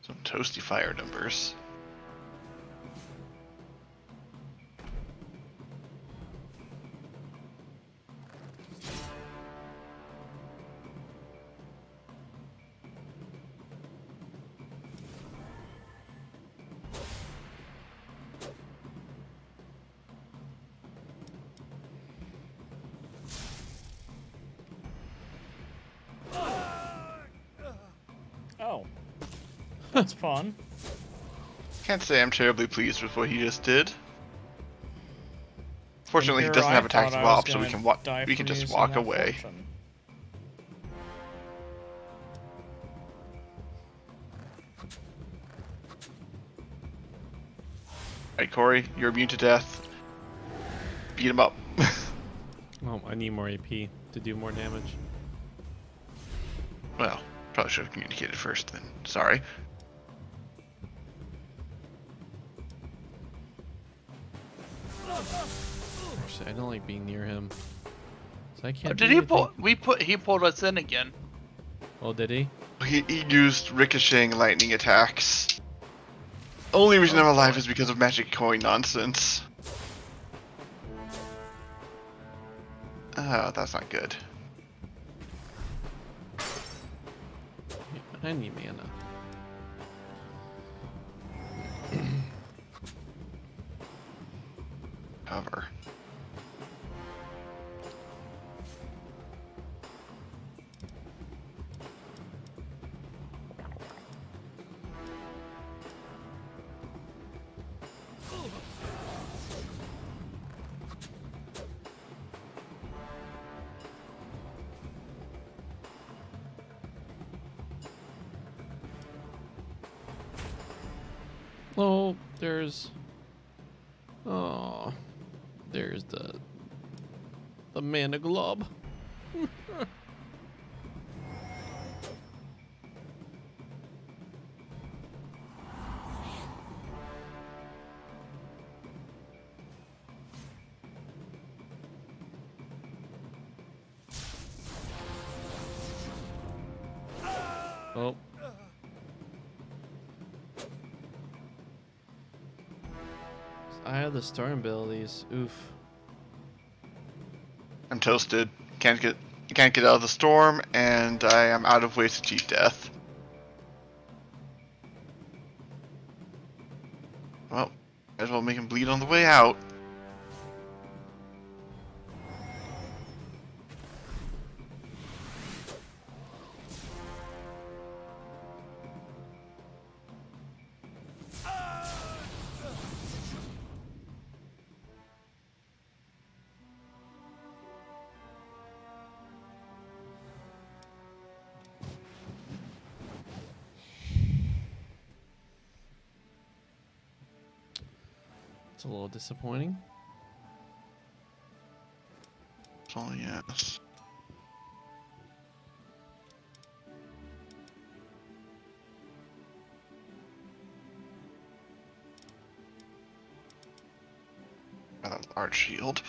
Some toasty fire numbers. Oh. That's fun. Can't say I'm terribly pleased with what he just did. Fortunately, he Here doesn't I have attacks thought of I was op, so we gonna can die we can from just using walk that away. fortune. Alright, Corey, you're immune to death. Beat him up. Oh, I need more AP to do more damage. Well, probably should have communicated first then. Sorry. actually. I don't like being near him. So I can't. Did do he anything. pull? He pulled us in again. Oh, did he? He used ricocheting lightning attacks. Only reason I'm alive is because of magic coin nonsense. Oh, that's not good. I need mana. Cover. Oh, there's. Oh, there's the mana glob. Oh. I have the storm abilities. Oof. I'm toasted. Can't get out of the storm, and I am out of ways to cheat death. Well, might as well make him bleed on the way out. It's a little disappointing. That's all he has. Large shield.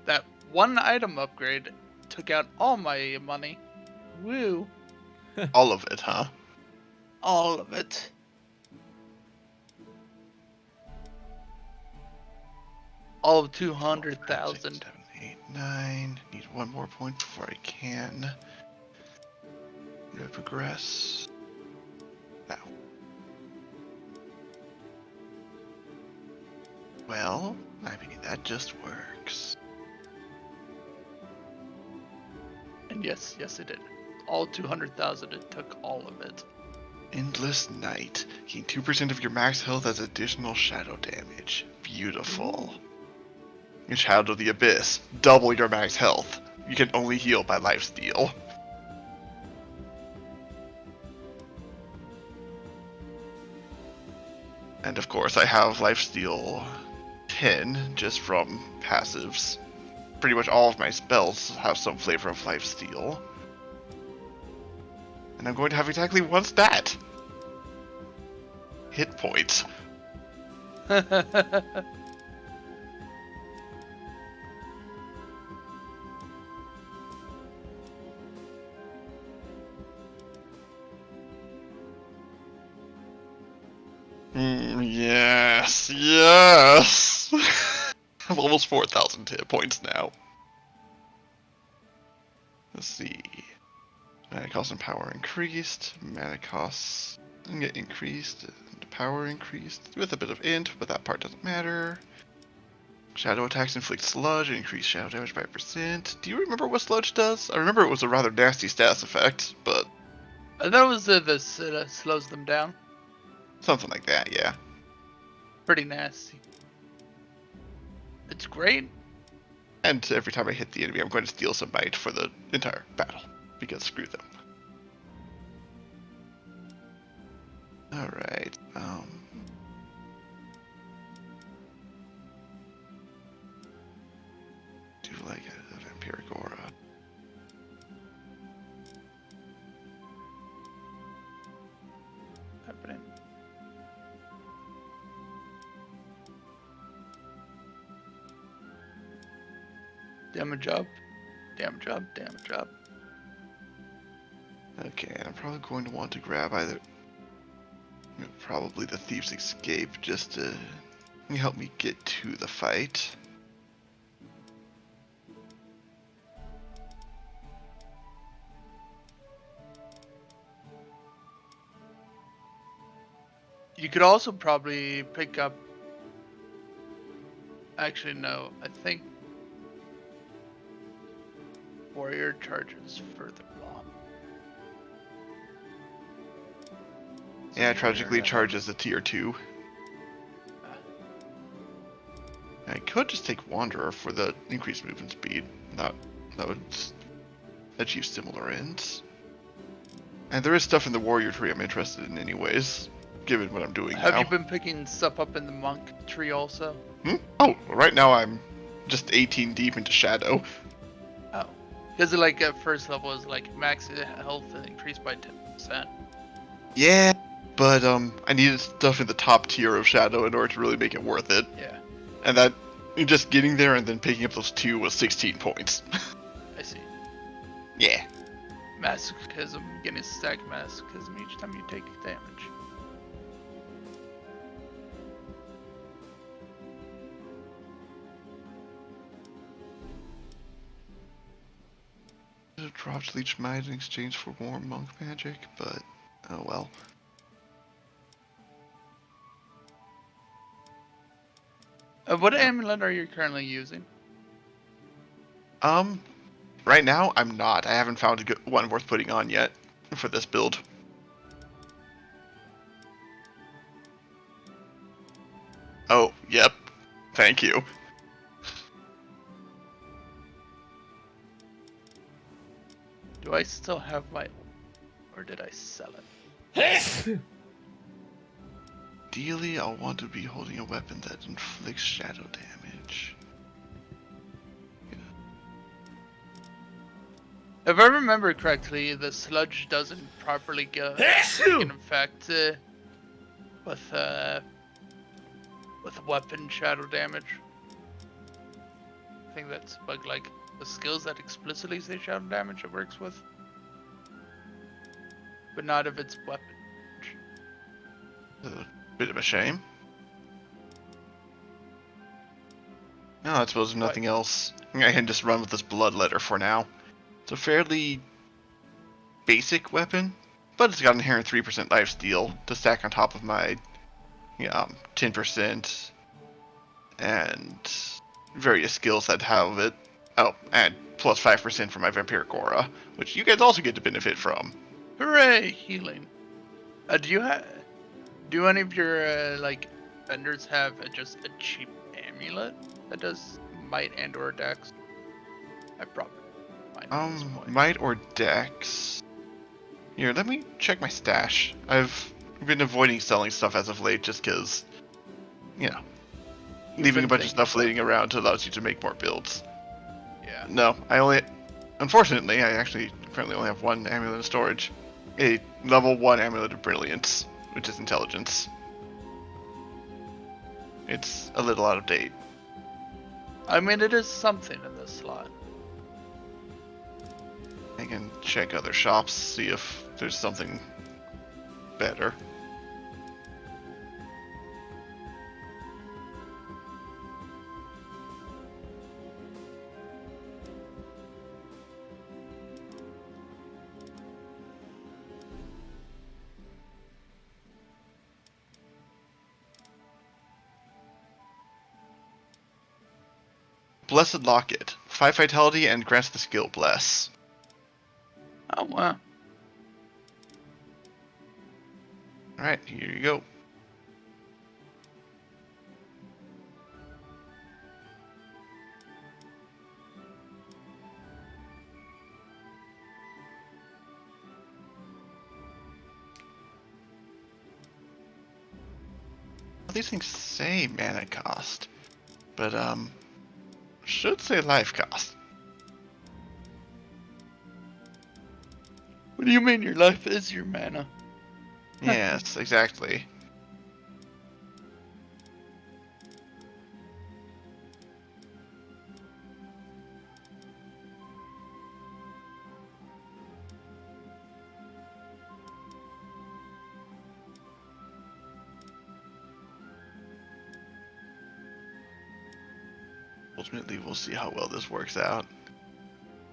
That one item upgrade took out all my money. Woo. All of it, huh? All of it. All of 200,000. 7, 8, 9. Need one more point before I can progress. Now. Well, I mean, that just works. And yes, it did. All 200,000, it took all of it. Endless Night. Gain 2% of your max health as additional shadow damage. Beautiful. In Shadow of the Abyss, double your max health. You can only heal by lifesteal. And of course, I have lifesteal 10 just from passives. Pretty much all of my spells have some flavor of lifesteal. And I'm going to have exactly one stat. Hit points. Yes. I'm almost 4,000 hit points now. Let's see. Mana cost and power increased. Mana costs get increased. And power increased with a bit of int, but that part doesn't matter. Shadow attacks inflict sludge and increase shadow damage by 5%. Do you remember what sludge does? I remember it was a rather nasty status effect, but I thought it was this slows them down. something like that, yeah. Pretty nasty. It's great. And every time I hit the enemy, I'm going to steal some might for the entire battle, because screw them. Alright, do like a vampiric aura. Happening. Damage up. Damage up. Damage up. Okay, and I'm probably going to want to grab either probably the Thief's Escape just to help me get to the fight. You could also probably pick up. Actually, no. I think Warrior charges further on. Yeah, Tragically charges a tier 2. I could just take Wanderer for the increased movement speed. That would achieve similar ends. And there is stuff in the Warrior tree I'm interested in anyways, given what I'm doing now. Have you been picking stuff up in the Monk tree also? Oh, right now I'm just 18 deep into Shadow. Oh. Because like at first level is like max health increased by 10%. Yeah, but I needed stuff in the top tier of Shadow in order to really make it worth it. Yeah. And that, just getting there and then picking up those 2 was 16 points. I see. Yeah. Masochism, getting a stack masochism each time you take damage. Dropped Leech Might in exchange for Warm Monk Magic, but oh well. What amulet are you currently using? Right now I'm not. I haven't found a good one worth putting on yet for this build. Oh, yep. Thank you. Do I still have my... or did I sell it? Ideally, I'll want to be holding a weapon that inflicts shadow damage. If I remember correctly, the sludge doesn't properly get in effect with weapon shadow damage. think that's a bug like the skills that explicitly say shadow damage it works with. But not if it's weapon. A bit of a shame. No, I suppose if nothing else, I can just run with this Bloodletter for now. It's a fairly basic weapon, but it's got an inherent 3% lifesteal to stack on top of my 10% and various skills that have it. Oh, and plus 5% for my Vampiric Aura, which you guys also get to benefit from. Hooray! Healing. Do any of your vendors have just a cheap amulet that does might and or dex? I probably might at this point. Might or Dex. Here, let me check my stash. I've been avoiding selling stuff as of late just because, leaving a bunch of stuff laying around allows you to make more builds. Yeah. No, unfortunately, I actually currently only have one amulet in storage. A level 1 Amulet of Brilliance, which is intelligence. It's a little out of date. I mean, it is something in this slot. I can check other shops, see if there's something better. Blessed Locket. 5 Vitality and grants the skill Bless. Oh, wow. Alright, here you go. These things say mana cost, but should say life cost. What do you mean your life is your mana? Yes, exactly. Ultimately, we'll see how well this works out,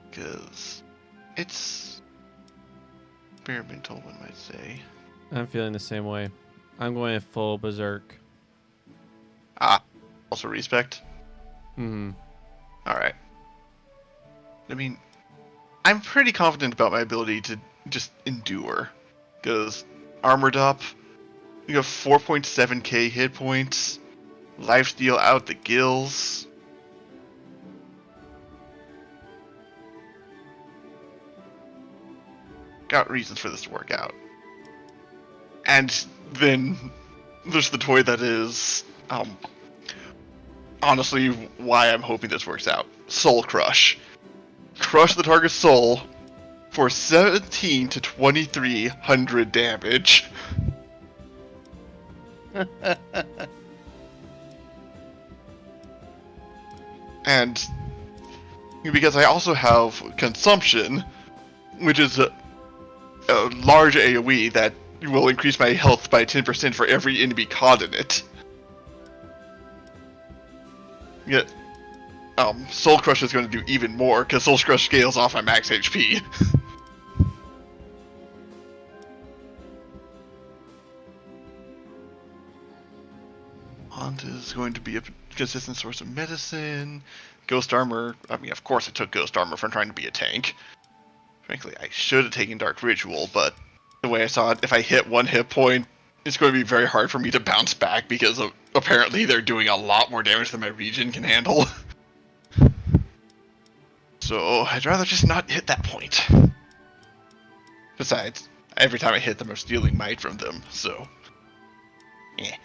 because it's experimental, one might say. I'm feeling the same way. I'm going full berserk. Also respect. Hmm. Alright. I mean, I'm pretty confident about my ability to just endure, because armored up, you have 4.7k hit points, lifesteal out the gills. Got reasons for this to work out. And then there's the toy that is, honestly, why I'm hoping this works out. Soul Crush. Crush the target's soul for 17 to 2300 damage. And because I also have Consumption, which is a large AoE that will increase my health by 10% for every enemy caught in it. Yet, Soul Crush is going to do even more, because Soul Crush scales off my max HP. Haunt is going to be a consistent source of medicine. Ghost Armor, I mean, of course I took Ghost Armor from trying to be a tank. Frankly, I should have taken Dark Ritual, but the way I saw it, if I hit 1 hit point, it's going to be very hard for me to bounce back because apparently they're doing a lot more damage than my regen can handle. So I'd rather just not hit that point. Besides, every time I hit them, I'm stealing might from them, so... yeah.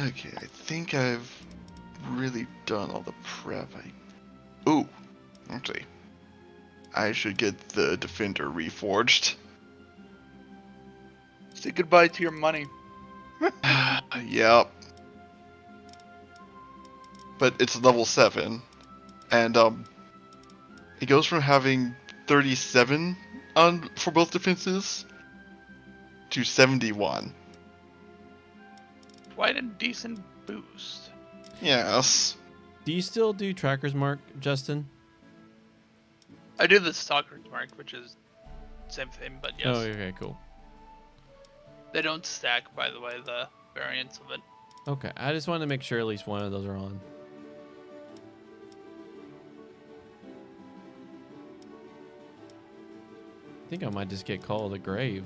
Okay, I think I've really done all the prep I Ooh, let's see. I should get the Defender reforged. Say goodbye to your money. Yep. But it's level 7. And, it goes from having 37 on for both defenses to 71. Quite a decent boost. Yes. Do you still do trackers, Mark, Justin? I do the Stalker's Mark, which is same thing, but yes. Oh, okay, cool. They don't stack, by the way, the variants of it. Okay, I just wanted to make sure at least one of those are on. I think I might just get called a grave.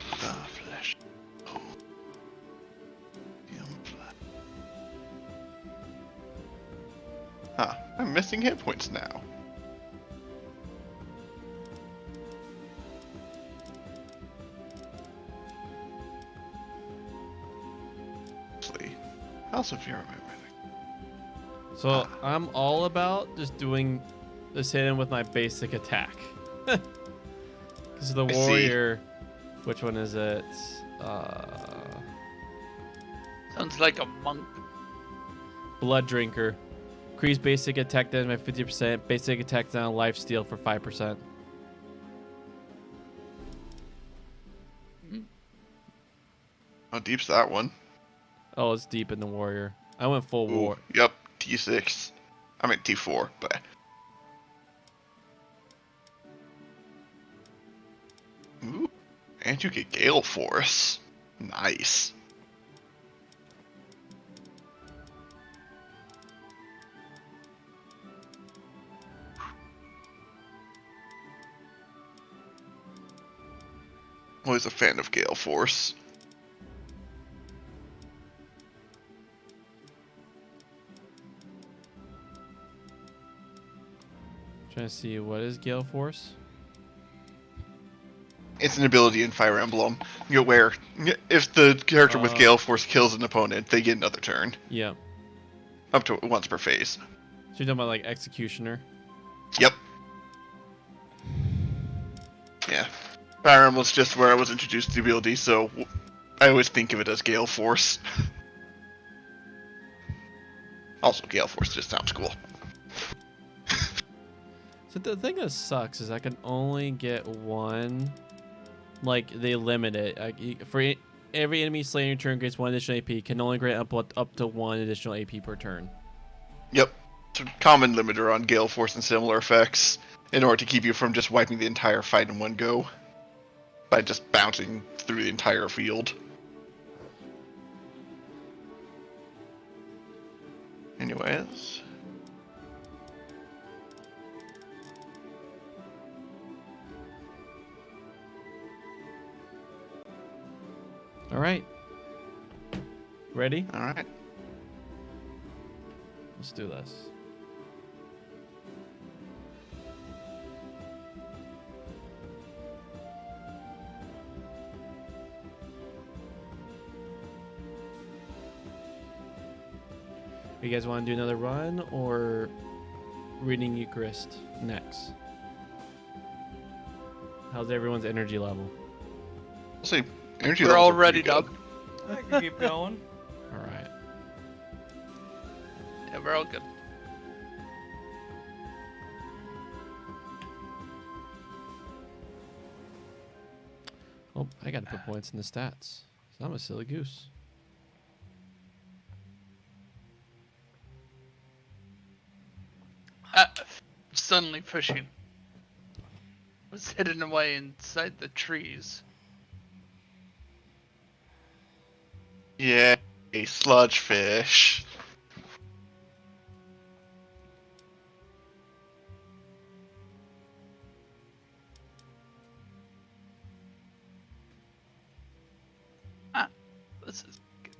The flesh. Oh. Huh, I'm missing hit points now. House of Fear, everything. So I'm all about just doing this hit in with my basic attack. Because the I see. warrior, which one is it? Sounds like a monk. Blood Drinker. Increase basic attack damage by 50%. Basic attack down life steal for 5%. How deep's that one? Oh, it's deep in the warrior. I went full Ooh, war. yep, T6. I meant T4, but... Ooh, and you get Gale Force. Nice. Always a fan of Gale Force. Trying to see what is Gale Force. It's an ability in Fire Emblem, where if the character with Gale Force kills an opponent, they get another turn. Yeah. Up to once per phase. So you're talking about like Executioner? Yep. Yeah. Fire Emblem's just where I was introduced to the ability, so I always think of it as Gale Force. Also, Gale Force just sounds cool. So the thing that sucks is I can only get one. Like, they limit it. For every enemy slain in your turn gets 1 additional AP, can only grant up to 1 additional AP per turn. Yep. It's a common limiter on Gale Force and similar effects, in order to keep you from just wiping the entire fight in one go. By just bouncing through the entire field. Anyways... All right. Ready? Alright. Let's do this. You guys want to do another run or reading Eucharist next? How's everyone's energy level? We'll see. Energy We're levels all are ready, pretty good. Dub. I can keep going. All right. Yeah, we're all good. Oh, I got to put points in the stats. So I'm a silly goose. Suddenly fishing was hidden away inside the trees. Yeah, a sludge fish. This is good.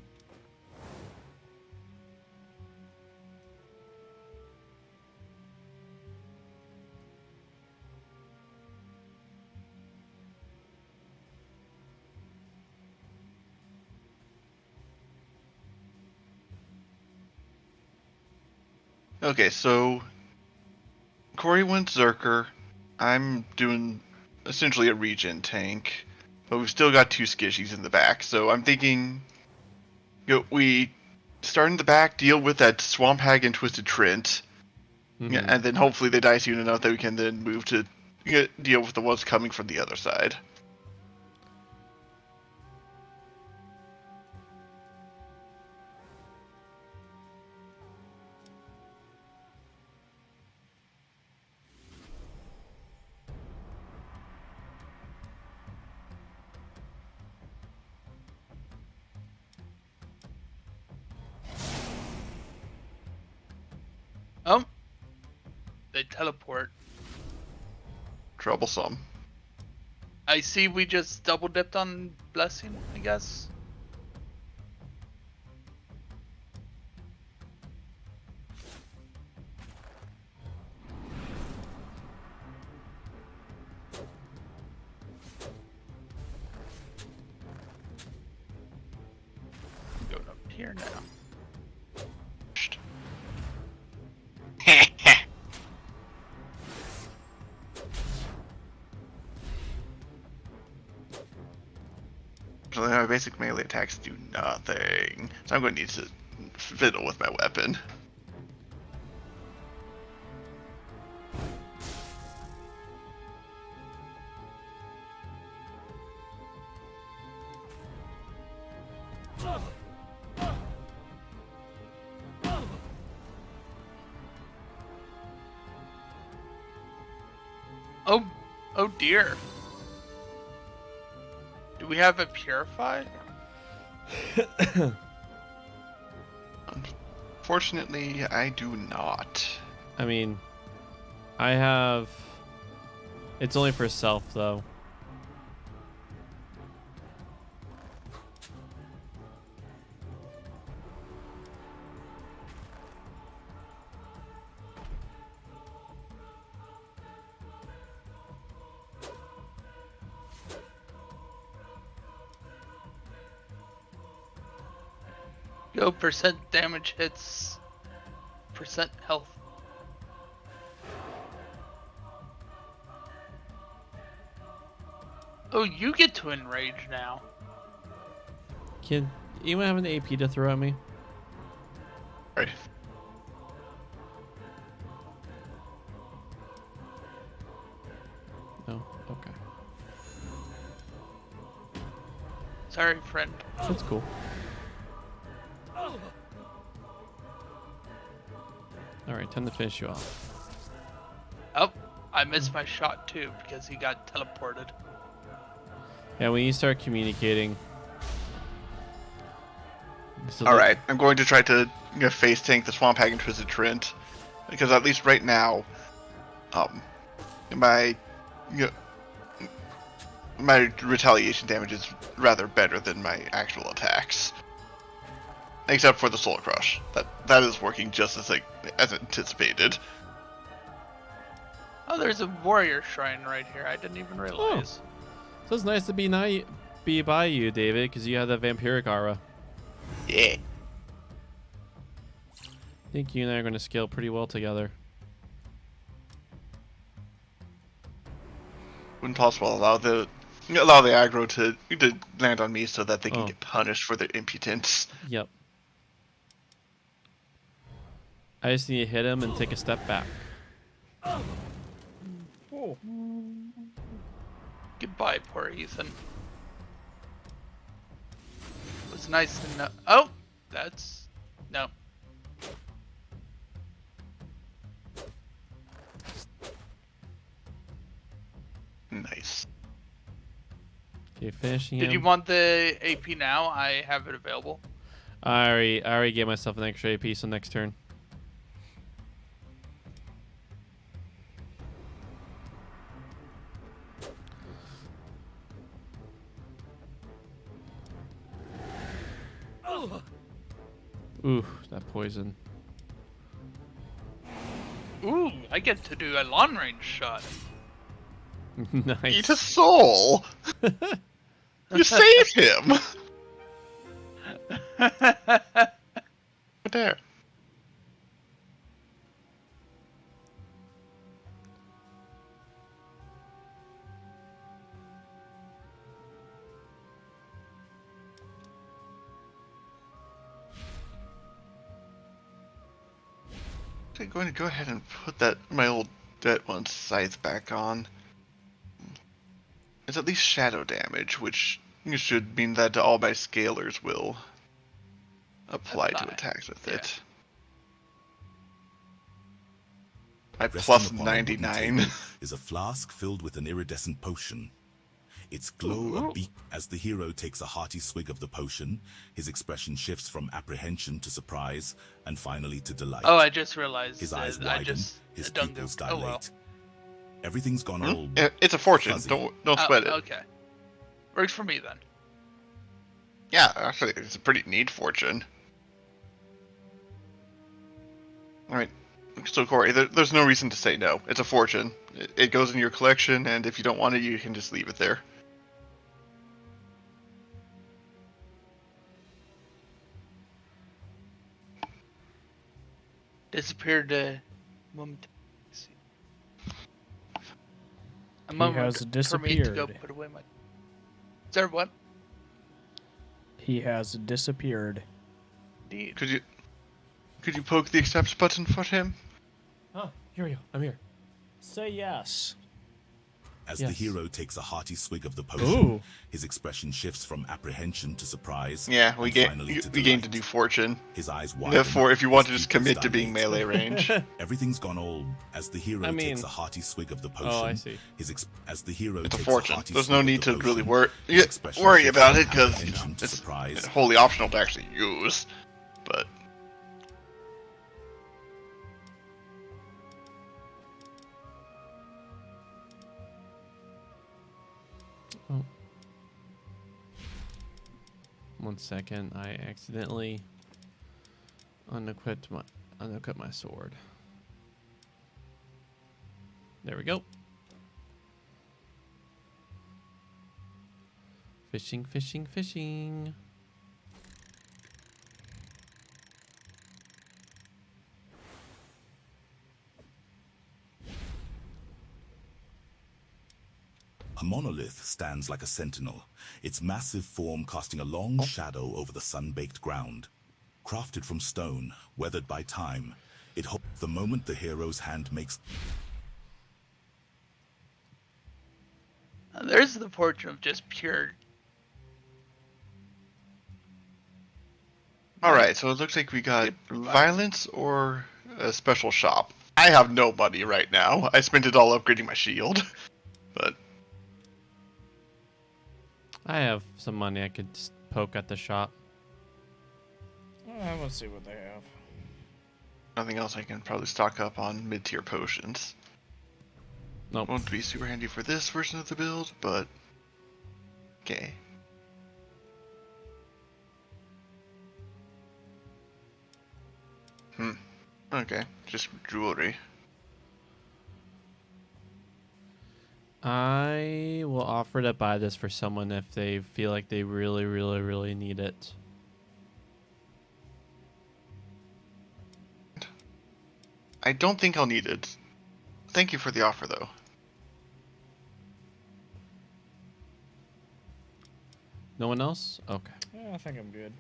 Okay, so Corey went Zerker. I'm doing essentially a regen tank, but we've still got 2 Skishies in the back. So I'm thinking, we start in the back, deal with that Swamp Hag and Twisted Trent, Mhm. and then hopefully they die soon enough that we can then move to deal with the ones coming from the other side. Oh, they teleport. Troublesome. I see we just double dipped on Blessing, I guess. Going up here now. So my basic melee attacks do nothing. So I'm going to need to fiddle with my weapon. Oh dear. Do we have a Purify? Unfortunately, I do not. I mean, I have. It's only for self, though. Go percent damage hits, percent health. Oh, you get to enrage now. Can anyone have an AP to throw at me? Right. No? Okay. Sorry, friend. That's cool. Alright, time to finish you off. Oh, I missed my shot too because he got teleported. Yeah, when you start communicating. Alright, I'm going to try to face tank the Swamp Hag and Twisted Trent. Because at least right now, my retaliation damage is rather better than my actual attacks. Except for the Soul Crush. That is working just as anticipated. Oh, there's a warrior shrine right here. I didn't even realize. So it's nice to be by you, David, because you have that vampiric aura. Yeah. I think you and I are going to scale pretty well together. When possible, allow the aggro to land on me so that they can get punished for their impotence. Yep. I just need to hit him and take a step back. Oh. Goodbye, poor Ethan. It was nice to know. Oh, that's no. Nice. Okay, finishing him. Did you want the AP now? I have it available. I already gave myself an extra AP, so next turn. Ooh, that poison. Ooh, I get to do a long range shot. Nice. Eat a soul! You saved him! There. I'm going to go ahead and put that my old that one scythe back on. It's at least shadow damage, which should mean that all my scalers will apply to attacks with it. My Resting plus upon a wooden 99. table is a flask filled with an iridescent potion. Its glow a beak as the hero takes a hearty swig of the potion. His expression shifts from apprehension to surprise, and finally to delight. Oh, I just realized. His eyes I widen, just his done pupils the- dilate. oh, well. Everything's gone all It's a fortune. fuzzy. Don't sweat it. Okay. Works for me then. Yeah, actually, it's a pretty neat fortune. Alright, so Corey, there's no reason to say no. It's a fortune. It goes in your collection, and if you don't want it, you can just leave it there. Disappeared moment. A He moment has for me to disappeared. go put away my. Sir, what? He has disappeared. Indeed. Could you poke the accept button for him? Oh, here we go. I'm here. Say yes. As the Yes. hero takes a hearty swig of the potion, Ooh. his expression shifts from apprehension to surprise. Yeah, and finally to we gained a delight. new fortune. His eyes widen. Therefore, if you want to his just pupils commit to being dilate. melee range. Everything's gone all as the hero I mean- takes a hearty swig of the potion. Oh, I see. As the hero It's a takes fortune. hearty There's swig no of need the to really potion, his expression worry shifts about from it because apprehension to it's surprise. wholly optional to actually use. But Oh. 1 second. I accidentally unequipped my sword. There we go. Fishing, fishing, fishing. A monolith stands like a sentinel, its massive form casting a long shadow over the sun-baked ground. Crafted from stone, weathered by time, it holds the moment the hero's hand makes... There's the fortune of just pure. alright, so it looks like we got violence or a special shop. I have no money right now. I spent it all upgrading my shield. But I have some money I could just poke at the shop. Let's see what they have. nothing else, I can probably stock up on mid-tier potions. Nope. Won't be super handy for this version of the build, but okay. Okay, just jewelry. I will offer to buy this for someone if they feel like they really, really, really need it. I don't think I'll need it. Thank you for the offer, though. No one else? Okay. Yeah, I think I'm good.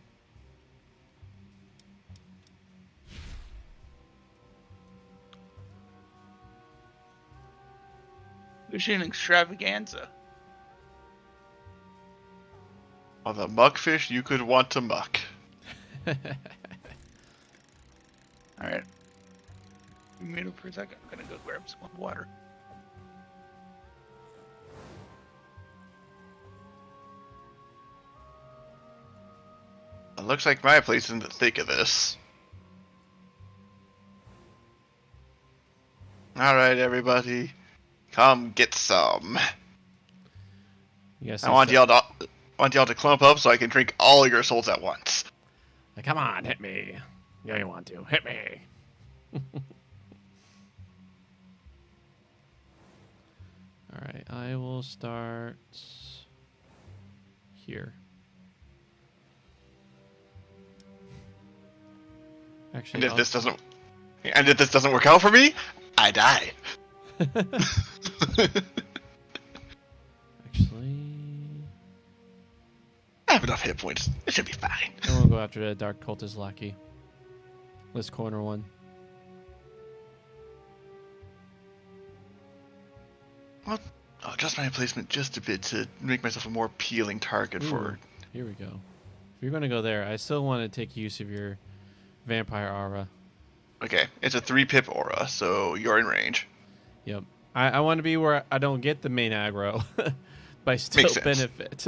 Fishing extravaganza. All the muckfish you could want to muck. Alright. Give me a minute for a second. I'm gonna go grab some water. It looks like my place is in the thick of this. Alright, everybody. Come get some. You guys I want y'all to clump up so I can drink all your souls at once. Like, come on, hit me. Yeah, you want to. Hit me. Alright, I will start here. Actually, And if this doesn't work out for me, I die. Actually, I have enough hit points. It should be fine. I will go after the Dark Cultist Lackey. This corner one. Well, I'll adjust my placement just a bit to make myself a more appealing target for. Here we go. If you're gonna go there, I still want to take use of your vampire aura. Okay, it's a 3-pip aura, so you're in range. Yep. I want to be where I don't get the main aggro, but I still Makes sense. benefit.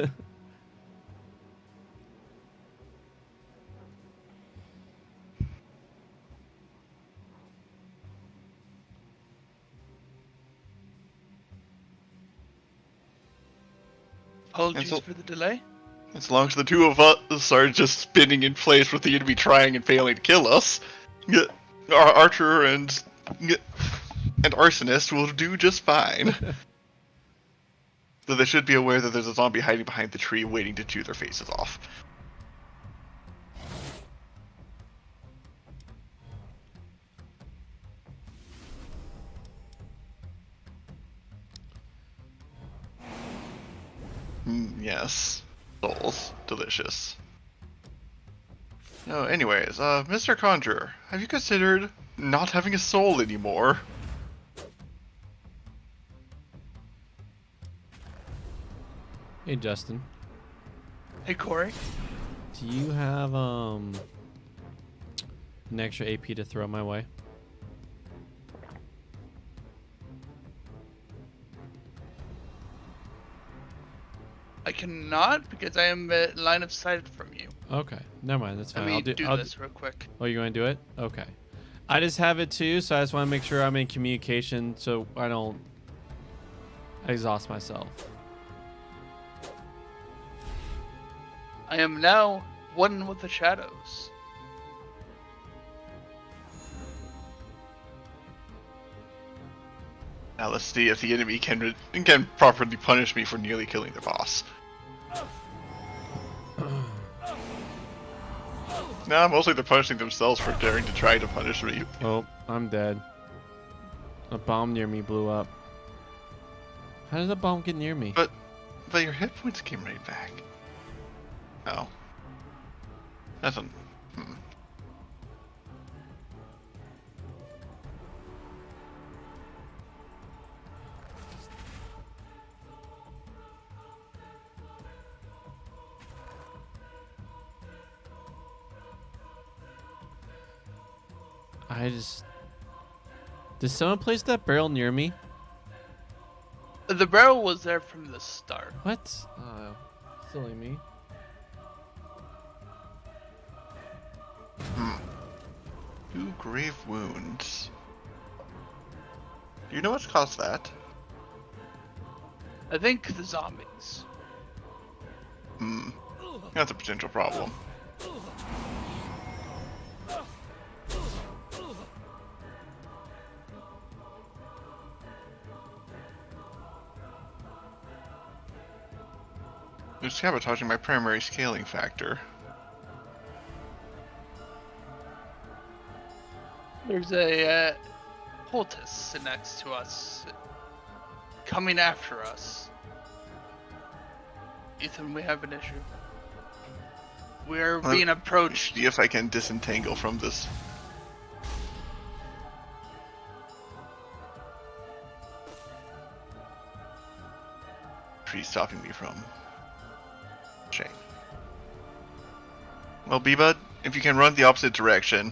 Apologies so- for the delay. As long as the two of us are just spinning in place with the enemy trying and failing to kill us, our archer and arsonist will do just fine. So they should be aware that there's a zombie hiding behind the tree waiting to chew their faces off. Yes. Souls. Delicious. No, anyways, Mr. Conjurer, have you considered not having a soul anymore? Hey, Justin. Hey, Corey. Do you have an extra AP to throw my way? I cannot because I am line of sight from you. Okay, never mind. That's fine. Let me do I'll this real quick. Oh, you're going to do it? Okay. I just have it too, so I just want to make sure I'm in communication so I don't exhaust myself. I am now one with the shadows. Now let's see if the enemy can properly punish me for nearly killing their boss. Nah, mostly they're punishing themselves for daring to try to punish me. Oh, I'm dead. A bomb near me blew up. How did the bomb get near me? But your hit points came right back. Oh. That's a... Did someone place that barrel near me? The barrel was there from the start. What? Oh, silly me. 2 grave wounds. Do you know what's caused that? I think the zombies. That's a potential problem. They're sabotaging my primary scaling factor. There's a poultice next to us, coming after us. Ethan, we have an issue. We're being approached. See if I can disentangle from this. Tree stopping me from. Shame. Well, Biba, if you can run the opposite direction.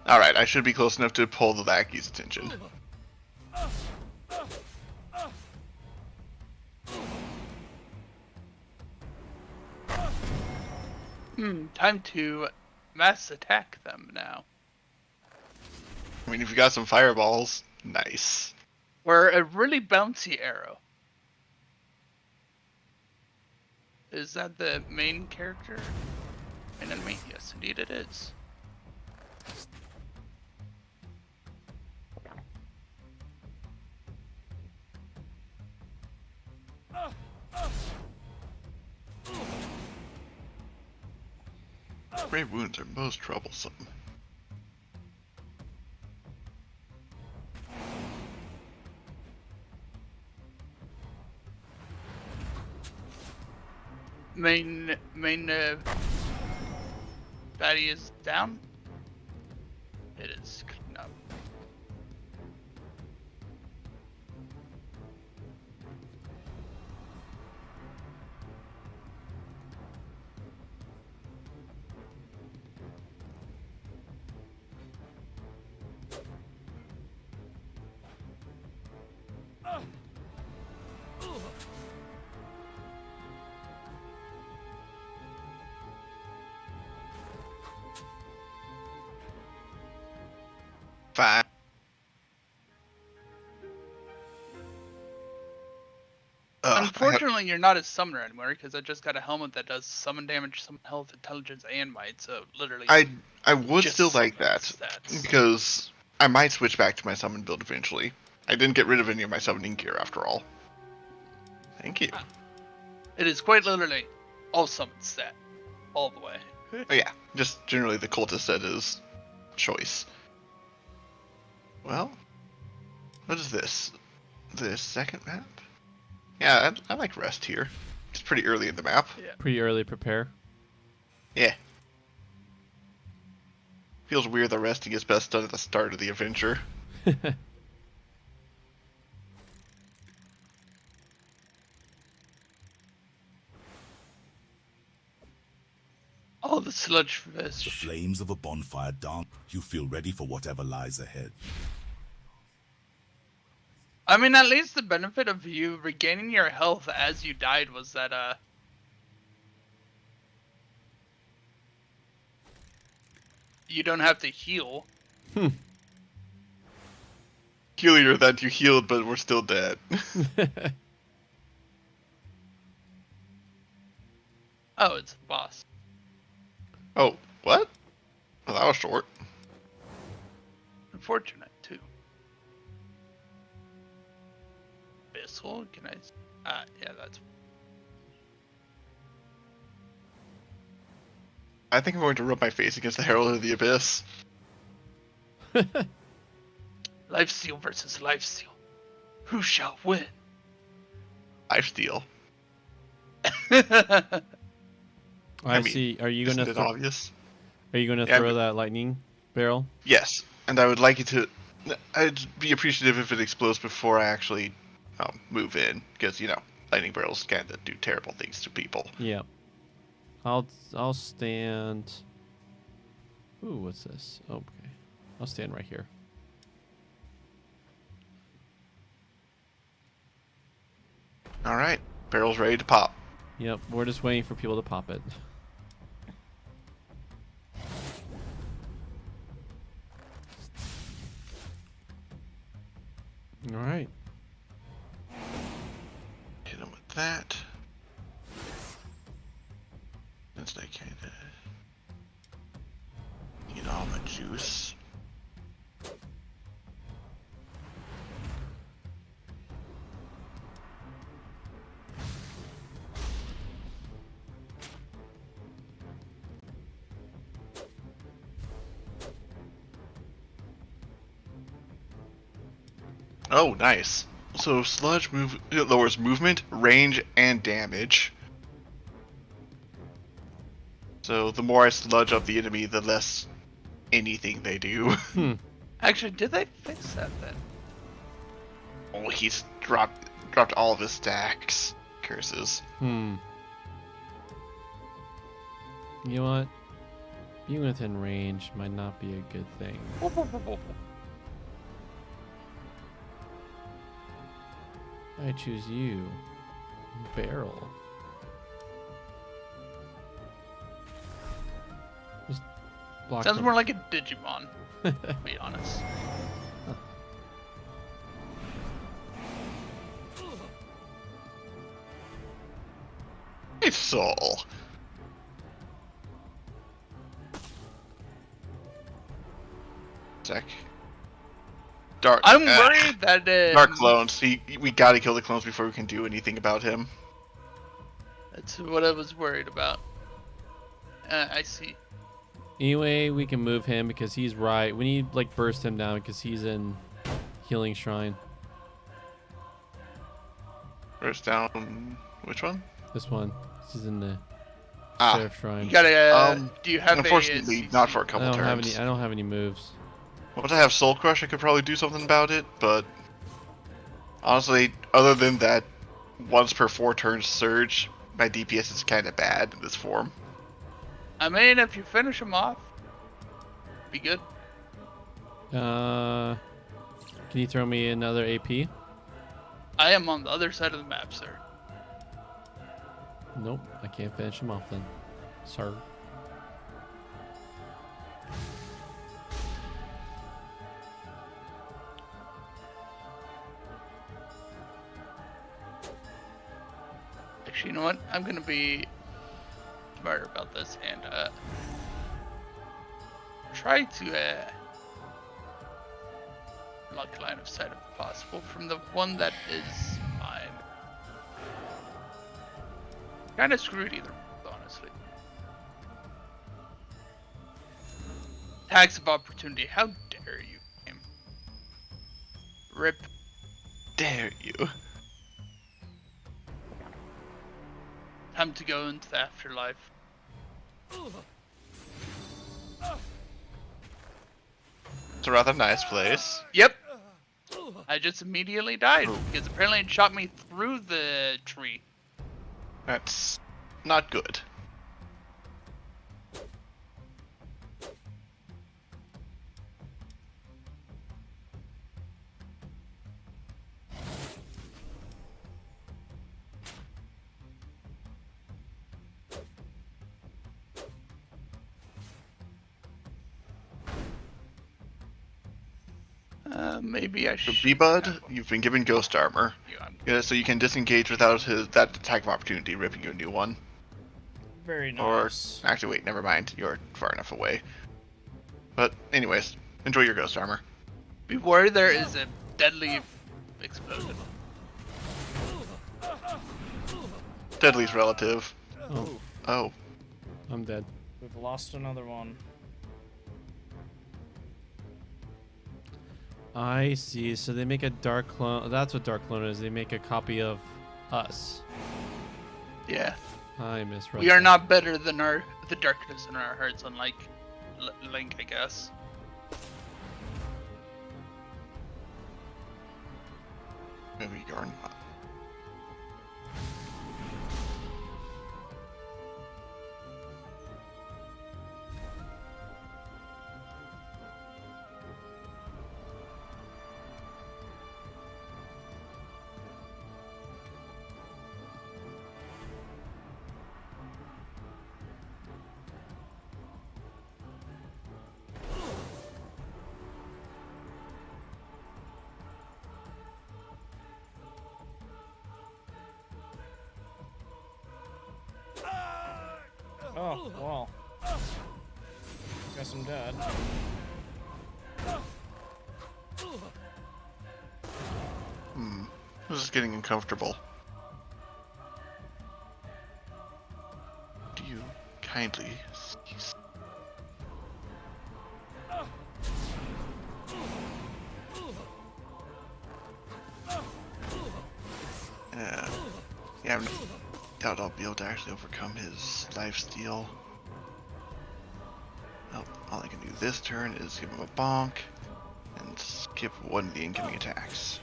Alright, I should be close enough to pull the lackey's attention. Time to mass attack them now. I mean, if you got some fireballs, nice. Or a really bouncy arrow. Is that the main character? Main enemy? Yes, indeed it is. Grave wounds are most troublesome. Main baddie is down. It is clean up. Fine. Unfortunately, you're not a summoner anymore because I just got a helmet that does summon damage, summon health, intelligence, and might. So literally, I would just still like summon that stats. because I might switch back to my summon build eventually. I didn't get rid of any of my summoning gear after all. Thank you. It is quite literally all summon stat, all the way. Oh yeah, just generally the cultist set is choice. Well, what is this? The second map? Yeah, I like rest here. It's pretty early in the map. Yeah. Pretty early prepare. Yeah. Feels weird that resting is best done at the start of the adventure. Oh, the sludge The fish. flames of a bonfire dance. You feel ready for whatever lies ahead. I mean, at least the benefit of you regaining your health as you died was that, you don't have to heal. Peculiar that you healed, but we're still dead. Oh, it's the boss. Oh, what? Well, that was short. Unfortunate, too. Abyssal? Can I... yeah, that's... I think I'm going to rub my face against the Herald of the Abyss. Lifesteal versus Lifesteal. Who shall win? Lifesteal. I mean, see. Are you Isn't gonna it obvious? Are you gonna Yeah, throw but- that lightning barrel? Yes, and I would like it to. I'd be appreciative if it explodes before I actually move in, because you know lightning barrels kind of do terrible things to people. Yeah. I'll stand. Ooh, what's this? Oh, okay. I'll stand right here. All right, barrel's ready to pop. Yep, we're just waiting for people to pop it. All right. Hit him with that. Since I kind of need all my juice. Oh, nice. So sludge it lowers movement, range, and damage. So the more I sludge up the enemy, the less anything they do. Actually, did they fix that then? Oh, he's dropped all of his stacks. Curses. You know what? Being within range might not be a good thing. I choose you. Barrel. Just block Sounds them. more like a Digimon, to be honest. My soul. Sec. Dark. I'm worried that Dark clones. We gotta kill the clones before we can do anything about him. That's what I was worried about. I see. Anyway, we can move him because he's right. We need like burst him down because he's in healing shrine. First down. Which one? This one. He's in the Ah. Seraph shrine. You gotta. Um, Do you have Unfortunately, not for a I couple don't have turns. any. I don't have any moves. Once I have Soul Crush, I could probably do something about it, but honestly, other than that once per 4 turns surge, my DPS is kind of bad in this form. I mean, if you finish him off, be good. Can you throw me another AP? I am on the other side of the map, sir. Nope, I can't finish him off then. Sorry. Actually, you know what? I'm gonna be smarter about this and try to block line of sight if possible from the one that is mine. Kind of screwed either, honestly. Tax of opportunity. How dare you, game? Rip. Dare you? Time to go into the afterlife. It's a rather nice place. Yep. I just immediately died because apparently it shot me through the tree. That's not good. Maybe I should. B-Bud, you've been given ghost armor. Yeah, So you can disengage without that attack of opportunity ripping you a new one. Very Or, nice. actually wait, never mind. You're far enough away. But anyways, enjoy your ghost armor. Beware, there is a deadly explosion. Deadly's relative. Oh, Oh, I'm dead. We've lost another one. I see. So they make a dark clone. That's what dark clone is. They make a copy of us. Yeah, I misread. we are that. not better than the darkness in our hearts, unlike Link, I guess. maybe you're not. Oh, well. Guess I'm dead. This is getting uncomfortable. Do you kindly cease? Yeah, I doubt I'll be able to actually overcome his lifesteal. Well, all I can do this turn is give him a bonk and skip one of the incoming attacks.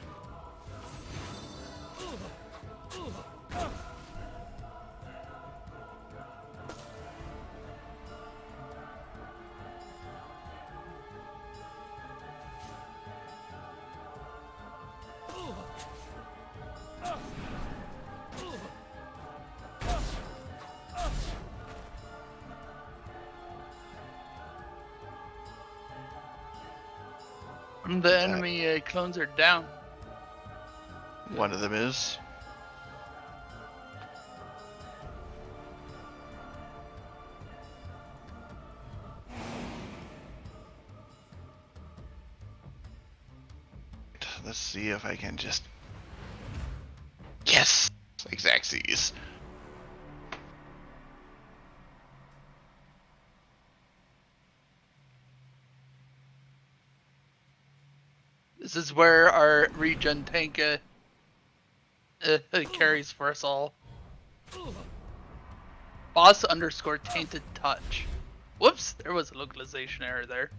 The enemy clones are down. One of them is. Let's see if I can just. Yes! Exact Z's. This is where our regen tank carries for us all. Boss _ tainted touch. Whoops, there was a localization error there.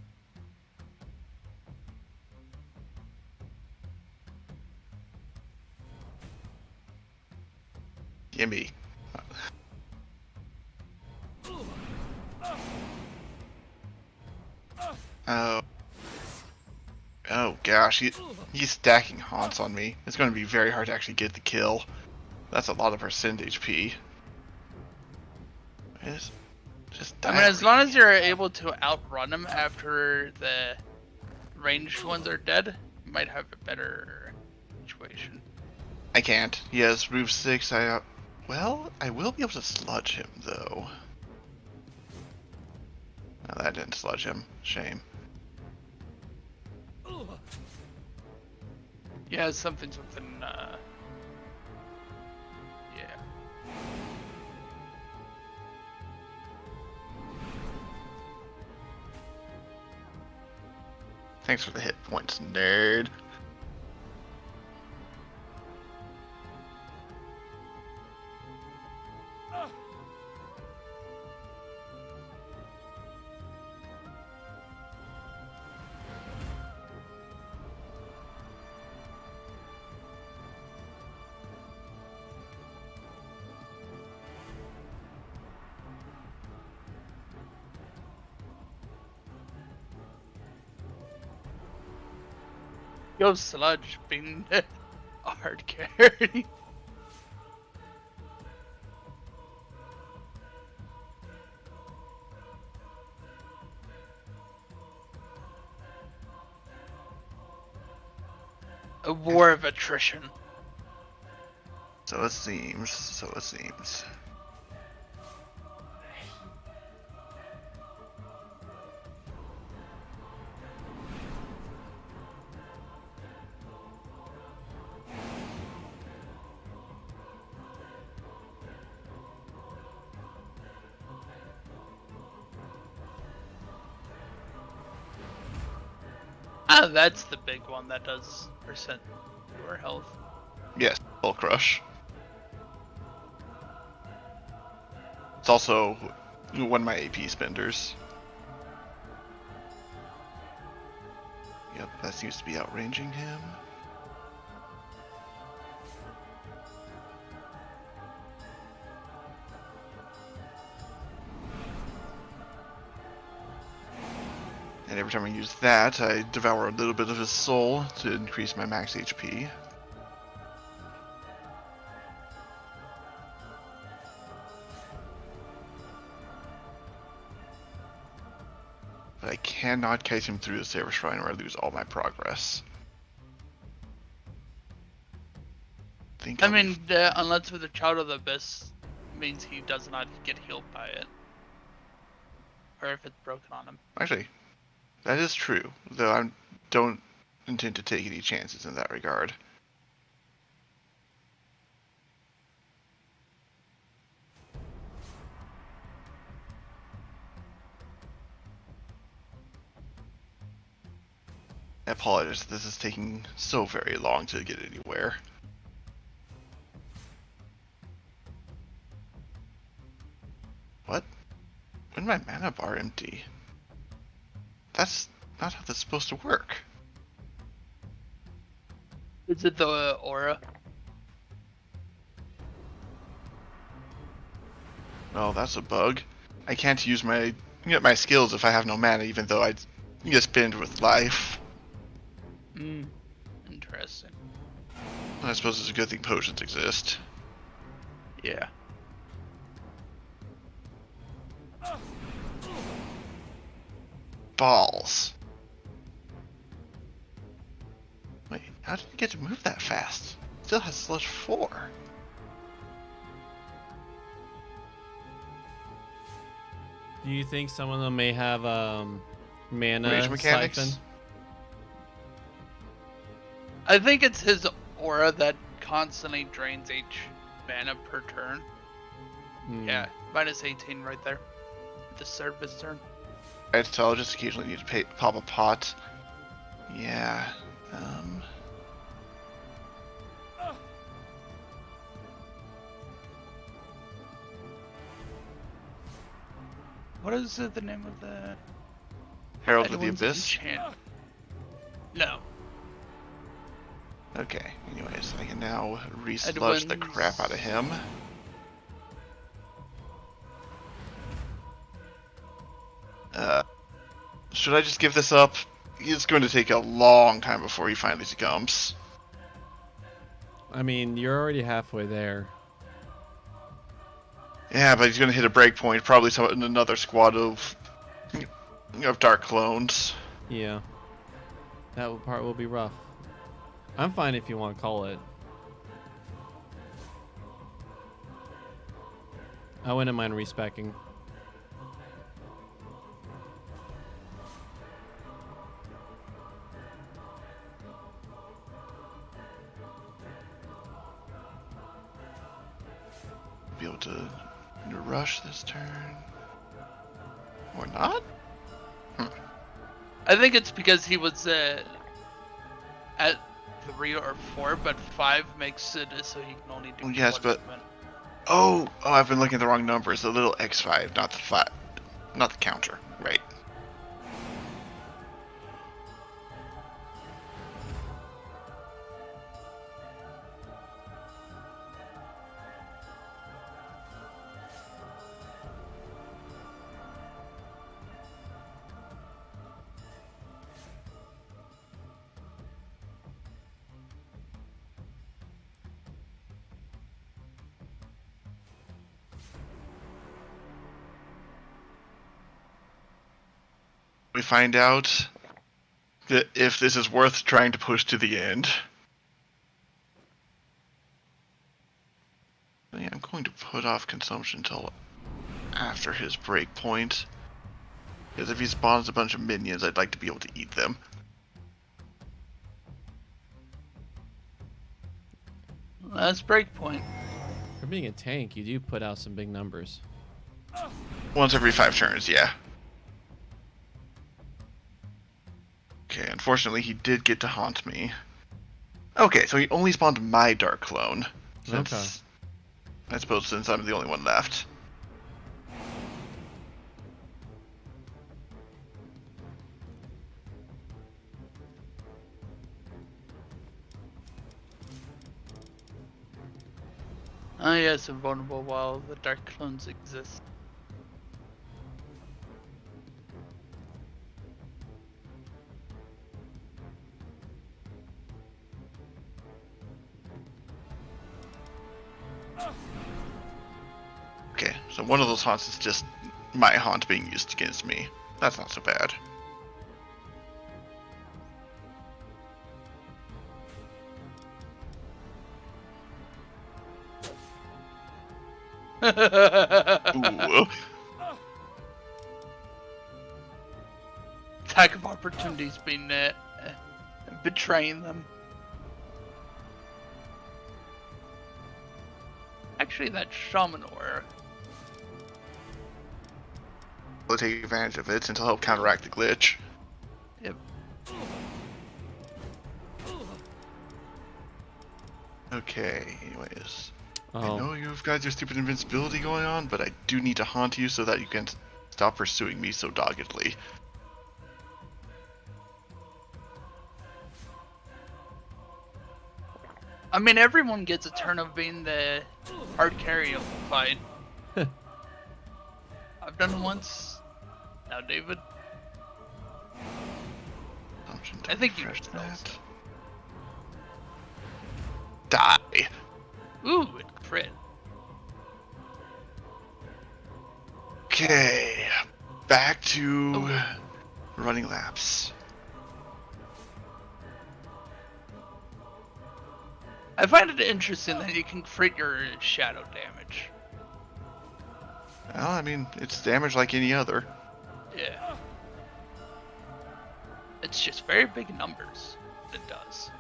Gimme. Oh. Oh gosh, he's stacking haunts on me. It's going to be very hard to actually get the kill. That's a lot of percent HP. Just I mean, as long as you're able to outrun him after the ranged ones are dead, you might have a better situation. I can't. He has Roof 6. Well, I will be able to sludge him, though. No, that didn't sludge him. Shame. Yeah, something. Yeah. Thanks for the hit points, nerd. Yo, Sludge being a hard carry. A war of attrition. So it seems. So it seems. Ah, that's the big one that does percent your health. Yes, Skull Crush. It's also one of my AP spenders. Yep, that seems to be outranging him. And every time I use that, I devour a little bit of his soul to increase my max HP. But I cannot kite him through the Saber Shrine or I lose all my progress. I mean, unless with the Child of the Abyss means he does not get healed by it. Or if it's broken on him. Actually, that is true, though I don't intend to take any chances in that regard. I apologize, this is taking so very long to get anywhere. What? When my mana bar empty? That's not how that's supposed to work. Is it the aura? Oh, that's a bug. I can't use my skills if I have no mana, even though I spend with life. Interesting. I suppose it's a good thing potions exist. Yeah. Balls. Wait, how did he get to move that fast? Still has Sludge 4. Do you think some of them may have mana Rage mechanics? siphon? I think it's his aura that constantly drains each mana per turn. Yeah, minus 18 right there. The surface turn. I'd tell just occasionally need to pop a pot. Yeah. What is the name of the Herald of the Edwin's Abyss? enchant? No. Okay, anyways, I can now re-sludge the crap out of him. Should I just give this up? It's going to take a long time before he finally succumbs. I mean, you're already halfway there. Yeah, but he's going to hit a breakpoint, probably in another squad of Dark Clones. Yeah. That part will be rough. I'm fine if you want to call it. I wouldn't mind respecking. Be able to rush this turn. Or not? I think it's because he was at 3 or 4, but 5 makes it so he can only do Yes, one but movement. oh, I've been looking at the wrong numbers. The little X5, not the flat, not the counter. Right. We find out that if this is worth trying to push to the end. Yeah, I'm going to put off consumption until after his break point. Because if he spawns a bunch of minions, I'd like to be able to eat them. That's breakpoint. For being a tank, you do put out some big numbers. Once every 5 turns, yeah. Okay, unfortunately he did get to haunt me. Okay, so he only spawned my Dark Clone. Since, Okay. I suppose since I'm the only one left. Oh yes, invulnerable while the Dark Clones exist. Okay, so one of those haunts is just my haunt being used against me. That's not so bad. Ooh. Attack of opportunities being betraying them. Actually, that Shaman Aura. We'll take advantage of it since it'll help counteract the glitch. Yep. Okay, anyways. I Oh, know you've got your stupid invincibility going on, but I do need to haunt you so that you can stop pursuing me so doggedly. I mean, everyone gets a turn of being the hard carry of the fight. I've done it once. Now, David. I think you refresh should that. also. Die. Ooh, it crit. Okay, back to running laps. I find it interesting that you can crit your shadow damage. Well, I mean, it's damage like any other. Yeah. It's just very big numbers. It does.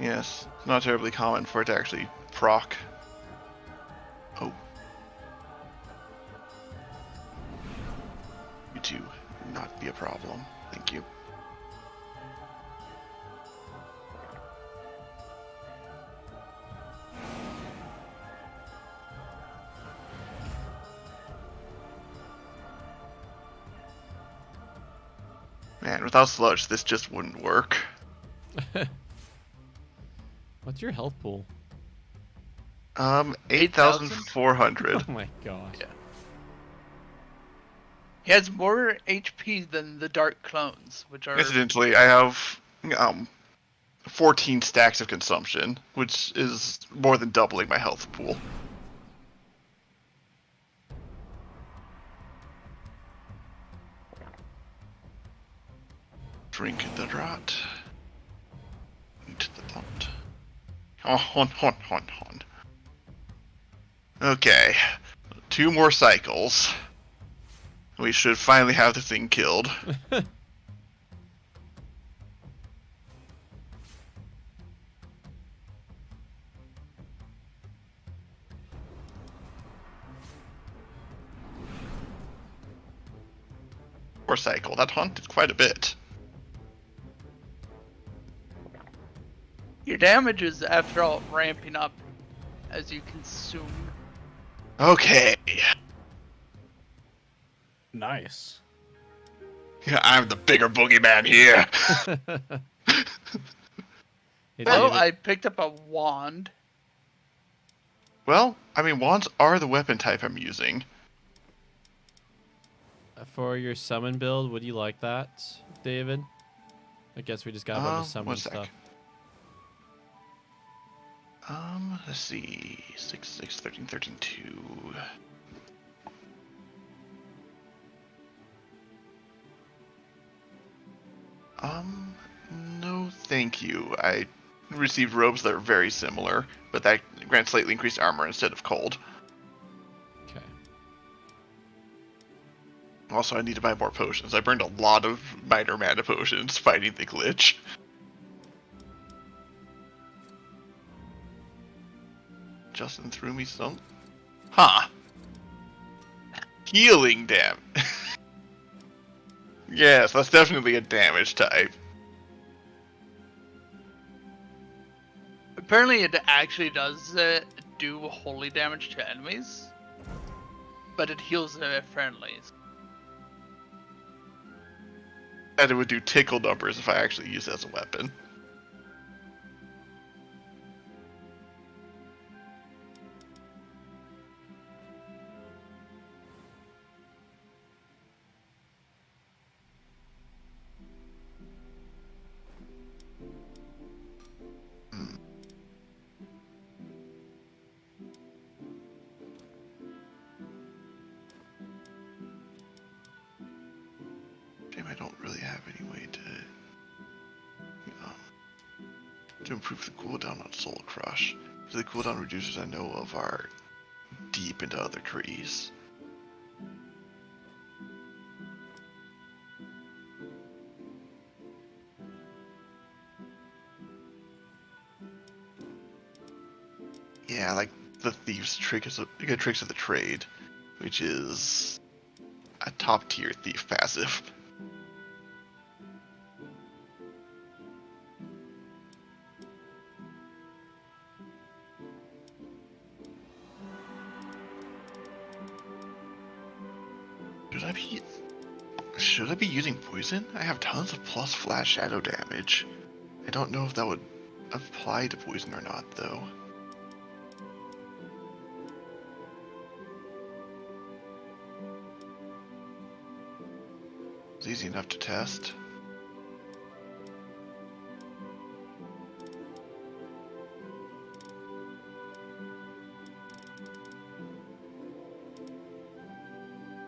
Yes, not terribly common for it to actually proc. Oh. You two, not be a problem. Thank you. Man, without sludge, this just wouldn't work. what's your health pool? 8,400. Oh my gosh. Yeah. He has more HP than the Dark Clones, which are... Incidentally, I have 14 stacks of consumption, which is more than doubling my health pool. Drink the draught. Eat the pot. Oh, hon. Okay. 2 more cycles. We should finally have the thing killed. Or cycle. That haunted quite a bit. Your damage is, after all, ramping up as you consume. Okay. Nice. Yeah, I'm the bigger boogeyman here. Hey, Well, David, I picked up a wand. Well, I mean, wands are the weapon type I'm using. for your summon build, would you like that, David? I guess we just got a bunch of summon one sec. stuff. Let's see. 6, 6, 13, 13, 2. No thank you. I received robes that are very similar, but that grants slightly increased armor instead of cold. Okay. Also, I need to buy more potions. I burned a lot of minor mana potions fighting the glitch. Justin threw me some. Huh. Healing damage. Yes, that's definitely a damage type. Apparently, it actually does do holy damage to enemies, but it heals friendlies. And it would do tickle numbers if I actually use it as a weapon. Shame I don't really have any way to improve the cooldown on Soul Crush. The cooldown reducers I know of are deep into other trees. Yeah, like the Thief's Tricks of the Trade, which is a top tier thief passive. Should I be using poison? I have tons of plus flash shadow damage. I don't know if that would apply to poison or not, though. It's easy enough to test.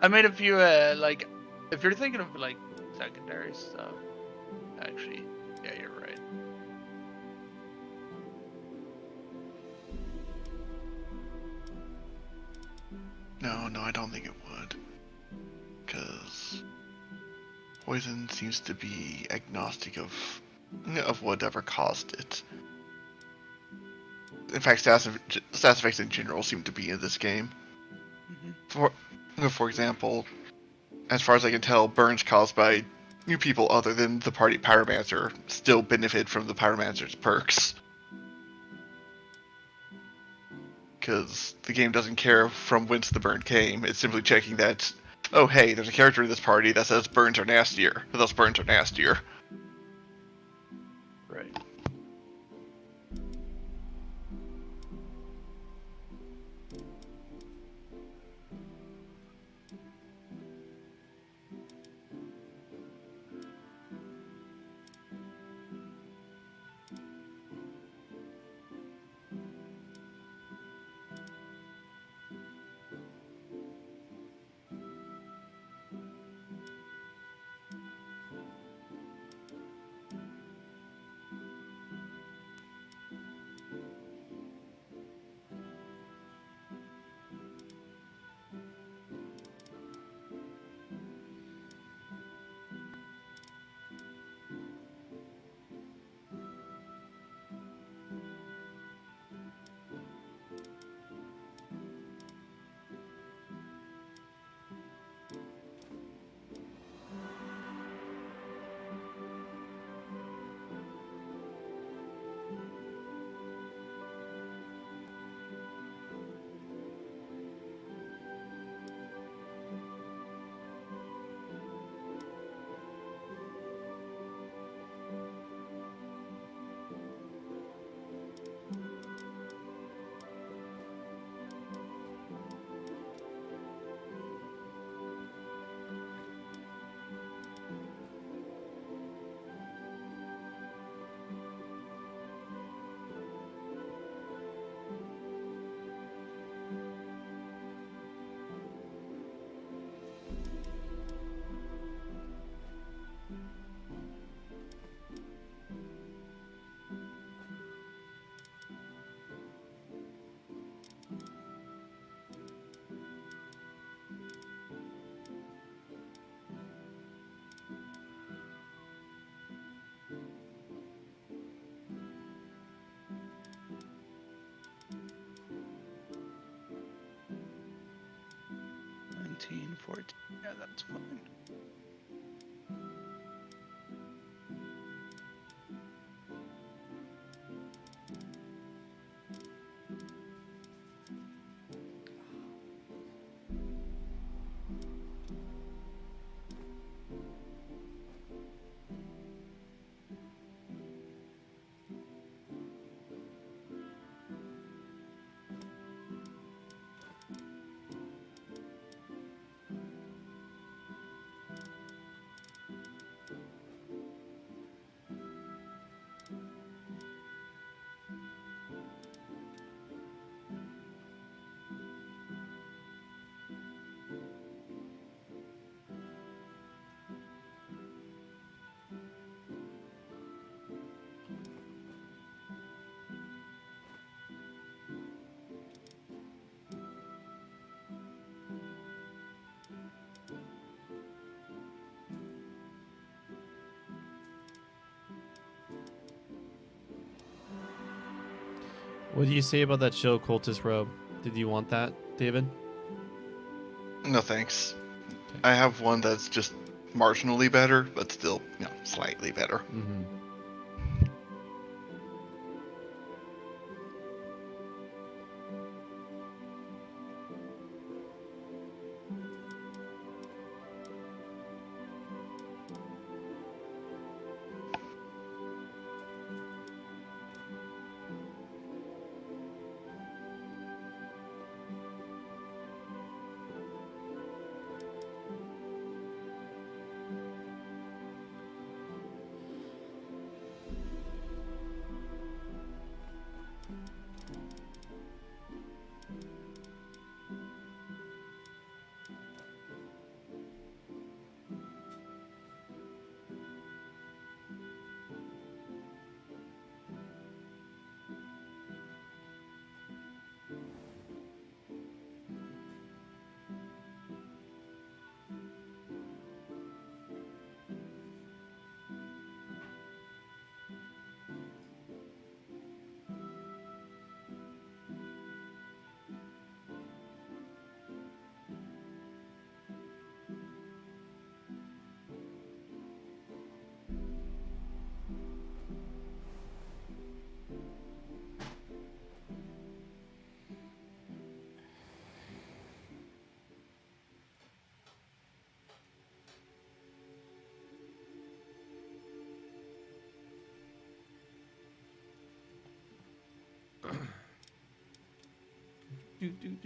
I made a few, like, if you're thinking of, like, secondary stuff, actually, yeah, you're right. No, I don't think it would. Because poison seems to be agnostic of whatever caused it. In fact, stats effects in general seem to be in this game. For example, as far as I can tell, burns caused by new people other than the party Pyromancer still benefit from the Pyromancer's perks. Because the game doesn't care from whence the burn came, it's simply checking that, oh hey, there's a character in this party that says burns are nastier, thus burns are nastier. Right. 14. Yeah, that's fine. What do you say about that Chill Cultist robe? Did you want that, David? No thanks. I have one that's just marginally better, but still, slightly better. Mm-hmm.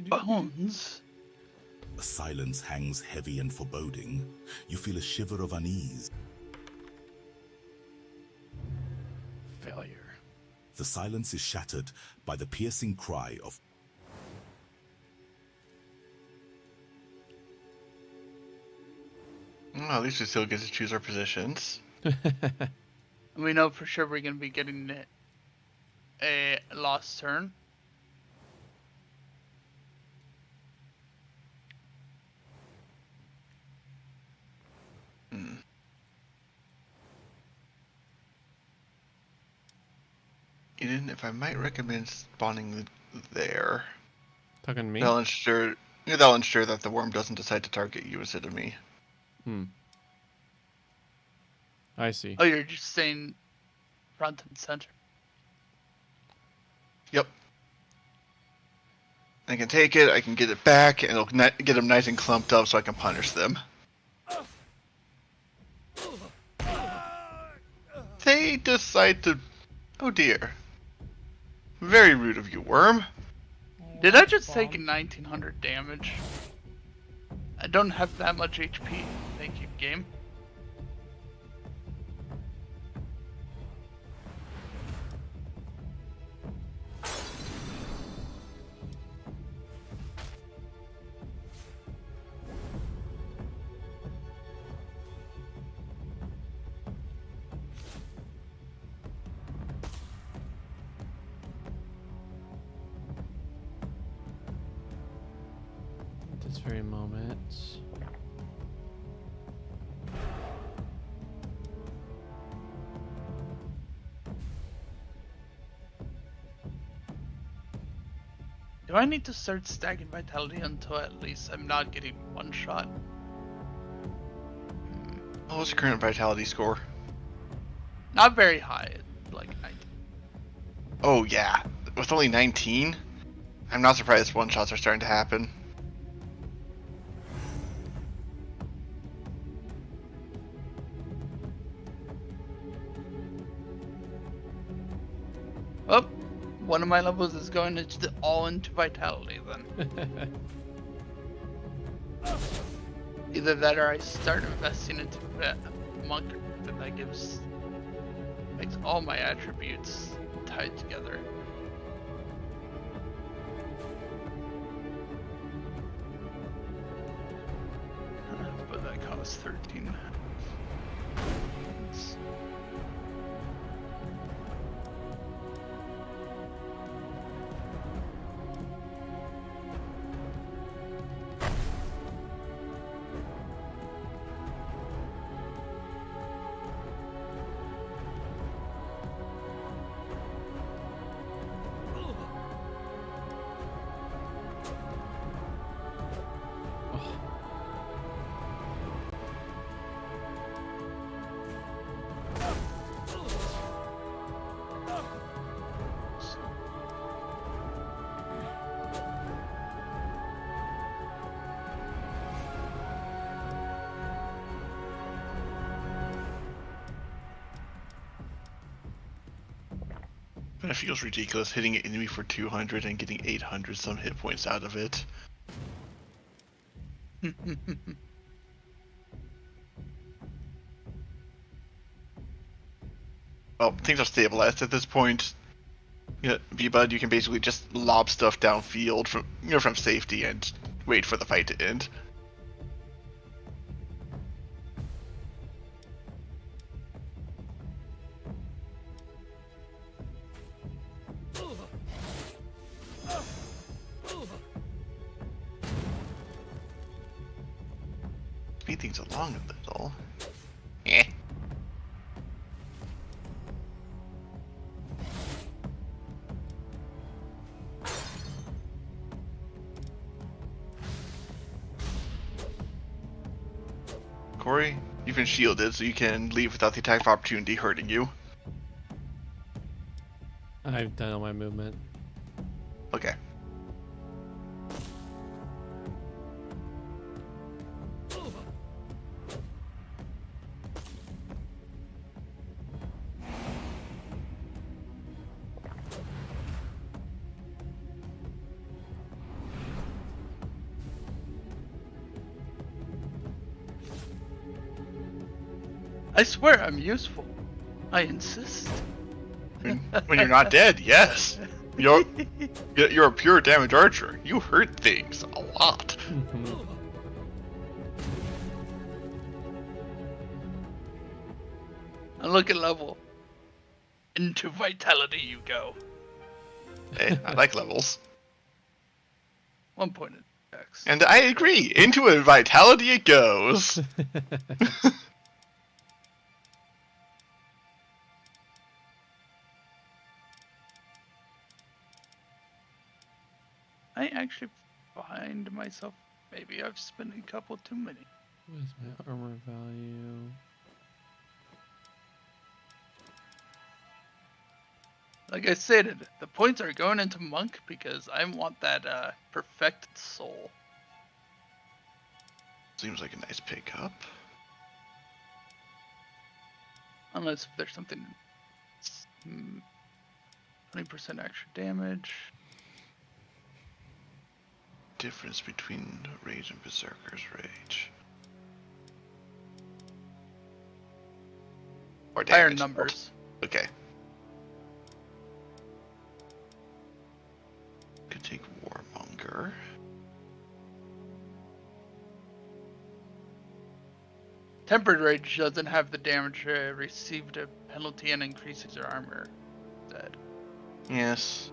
Bones. A silence hangs heavy and foreboding. You feel a shiver of unease. Failure. The silence is shattered by the piercing cry of... Well, at least we still get to choose our positions. We know for sure we're going to be getting a lost turn. Eden, if I might recommend spawning there. Talking to me? That'll ensure that the worm doesn't decide to target you instead of me. I see. Oh, you're just saying front and center. Yep. I can take it, I can get it back, and it'll get them nice and clumped up so I can punish them. They decide to... Oh dear. Very rude of you, worm. Did I just take 1900 damage? I don't have that much HP. Thank you, game. This very moment. Do I need to start stacking vitality until at least I'm not getting one shot? What's your current vitality score? Not very high. It's like 19. Oh yeah, with only 19, I'm not surprised one shots are starting to happen. Oh, one of my levels is going all into vitality then. Either that or I start investing into monk, and that makes all my attributes tied together. But that costs 13. But it feels ridiculous hitting an enemy for 200 and getting 800 some hit points out of it. Well, things are stabilized at this point. V-Bud, you can basically just lob stuff downfield from safety and wait for the fight to end. Speed things along a little. Eh. Corey, you've been shielded, so you can leave without the attack of opportunity hurting you. I've done all my movement. Okay. I swear I'm useful. I insist. When you're not dead, yes. You're a pure damage archer. You hurt things a lot. And look at level. Into vitality you go. Hey, I like levels. 1 point in X. And I agree. Into a vitality it goes. I actually find myself, maybe I've spent a couple too many. What is my armor value? Like I said, the points are going into monk because I want that perfected soul. Seems like a nice pickup. Unless there's something 20% extra damage. Difference between Rage and Berserker's Rage. Or Higher damage. numbers. Okay. Could take Warmonger. Tempered Rage doesn't have the damage received a penalty and increases your armor. Dead. Yes.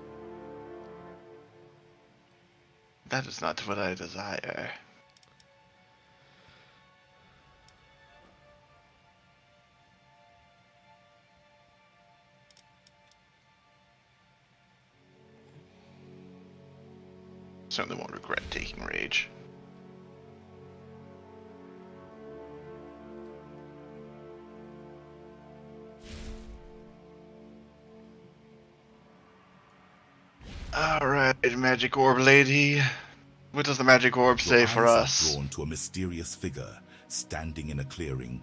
That is not what I desire. Certainly won't regret taking Rage. Alright, magic orb lady. What does the magic orb say Your for eyes are us? drawn to a mysterious figure standing in a clearing.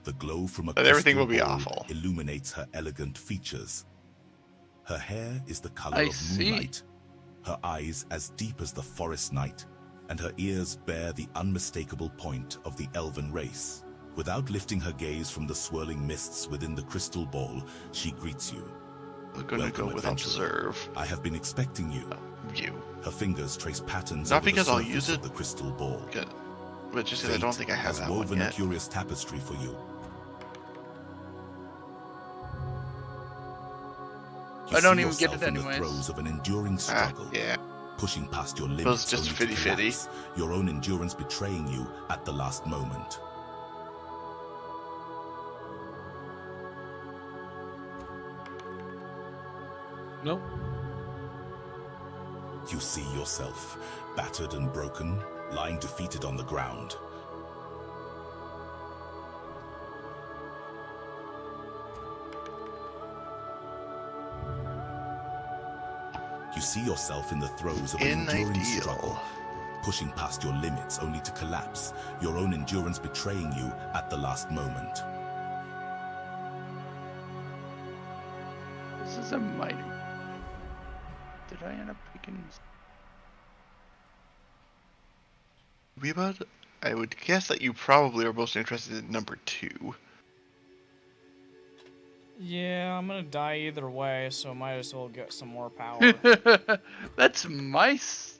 The glow from a But everything crystal will be ball awful. illuminates her elegant features. Her hair is the color I of see. moonlight, her eyes as deep as the forest night, and her ears bear the unmistakable point of the elven race. Without lifting her gaze from the swirling mists within the crystal ball, she greets you. We're gonna Welcome, go with adventurer. observe. I have been expecting you. You. Her fingers trace patterns Not over because the I'll surface use it. of the crystal ball. Good. But just because I don't Fate think I have has that one woven a yet. curious tapestry for you. You I don't see even get yourself it in the anyways. throes of an enduring struggle, Yeah. pushing past your limits Feels just only to fitty-fitty. collapse, your own endurance betraying you at the last moment. Nope. You see yourself, battered and broken, lying defeated on the ground. You see yourself in the throes of an enduring struggle, Ideal. pushing past your limits only to collapse, your own endurance betraying you at the last moment. This is a mighty. Did I end up picking? Weebud, I would guess that you probably are most interested in number 2. Yeah, I'm gonna die either way, so might as well get some more power. That's mice.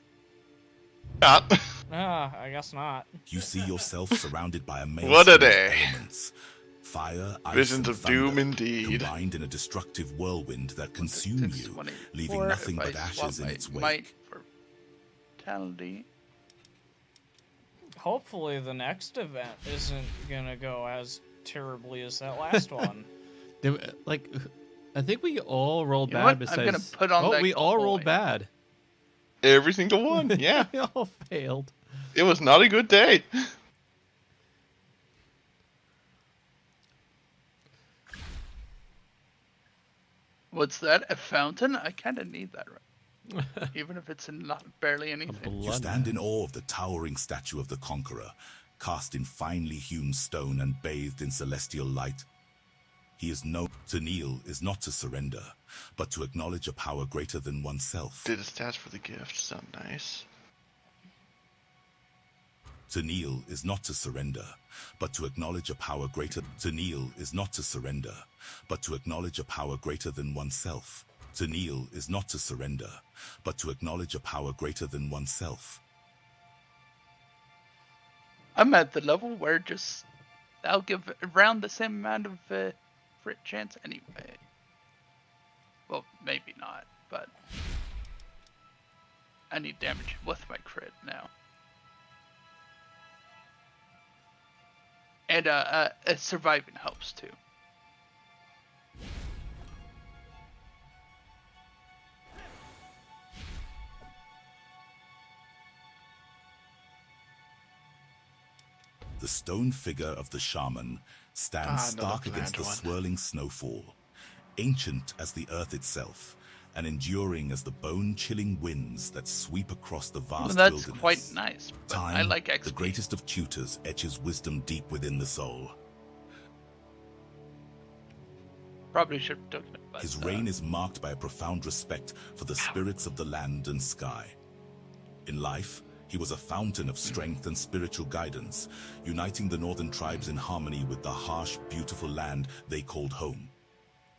Not. I guess not. You see yourself surrounded by a maelstrom What a of day. elements. Fire, ice, Visions and of doom thunder, indeed. combined in a destructive whirlwind that consume you, 624, leaving nothing if but I ashes swap in my its might wake. for vitality. Hopefully the next event isn't gonna go as terribly as that last one. Like, I think we all rolled You know bad. what? Besides, I'm gonna put on oh, that we all rolled coin. bad. Every single one, yeah. we all failed. It was not a good day. What's that? A fountain? I kind of need that right. Even if it's not barely anything. You stand in awe of the towering statue of the Conqueror, cast in finely hewn stone and bathed in celestial light. He is known to kneel is not to surrender, but to acknowledge a power greater than oneself. Did a stats for the gift sound nice? To kneel is not to surrender, but to acknowledge a power greater. To kneel is not to surrender, but to acknowledge a power greater than oneself. To kneel is not to surrender, but to acknowledge a power greater than oneself. I'm at the level where just I'll give around the same amount of crit chance anyway. Well, maybe not, but I need damage with my crit now. And surviving helps too. The stone figure of the shaman stands another stark against the bland one. swirling snowfall, ancient as the earth itself, and enduring as the bone-chilling winds that sweep across the vast That's wilderness. quite nice, but Time, I like XP. the greatest of tutors, etches wisdom deep within the soul. Probably should have taken it, but His reign is marked by a profound respect for the spirits of the land and sky. In life, he was a fountain of strength and spiritual guidance, uniting the northern tribes in harmony with the harsh, beautiful land they called home.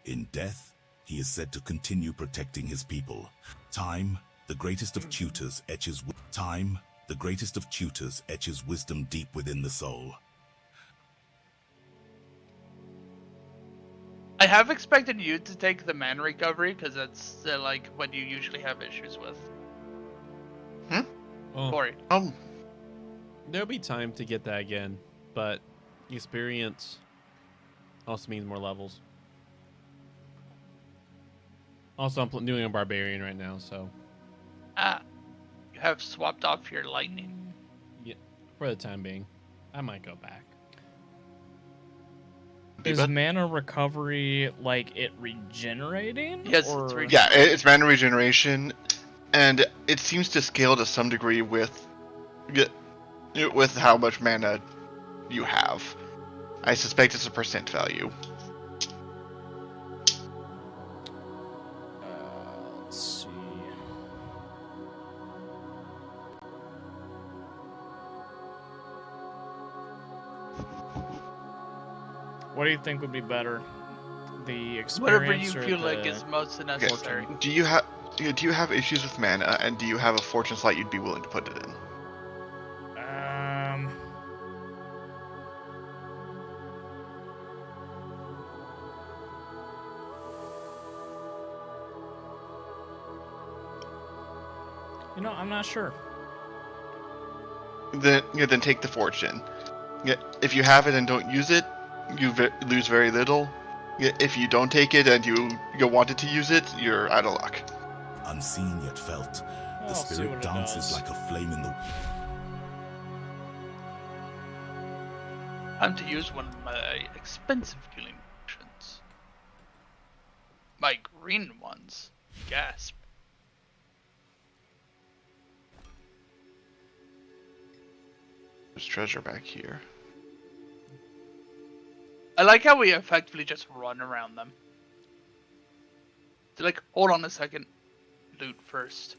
In death, he is said to continue protecting his people. Time, the greatest of tutors, etches wisdom deep within the soul. I have expected you to take the man recovery because that's like what you usually have issues with. Well, Corey. there'll be time to get that again, but experience also means more levels. Also, I'm doing a barbarian right now, so You have swapped off your lightning. yeah, for the time being, I might go back. Is But- mana recovery like it regenerating? Yes, it's or... regenerating. Yeah, it's mana regeneration, and it seems to scale to some degree with how much mana you have. I suspect it's a percent value. Let's see. What do you think would be better? The experience Whatever you or feel the... like is most necessary. Do you have issues with mana, and do you have a fortune slot you'd be willing to put it in? You know, I'm not sure. Then take the fortune. If you have it and don't use it, you lose very little. If you don't take it and you wanted to use it, you're out of luck. Unseen yet felt, the I'll see spirit what it dances does. like a flame in the... Time to use one of my expensive healing potions. My green ones. Gasp. There's treasure back here. I like how we effectively just run around them. They're like, hold on a second. Loot first.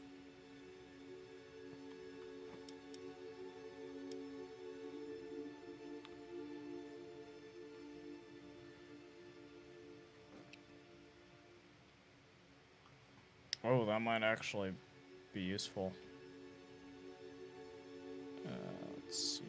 Oh, that might actually be useful. Let's see.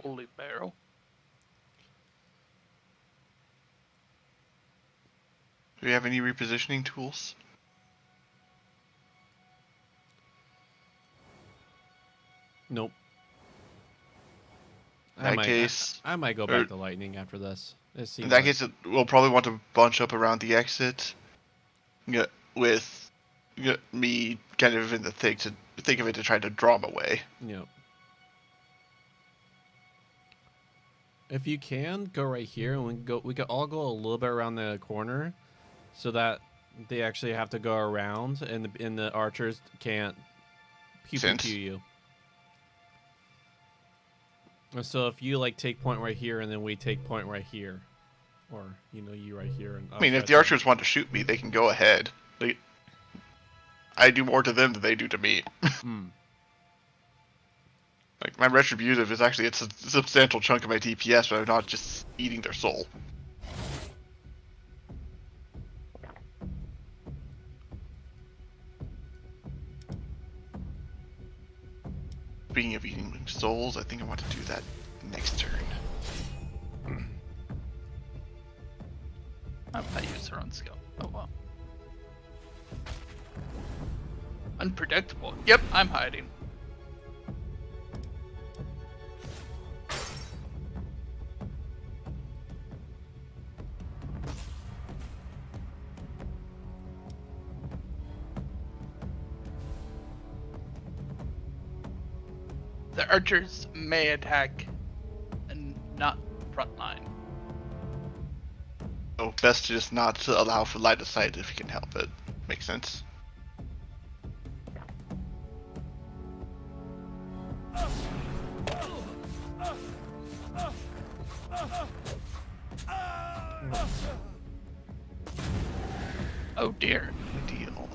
Holy barrel. Do you have any repositioning tools? Nope. In that case, I might go back to lightning after this. It seems in that like- case, we'll probably want to bunch up around the exit. With me kind of in the thick of it to try to draw them away. Yep. If you can, go right here, and we could all go a little bit around the corner, so that they actually have to go around, and the archers can't pew Sense. you. And so if you like take point right here, and then we take point right here, or you right here, and I mean, if the archers want to shoot me, they can go ahead. I do more to them than they do to me. Like, my retributive is actually a substantial chunk of my DPS, but I'm not just eating their soul. Speaking of eating souls, I think I want to do that next turn. I might use their own skill. Oh well. Unpredictable. Yep, I'm hiding. The archers may attack and not frontline. So best to just not to allow for line of sight if you can help it. Makes sense. Oh dear. Deal.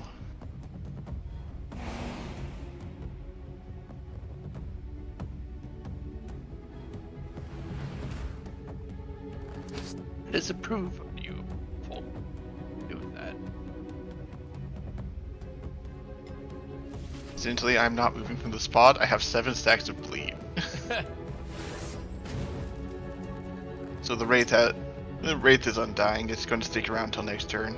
Disapprove of you for doing that. Essentially, I'm not moving from the spot. I have 7 stacks of bleed. So the Wraith is undying. It's going to stick around until next turn.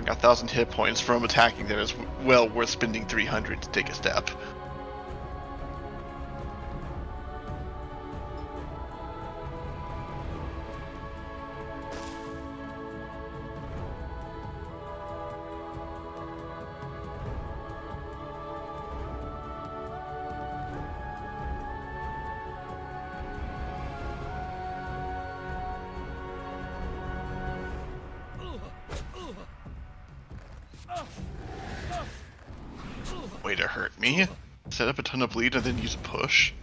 1,000 hit points from attacking them is well worth spending 300 to take a step. Way to hurt me. Set up a ton of bleed and then use a push.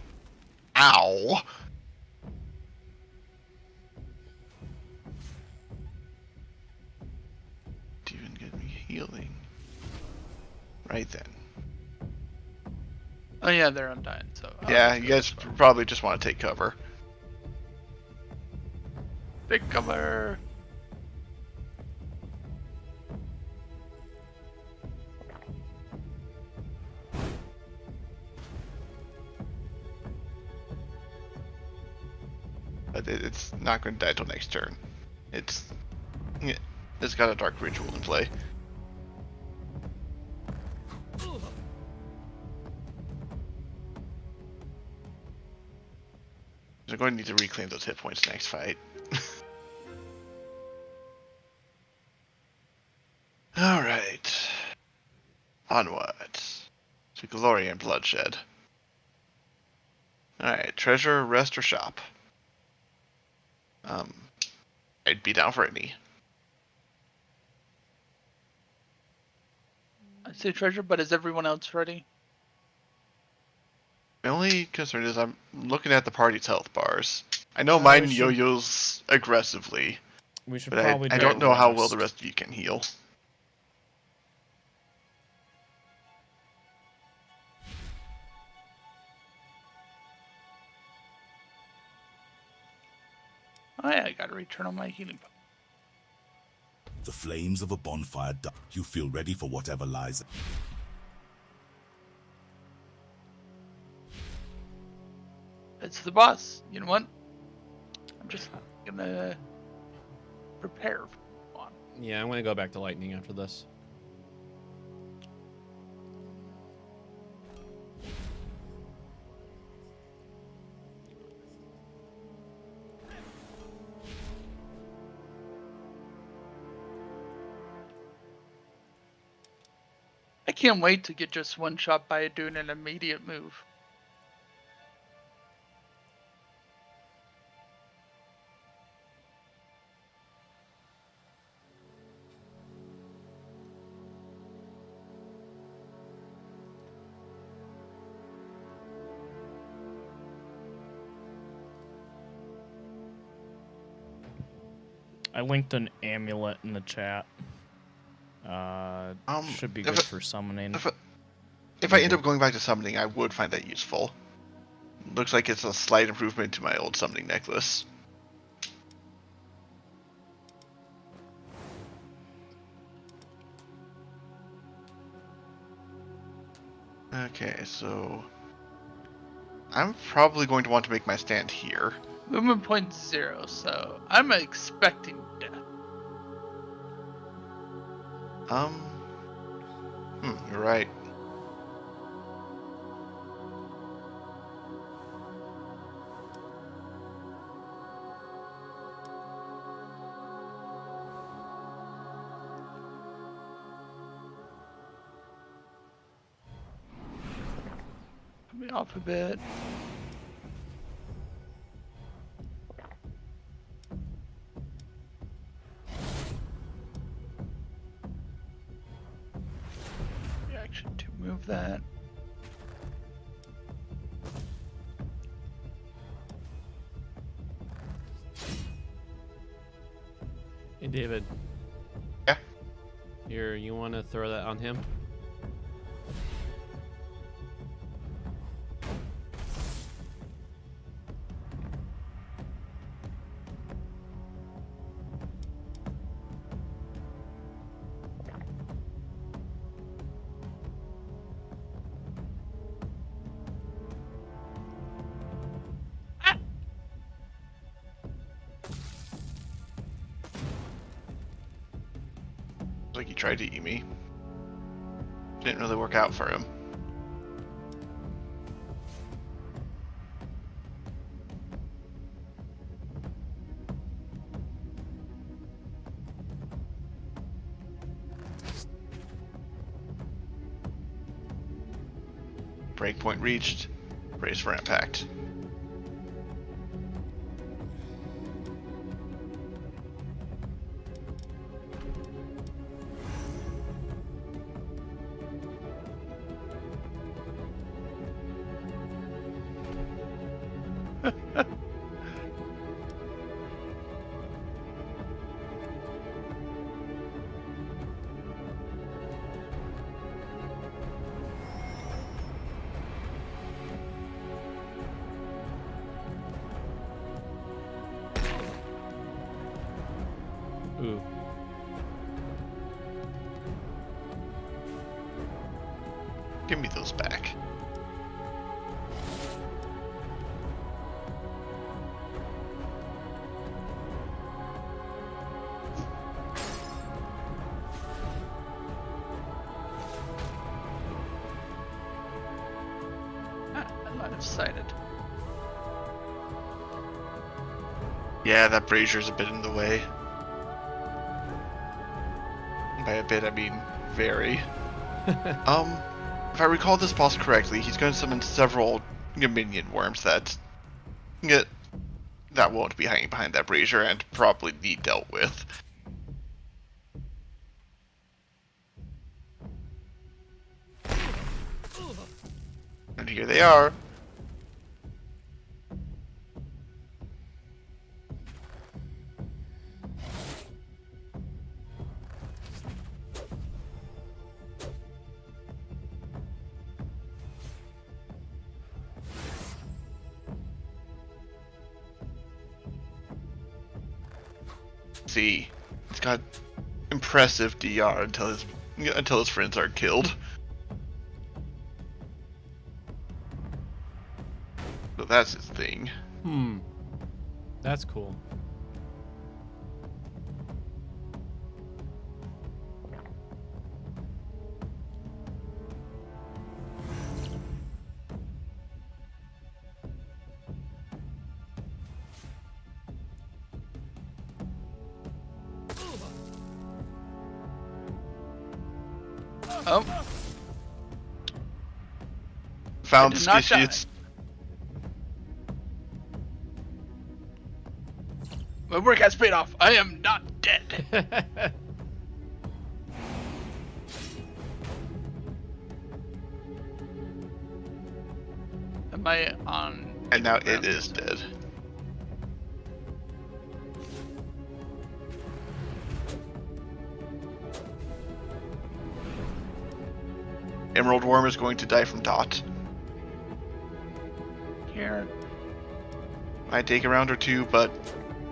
Ow! To even get me healing. Right then. Oh yeah, they're undying. So Yeah, you guys probably just want to take cover. Big cover. But it's not going to die till next turn. It's got a dark ritual in play. They're going to need to reclaim those hit points next fight. Alright. Onwards. To glory and bloodshed. Alright, treasure, rest, or shop? I'd be down for any. I say treasure, but is everyone else ready? My only concern is I'm looking at the party's health bars. I know we mine should- yo-yos aggressively, We should but probably I do don't know how well rest. the rest of you can heal. Oh yeah, I gotta return on my healing. The flames of a bonfire die. You feel ready for whatever lies. It's the boss. You know what? I'm just gonna prepare for one. Yeah, I'm gonna go back to lightning after this. I can't wait to get just one shot by doing an immediate move. I linked an amulet in the chat. Should be good for summoning. If I end up going back to summoning, I would find that useful. Looks like it's a slight improvement to my old summoning necklace. Okay, so I'm probably going to want to make my stand here. Movement point 0, so I'm expecting death. You're right. Put me off a bit. Reaction to move that. Hey, David. Yeah? You want to throw that on him? Like he tried to eat me. Didn't really work out for him. Breakpoint reached. Brace for impact. Ooh. Give me those back. Line of sighted. Yeah, that brazier's a bit in the way. By a bit, I mean very. If I recall this boss correctly, he's going to summon several minion worms that won't be hiding behind that brazier and probably need dealt with. And here they are. See, it's got impressive DR until his friends are killed. So that's his thing. That's cool. Oh, Found I did not die. Skishits. my work has paid off. I am not dead. Am I on? And now it is dead. Emerald Worm is going to die from Dot. Here. Might take a round or two, but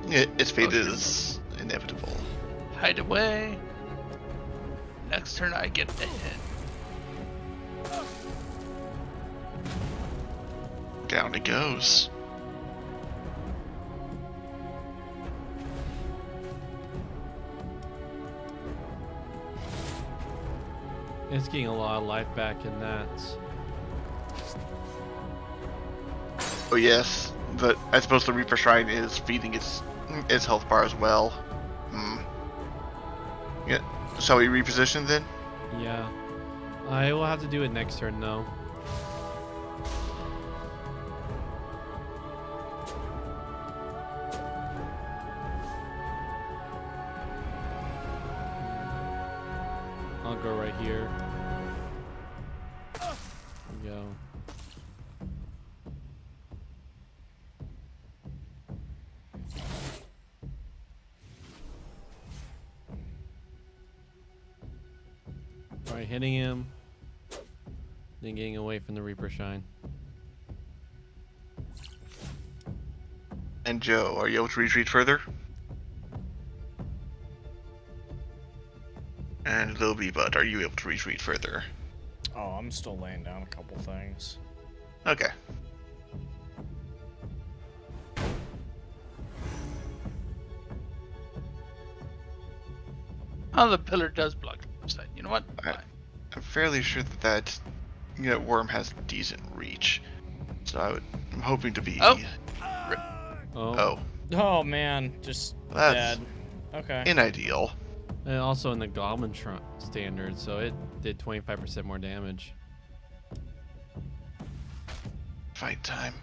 its fate is inevitable. Hide away. Next turn I get the hit. Down it goes. It's getting a lot of life back in that. Oh yes, but I suppose the Reaper Shrine is feeding its health bar as well. Yeah. Shall we reposition then? Yeah. I will have to do it next turn though. I'll go right here. There we go. Alright, hitting him. Then getting away from the Reaper Shine. And Joe, are you able to retreat further? And Lil Bud, are you able to retreat further? Oh, I'm still laying down a couple things. Okay. Oh, the pillar does block. You know what? I- I'm fairly sure that worm has decent reach. So I'm hoping to be. Oh. Oh. Oh man, just That's dead. Okay. Inimeedial. And also in the Goblin standard, so it did 25% more damage. Fight time.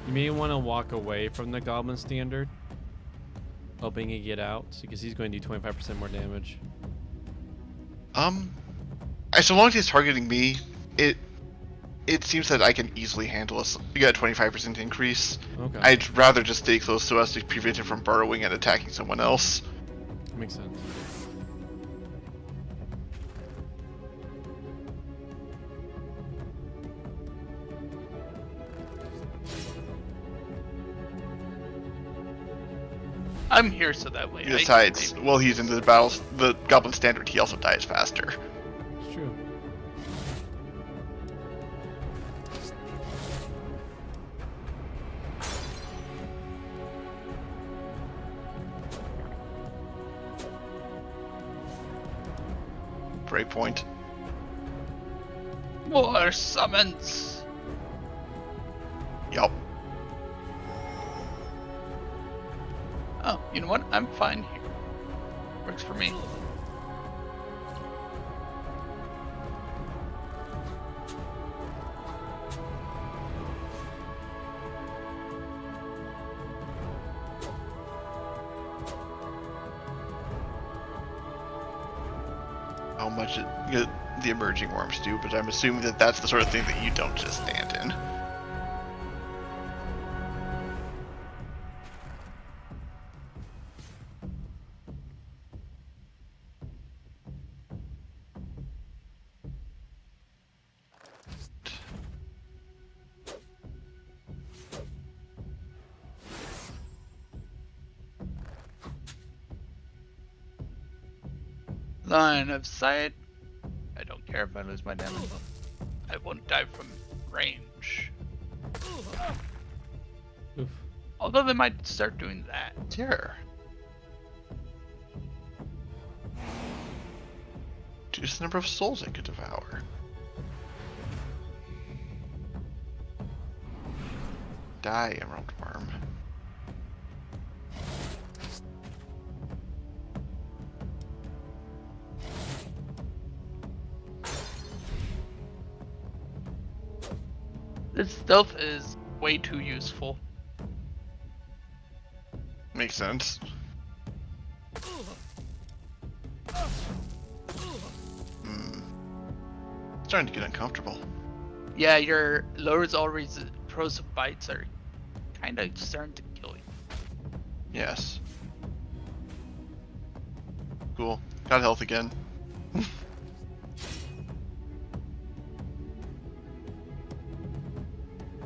You may want to walk away from the Goblin standard, hoping you get out, because he's going to do 25% more damage. So long as he's targeting me, it seems that I can easily handle a 25% increase. Okay. I'd rather just stay close to us to prevent him from burrowing and attacking someone else. Makes sense. I'm here so that way. Besides, while he's in the Goblin Standard, he also dies faster. It's true. Breakpoint. More summons. Yup. Oh, you know what? I'm fine here. Works for me. How much the emerging worms do, but I'm assuming that that's the sort of thing that you don't just stand in. Line of sight. I don't care if I lose my damage. I won't die from range. Oof. Although they might start doing that. Sure. Reduce the number of souls it could devour. Die, Emerald Worm. This stealth is way too useful. Makes sense. Starting to get uncomfortable. Yeah, your lowers always pros of bites are kind of starting to kill you. Yes. Cool. Got health again.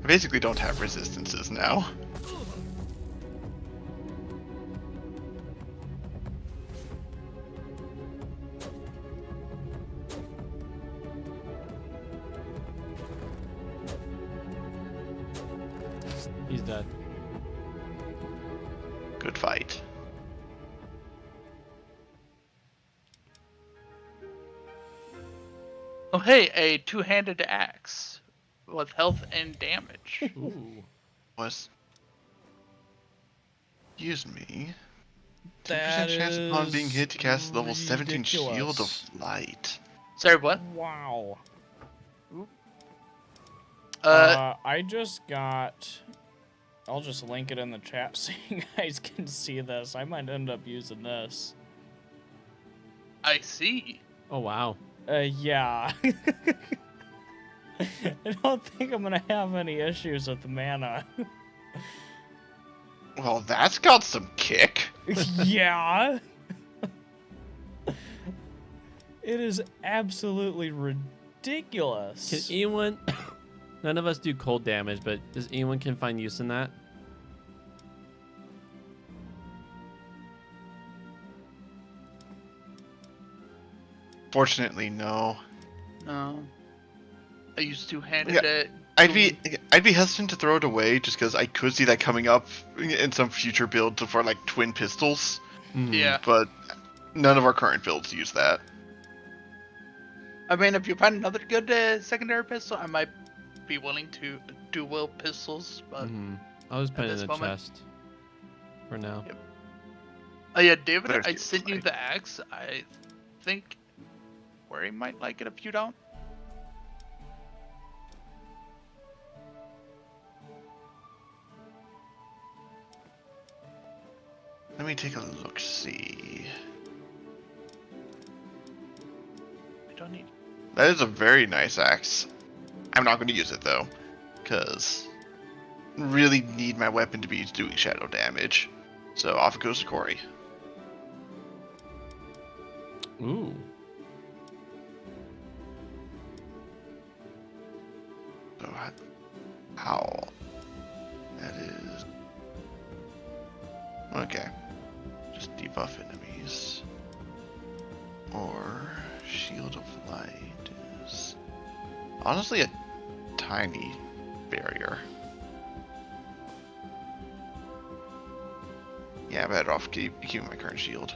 I basically don't have resistances now. He's dead. Good fight. Oh hey, a two-handed axe with health and damage. Ooh. Was. Excuse me. 10% That chance upon being is hit to cast level 17 Shield ridiculous. of Light. Sorry, what? Wow. I just got. I'll just link it in the chat so you guys can see this. I might end up using this. see. Oh, wow. Yeah. I don't think I'm gonna have any issues with the mana. Well, that's got some kick. Yeah. It is absolutely ridiculous. Can anyone... None of us do cold damage, but does anyone can find use in that? Fortunately, no. No. I used two-handed Yeah. it. I'd be hesitant to throw it away just because I could see that coming up in some future build for like twin pistols, Yeah. but none of our current builds use that. I mean, if you find another good secondary pistol, I might be willing to dual pistols, but I'll just put it this in the moment- chest for now. Yep. Oh yeah, David, There's I the sent you fight. the axe. I think Worry might like it if you don't. Let me take a look. See, I don't need. that is a very nice axe. I'm not going to use it though, because really need my weapon to be doing shadow damage. So off it goes to Corey. Ooh. So how? That is okay. Just debuff enemies. Or Shield of Light is honestly a tiny barrier. Yeah, better off keeping my current shield.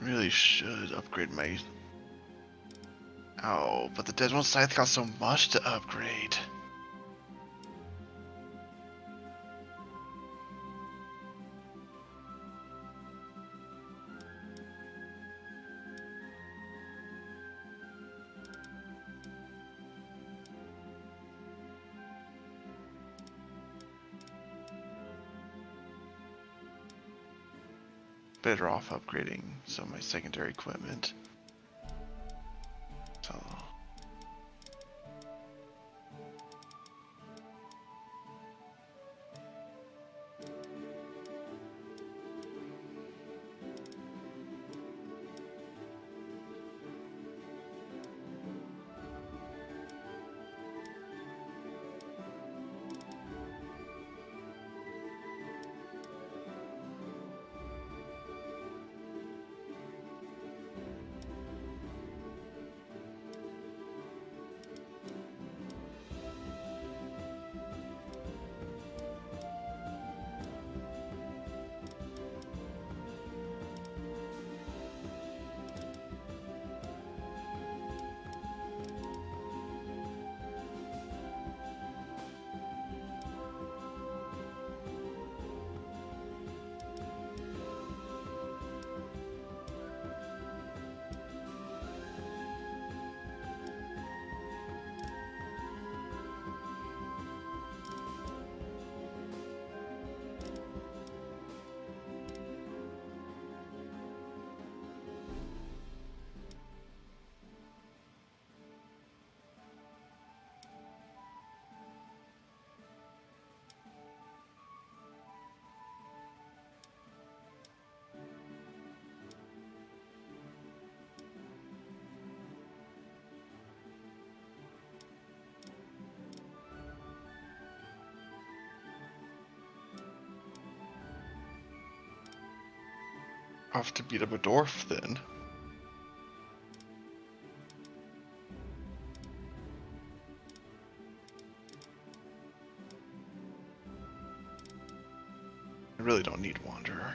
Really should upgrade my... Oh, but the Dead One Scythe costs so much to upgrade. Better off upgrading some of my secondary equipment. So... Off to beat up a dwarf, then. I really don't need Wanderer.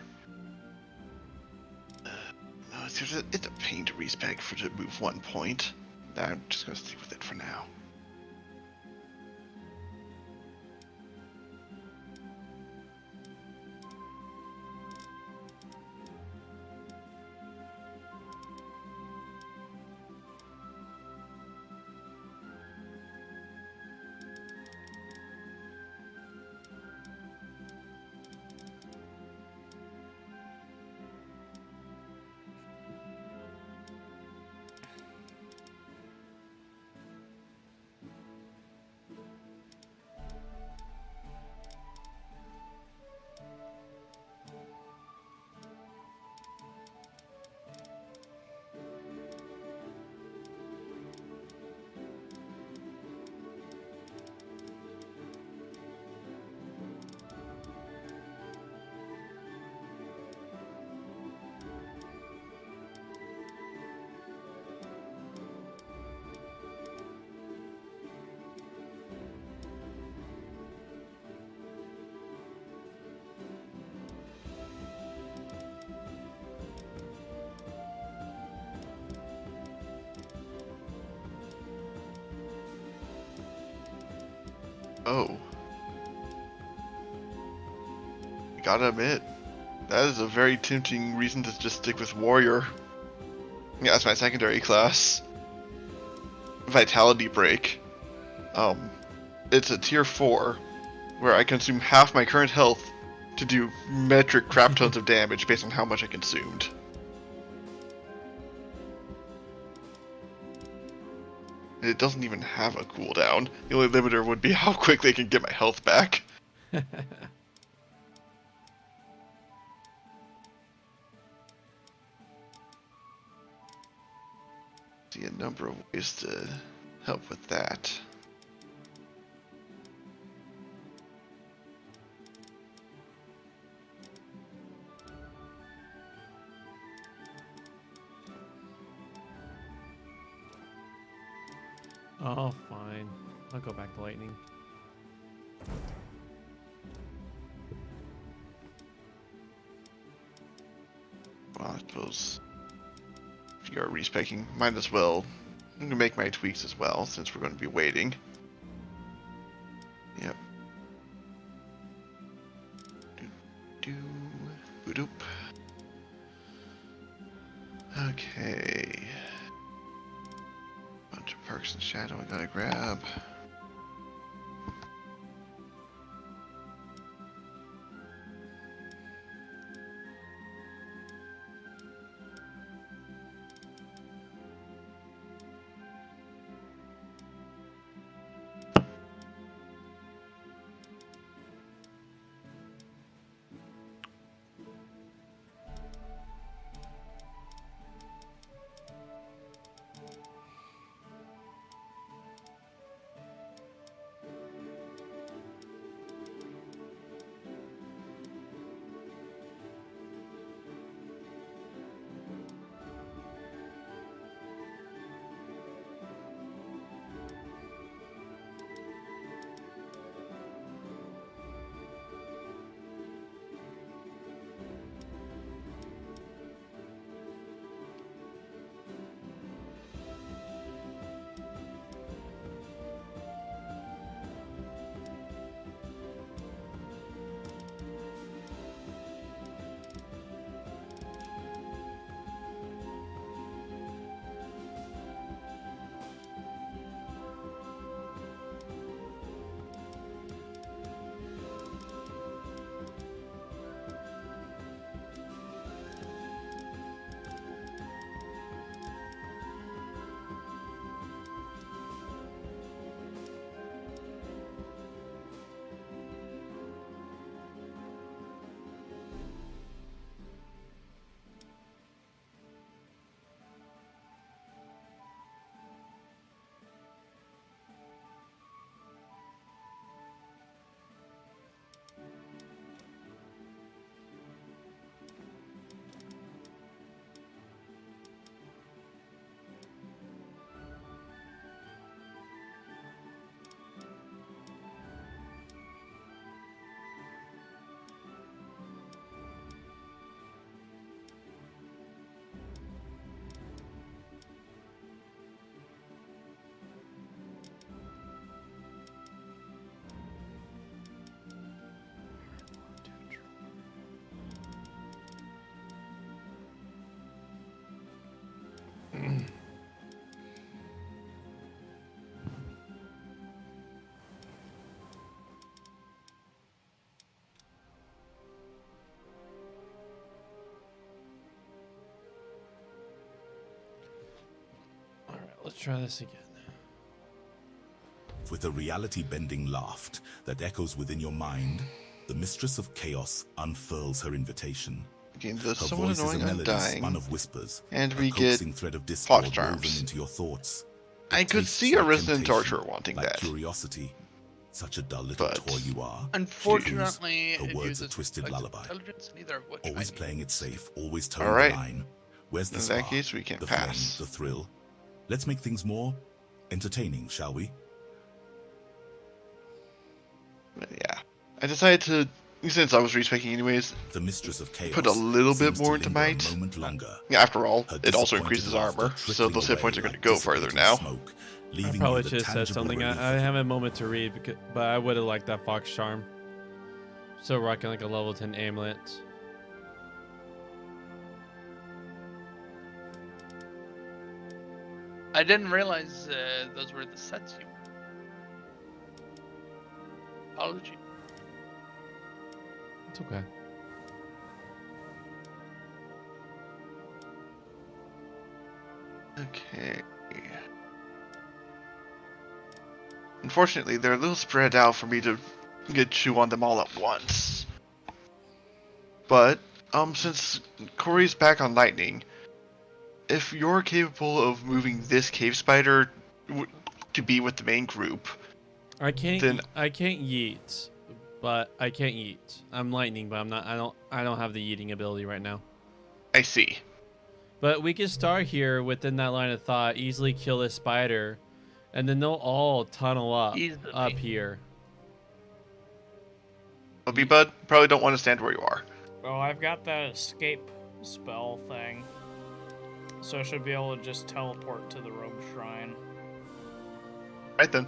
It's a pain to respec for to move 1 point. I'm just gonna stick with it for now. Oh. Gotta admit, that is a very tempting reason to just stick with Warrior. Yeah, that's my secondary class. Vitality Break. It's a tier 4, where I consume half my current health to do metric crap tons of damage based on how much I consumed. It doesn't even have a cooldown. The only limiter would be how quickly I can get my health back. See a number of ways to help with that. Oh, fine. I'll go back to lightning. Well, I suppose if you are respecing, might as well make my tweaks as well, since we're going to be waiting. Yep. Boop. Okay. Bunch of perks and shadow I gotta grab. try this again. With a reality-bending laugh that echoes within your mind, the Mistress of Chaos unfurls her invitation. Again, Her that's somewhat voice is a annoying. I'm melody spun dying. of whispers, And a we get coaxing thread of Fox discord Charms. woven into your thoughts. It I could tastes see a like resident temptation, torturer wanting like that. curiosity. Such a dull little But- toy you are. Unfortunately, Her it words uses a twisted collective lullaby. intelligence, neither of which Always I need. playing it safe, always towing Alright. the line. Where's the In spark? that case, we can the pass. flame, the thrill. Let's make things more entertaining, shall we? Yeah. I decided to, since I was respecking anyways, The Mistress of Chaos put a little bit seems to more into linger a might. moment longer. yeah, after all, Her it also disappointed increases laughter armor, so trickling those hit away points are going to like go further dissipating now. Smoke, I leaving you probably with a should have said tangible something. relief I of have a moment to read, but I would have liked that Fox Charm. Still rocking like a level 10 amulet. I didn't realize those were the sets you. Apology. It's okay. Okay. Unfortunately, they're a little spread out for me to get chew on them all at once. But, since Corey's back on lightning, if you're capable of moving this cave spider to be with the main group, I can't. Then- I can't yeet, but I can't yeet. I'm lightning, but I'm not. I don't have the yeeting ability right now. I see. But we can start here within that line of thought. Easily kill this spider, and then they'll all tunnel up Easily. here. Obi Bud, probably don't want to stand where you are. Oh, I've got that escape spell thing. So I should be able to just teleport to the rogue shrine. Right then.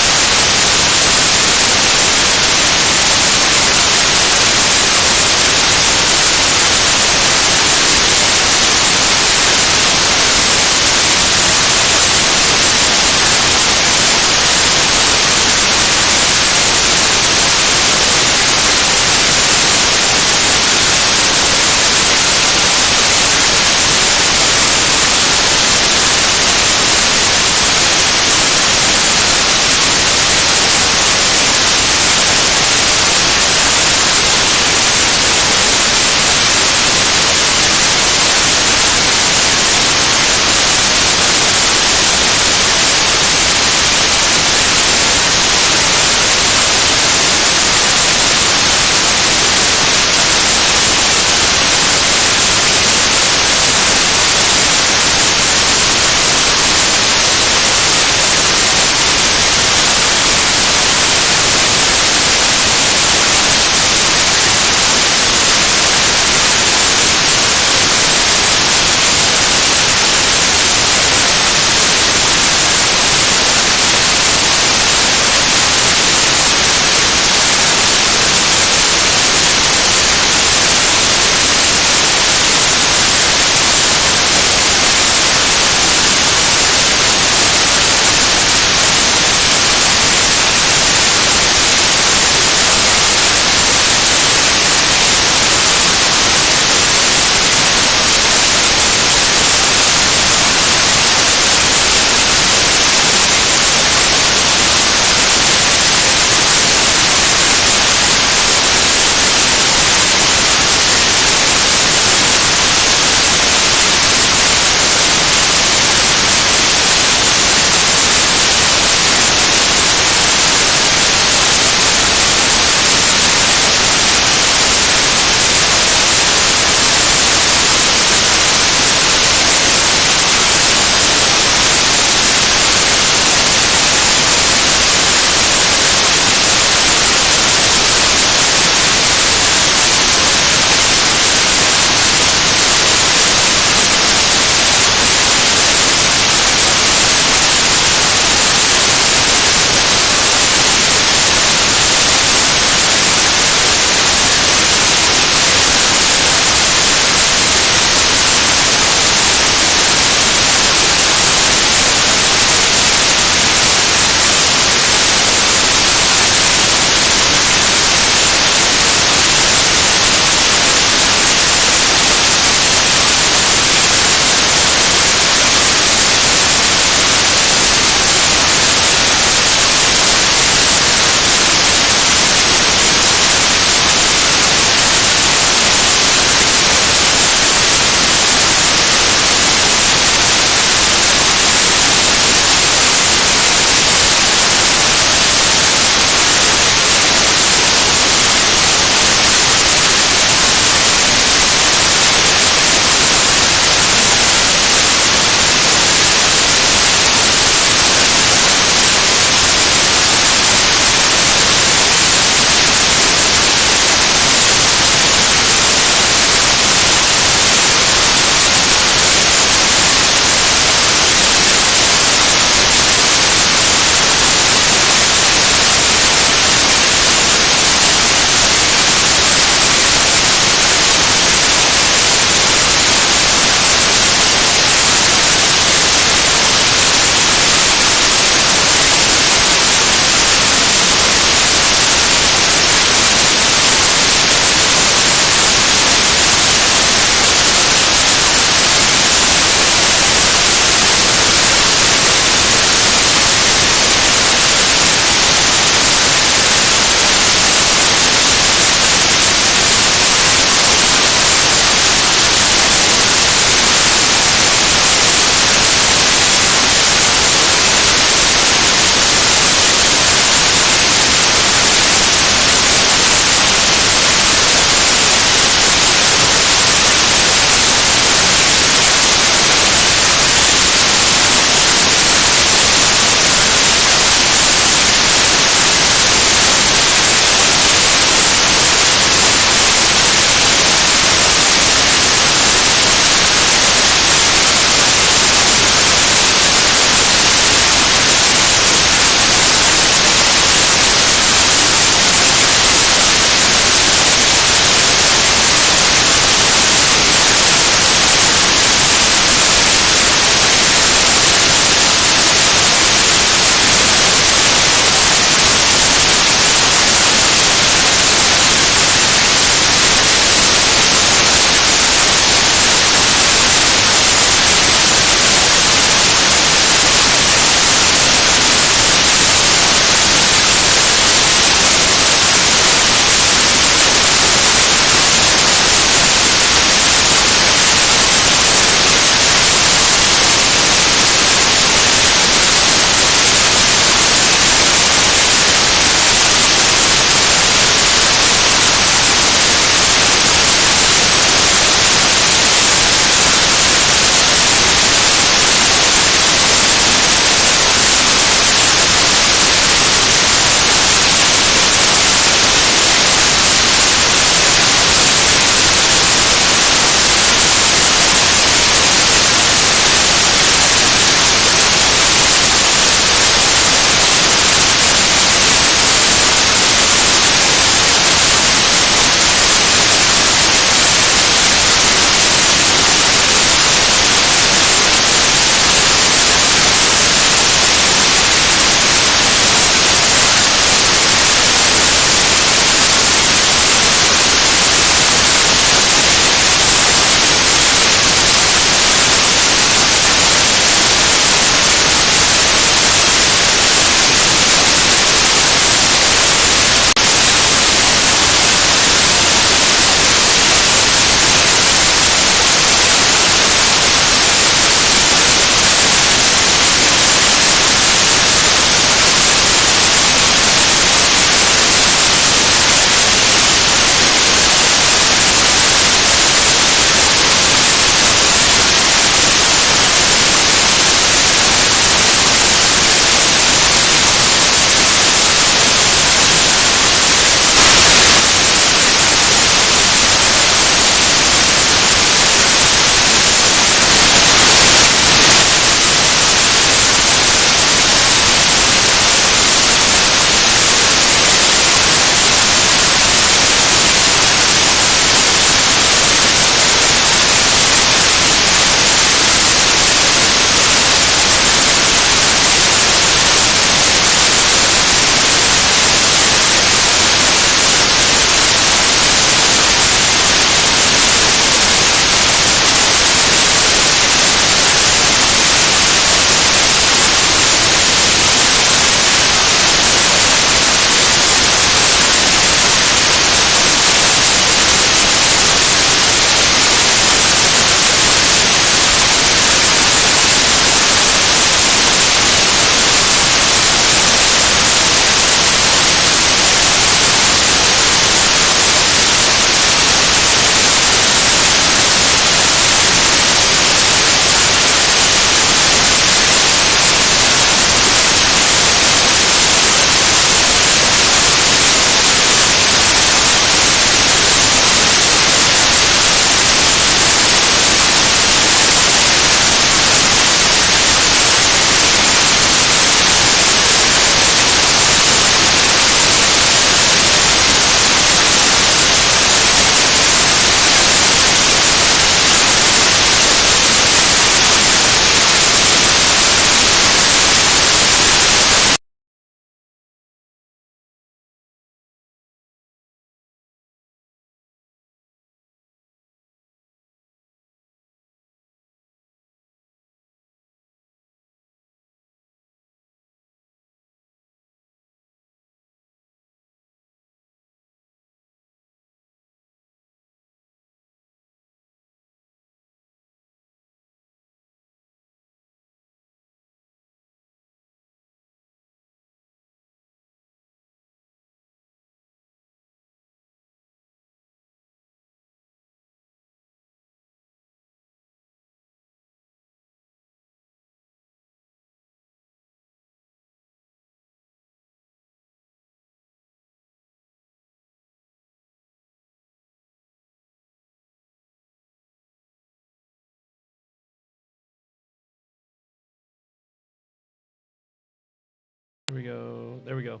we go. There we go.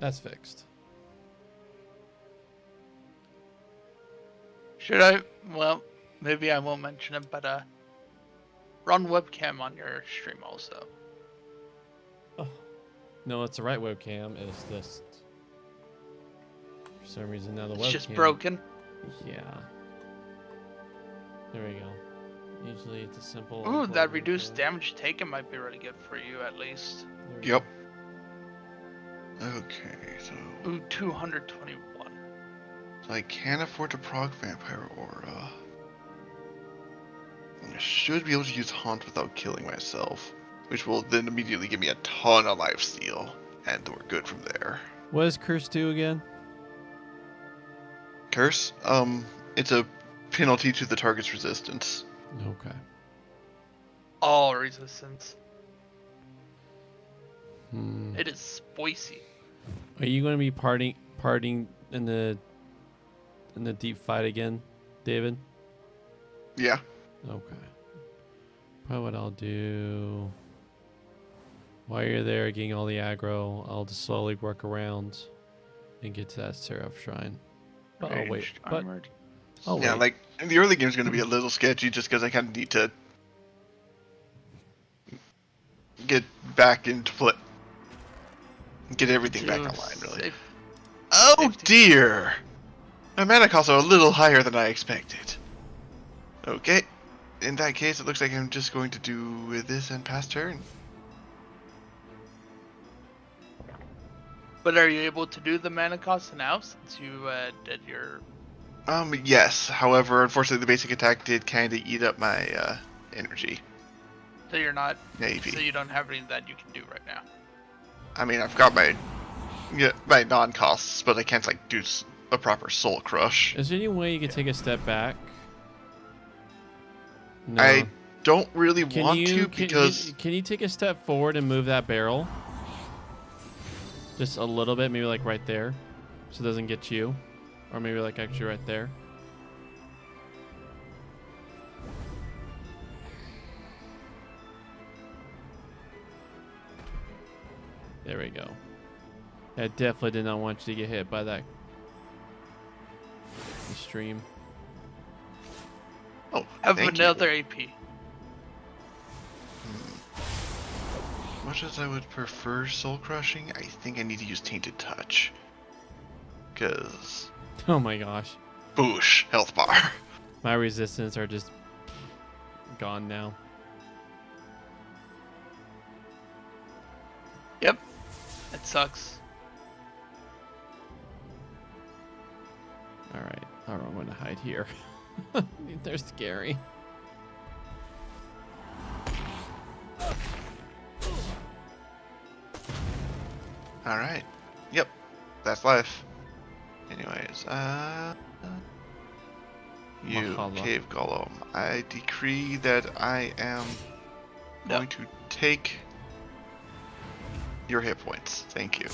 That's fixed. Should I? Well, maybe I won't mention it, but run webcam on your stream also. No, it's the right webcam. It's just for some reason now the webcam. It's just broken. Yeah. There we go. Usually it's a simple. Ooh, that reduced damage taken might be really good for you at least. Yep. Okay, so Ooh, 221. I can't afford to proc Vampire Aura. I should be able to use Haunt without killing myself, which will then immediately give me a ton of lifesteal, and we're good from there. What does Curse do again? Curse? It's a penalty to the target's resistance. Okay. All resistance. Hmm. It is spicy. Are you going to be parting in the deep fight again, David? Yeah. Okay. Probably what I'll do while you're there getting all the aggro, I'll just slowly work around and get to that Seraph Shrine. But I'll wait. Ranged, But armored. I'll Yeah, wait. like, the early game's going to be a little sketchy just because I kind of need to get back into play. Get everything back Do online, really. safe- Oh safety. dear! My mana costs are a little higher than I expected. Okay. In that case, it looks like I'm just going to do this and pass turn. But are you able to do the mana cost now since you did your? Yes. However, unfortunately, the basic attack did kind of eat up my energy. So you're not. Maybe. So you don't have anything that you can do right now. I mean, I've got my non-costs, but I can't like do a proper soul crush. Is there any way you could take a step back? No. I don't really want to can because can you take a step forward and move that barrel? Just a little bit, maybe like right there, so it doesn't get you, or maybe like actually right there. There we go. I definitely did not want you to get hit by that stream. oh, Have thank another you. AP. Much as I would prefer soul crushing, I think I need to use Tainted Touch. Cause Oh my gosh, boosh, health bar. my resistance are just gone now. Yep. It sucks. All right, I'm going to hide here. They're scary. Alright. Yep. That's life. Anyways, you, Mahalo. Cave Golem. I decree that I am No. going to take your hit points. Thank you.